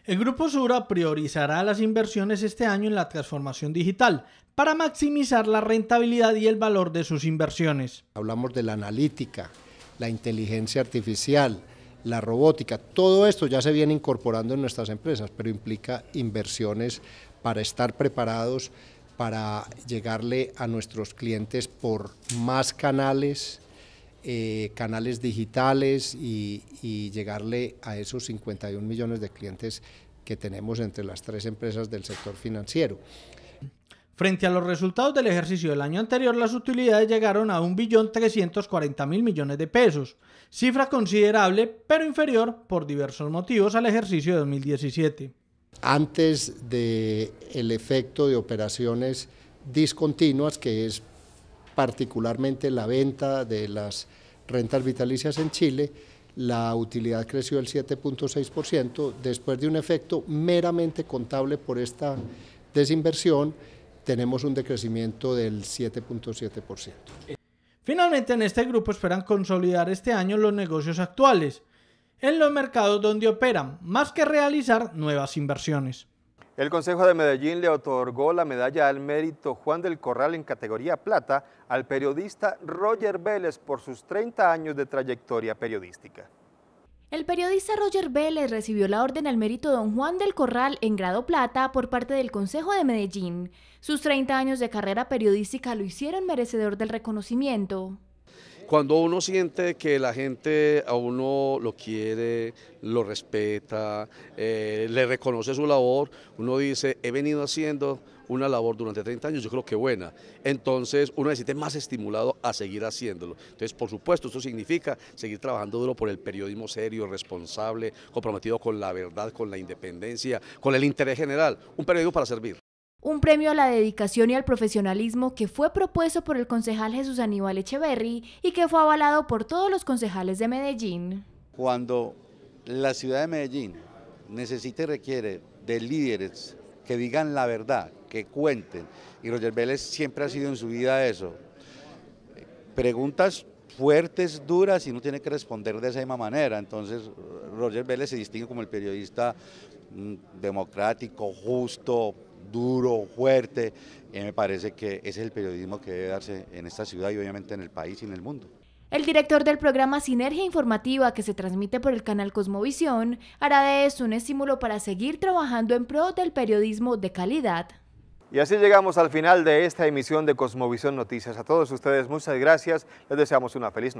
El Grupo Sura priorizará las inversiones este año en la transformación digital para maximizar la rentabilidad y el valor de sus inversiones. Hablamos de la analítica, la inteligencia artificial, la robótica, todo esto ya se viene incorporando en nuestras empresas, pero implica inversiones para estar preparados para llegarle a nuestros clientes por más canales, canales digitales y llegarle a esos 51 millones de clientes que tenemos entre las 3 empresas del sector financiero. Frente a los resultados del ejercicio del año anterior, las utilidades llegaron a 1.340.000 millones de pesos, cifra considerable pero inferior por diversos motivos al ejercicio de 2017. Antes del efecto de operaciones discontinuas, que es particularmente la venta de las rentas vitalicias en Chile, la utilidad creció el 7.6%, después de un efecto meramente contable por esta desinversión, tenemos un decrecimiento del 7.7%. Finalmente, en este grupo esperan consolidar este año los negocios actuales en los mercados donde operan, más que realizar nuevas inversiones. El Consejo de Medellín le otorgó la medalla al mérito Juan del Corral en categoría plata al periodista Roger Vélez por sus 30 años de trayectoria periodística. El periodista Roger Vélez recibió la orden al mérito Don Juan del Corral en grado plata por parte del Consejo de Medellín. Sus 30 años de carrera periodística lo hicieron merecedor del reconocimiento. Cuando uno siente que la gente a uno lo quiere, lo respeta, le reconoce su labor, uno dice, he venido haciendo una labor durante 30 años, yo creo que buena. Entonces uno se siente más estimulado a seguir haciéndolo. Entonces, por supuesto, esto significa seguir trabajando duro por el periodismo serio, responsable, comprometido con la verdad, con la independencia, con el interés general. Un periodismo para servir. Un premio a la dedicación y al profesionalismo que fue propuesto por el concejal Jesús Aníbal Echeverry y que fue avalado por todos los concejales de Medellín. Cuando la ciudad de Medellín necesita y requiere de líderes que digan la verdad, que cuenten, y Roger Vélez siempre ha sido en su vida eso, preguntas fuertes, duras, y no tiene que responder de esa misma manera. Entonces Roger Vélez se distingue como el periodista democrático, justo, duro, fuerte, y me parece que ese es el periodismo que debe darse en esta ciudad y obviamente en el país y en el mundo. El director del programa Sinergia Informativa, que se transmite por el canal Cosmovisión, hará de esto un estímulo para seguir trabajando en pro del periodismo de calidad. Y así llegamos al final de esta emisión de Cosmovisión Noticias. A todos ustedes muchas gracias, les deseamos una feliz noche.